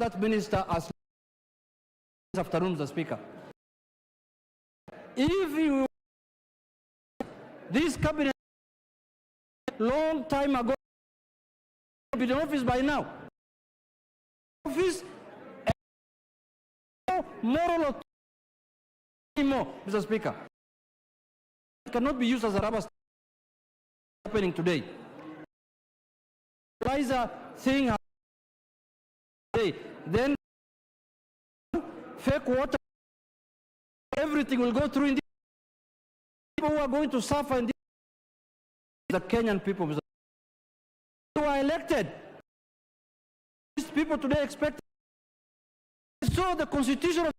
that minister as this afternoon, the Speaker. If you this cabinet long time ago be in office by now, office moral anymore, Mr. Speaker. It cannot be used as a rubber stamp happening today. Liza thing today, then fake water, everything will go through in this. People who are going to suffer in this, the Kenyan people, Mr. who are elected. These people today expect. So the constitutional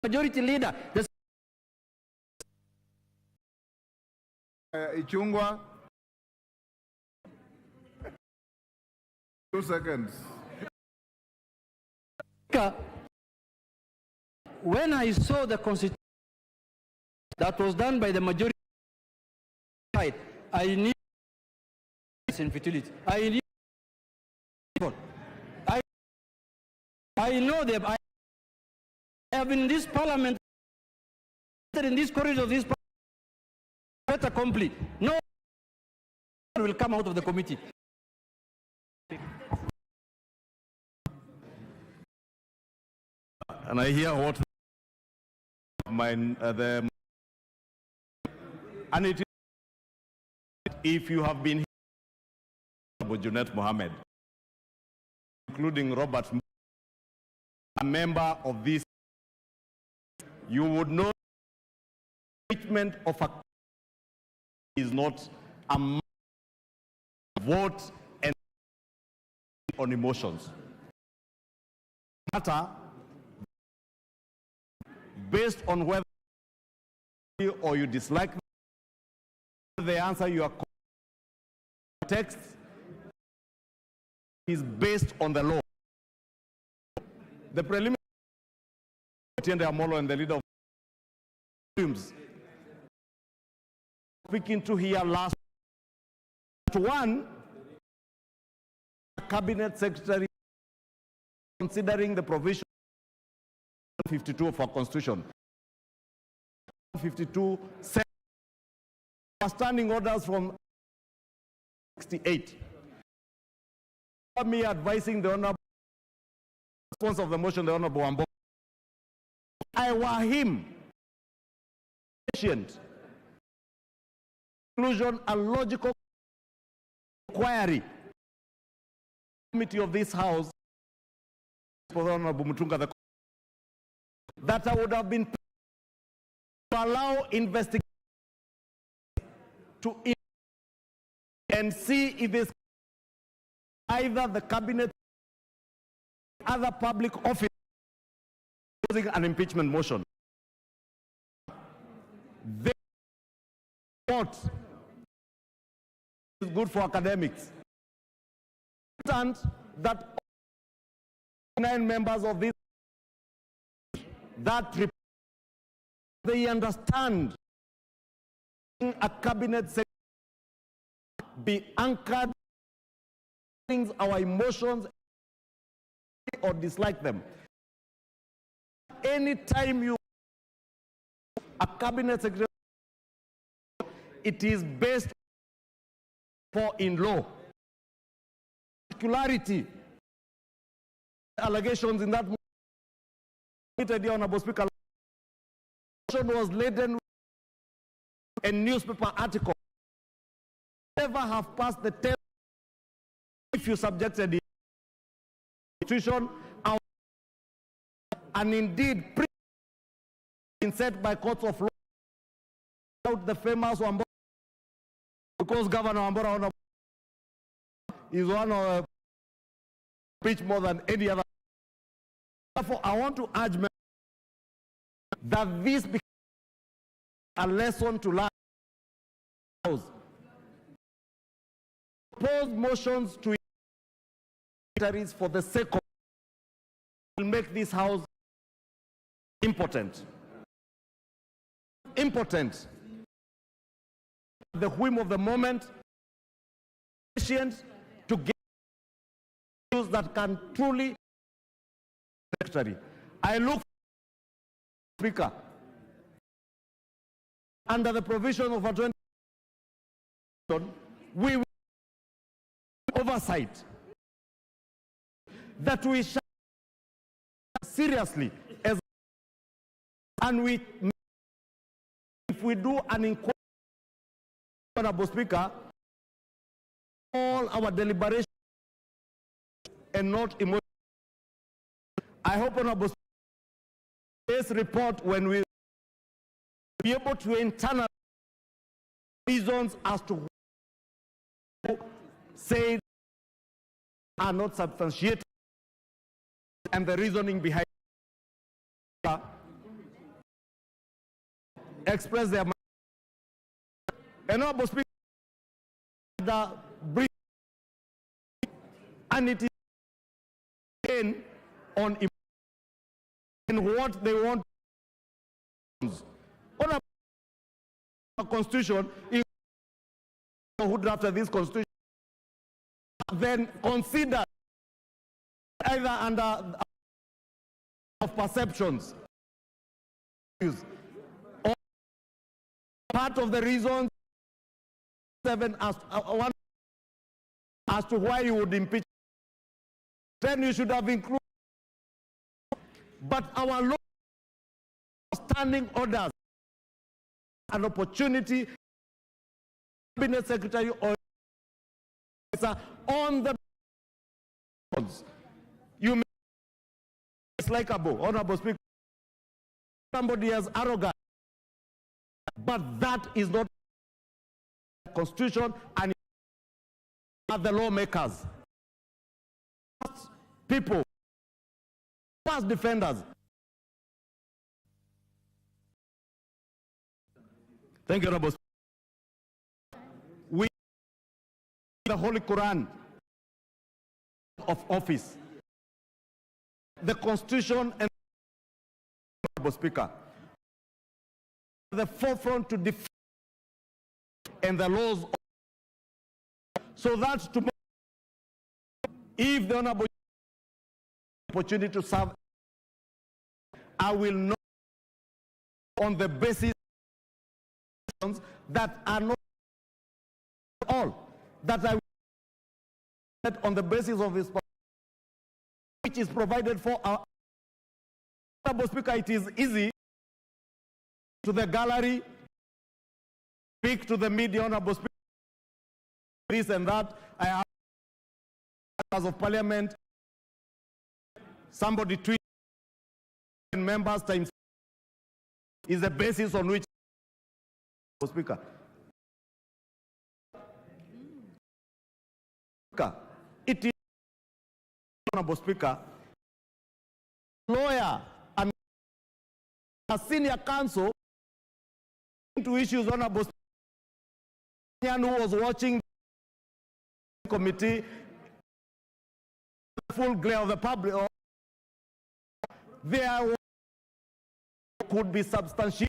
majority leader, the
Ichungwa. 2 seconds.
When I saw the constitution that was done by the majority side, I knew its infertility. I knew I know them. I have been in this parliament, in this corridor of this parliament, complete. No one will come out of the committee.
And I hear what and it is, if you have been here, Junet Mohammed, including Robert, a member of this, you would know impeachment of a is not a vote and on emotions. Matter based on whether or you dislike the answer you are text is based on the law. The preliminary Amolo and the leader of Muslims speaking to here last one cabinet secretary considering the provision 52 of our constitution 52 standing orders from 68 me advising the honorable sponsor of the motion, the honorable Wambo. I were him patient conclusion a logical inquiry committee of this house for the honorable Mutunga that I would have been to allow investigation to and see if there's either the cabinet or other public office using an impeachment motion. They thought it's good for academics. And that 9 members of this that they understand a cabinet secretary be anchored things our emotions or dislike them. Anytime you a cabinet secretary, it is based for in law. Particularity allegations in that Honorable Speaker was laden with a newspaper article never have passed the test if you subjected the institution and indeed been set by courts of law out the famous Wambora because Governor Wambora is one of preach more than any other. Therefore, I want to urge that this becomes a lesson to learn. Propose motions to for the sake of will make this house impotent. Impotent. The whim of the moment, patient to get news that can truly secretary. I look Speaker under the provision of a 20 we will oversight that we shall seriously as And if we do an inquiry, Honorable Speaker, all our deliberations and not emotional. I hope, Honorable Speaker, this report, when we be able to internalize reasons as to who say are not substantiated and the reasoning behind express their mind. Honorable Speaker, the brief, and it is again on what they want. On a constitution, who drafted this constitution, then consider either under of perceptions or part of the reasons 7 as to why you would impeach, then you should have included. But our law standing orders an opportunity, Cabinet Secretary or on the you may it's likable, Honorable Speaker, somebody is arrogant, but that is not the Constitution and are the lawmakers, people, past defenders. Thank you, Honorable Speaker. We the Holy Quran of office, the Constitution and Honorable Speaker, the forefront to defend and the laws, so that tomorrow, if the Honorable opportunity to serve, I will not on the basis that are not all that I will on the basis of his which is provided for our Honorable Speaker. It is easy to the gallery, speak to the media, Honorable Speaker, this and that. I have members of Parliament, somebody tweet members times is the basis on which Speaker. It is Honorable Speaker, lawyer and a senior counsel into issues, Honorable Speaker, who was watching the committee, full glare of the public, there could be substantiated.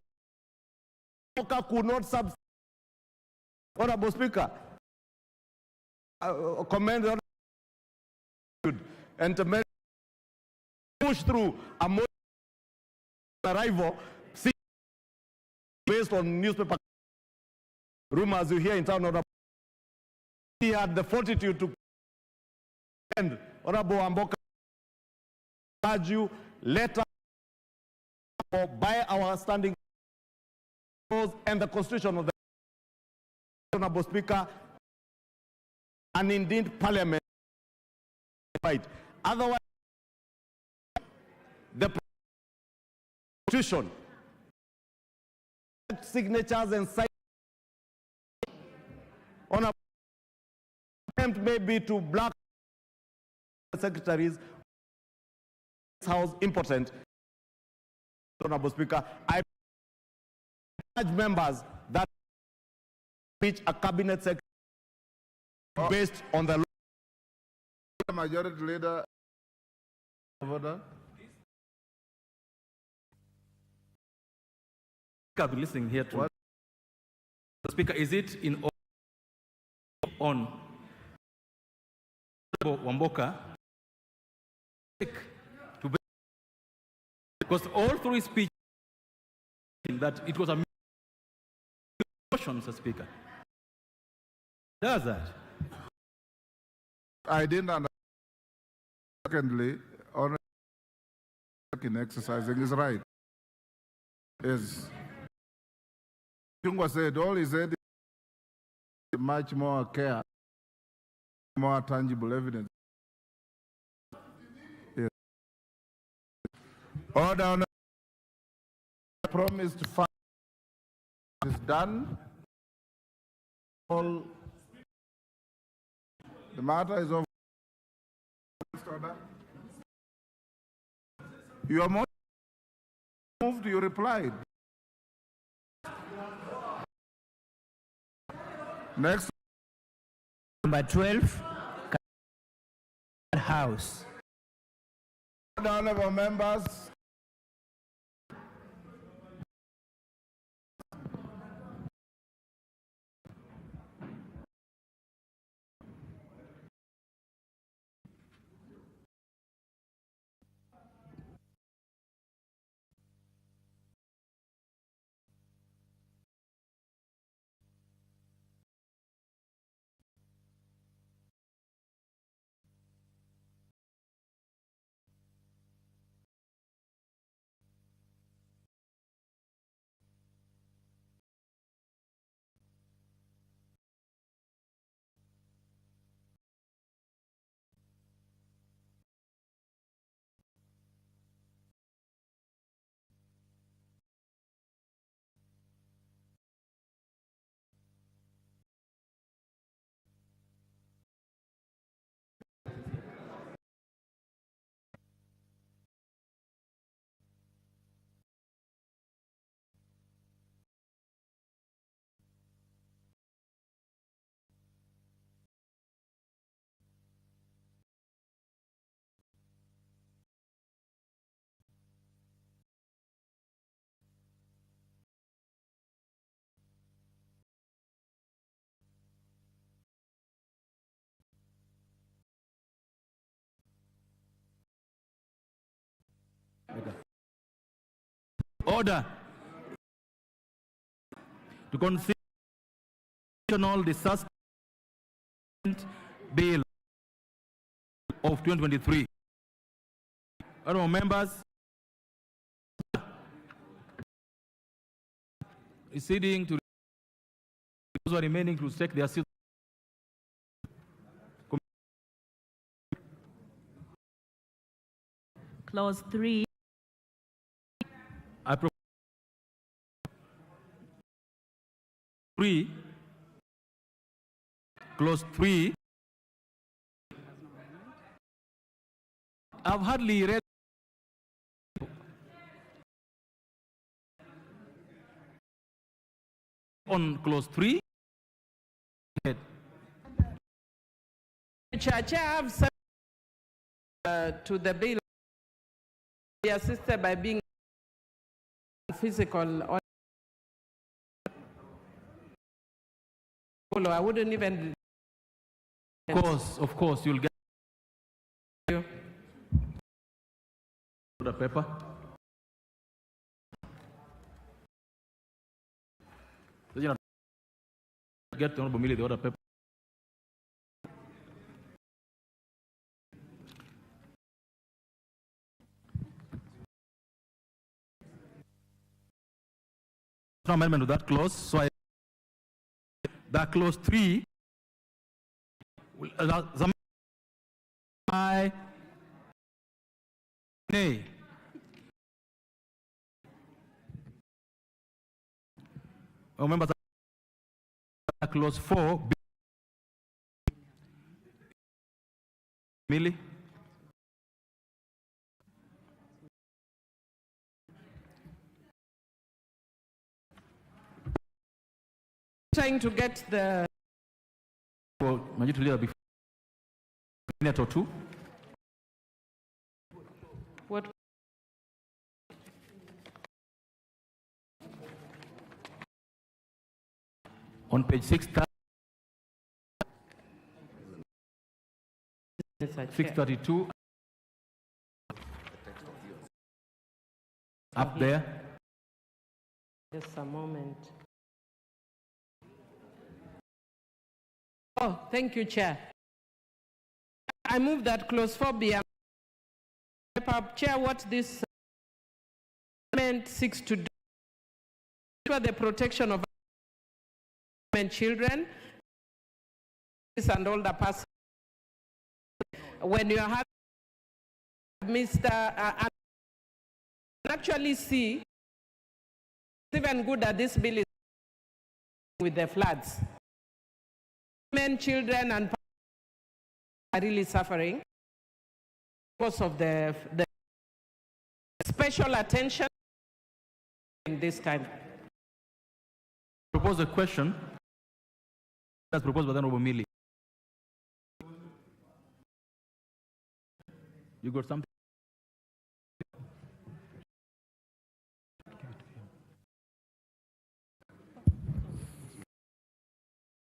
Could not substantiate. Honorable Speaker, commend and to push through a motion arrival based on newspaper rumors you hear in town. He had the fortitude to end. Honorable Amboka, urge you, let us by our standing and the Constitution of the Honorable Speaker, and indeed Parliament. Right. Otherwise, the Constitution, signatures and sign on a attempt maybe to block secretaries. House important. Honorable Speaker, I urge members that reach a cabinet secretary based on the law.
Majority Leader of order.
I've been listening here to the Speaker. Is it in on Wamboka to be, because all through his speech that it was a motion, Mr. Speaker. Does that?
I didn't understand. Secondly, in exercising his right. Yes. Chungwa said, all he said is much more care, more tangible evidence. Yes. Order on promised fund is done. All the matter is over. You are more moved, you replied. Next.
Number 12, House.
Honorable members.
Order to consider the Sustainment Bill of 2023. Honorable members, proceeding to those who are remaining to take their seats.
Clause 3.
I propose 3, clause 3. I've hardly read on clause 3.
Chair, I have said to the bill be assisted by being physical. I wouldn't even.
Of course, you'll get the paper. Get the honorable Millie the other paper. No amendment to that clause, so that clause 3 I nay. Members, clause 4 Millie.
Trying to get the
Majority Leader before a minute or two.
What?
On page 632. Up there.
Just a moment. Oh, thank you, Chair. I move that clause 4 be Chair, what this amendment seeks to do the protection of women, children, and older persons. When you have Mr. Actually see, it's even good that this bill is with the floods. Women, children, and are really suffering because of the special attention in this time.
Propose a question that's proposed by the Honorable Millie. You got something?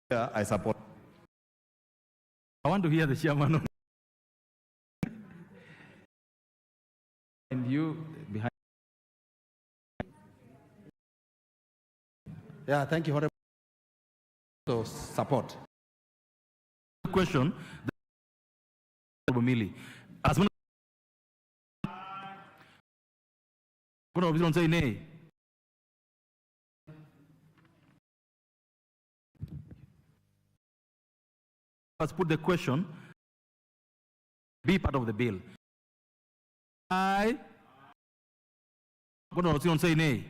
Yeah, I support.
I want to hear the chairman. And you behind.
Yeah, thank you for the support.
Question. Honorable Millie. As soon as don't say nay. Let's put the question. Be part of the bill. I don't say nay.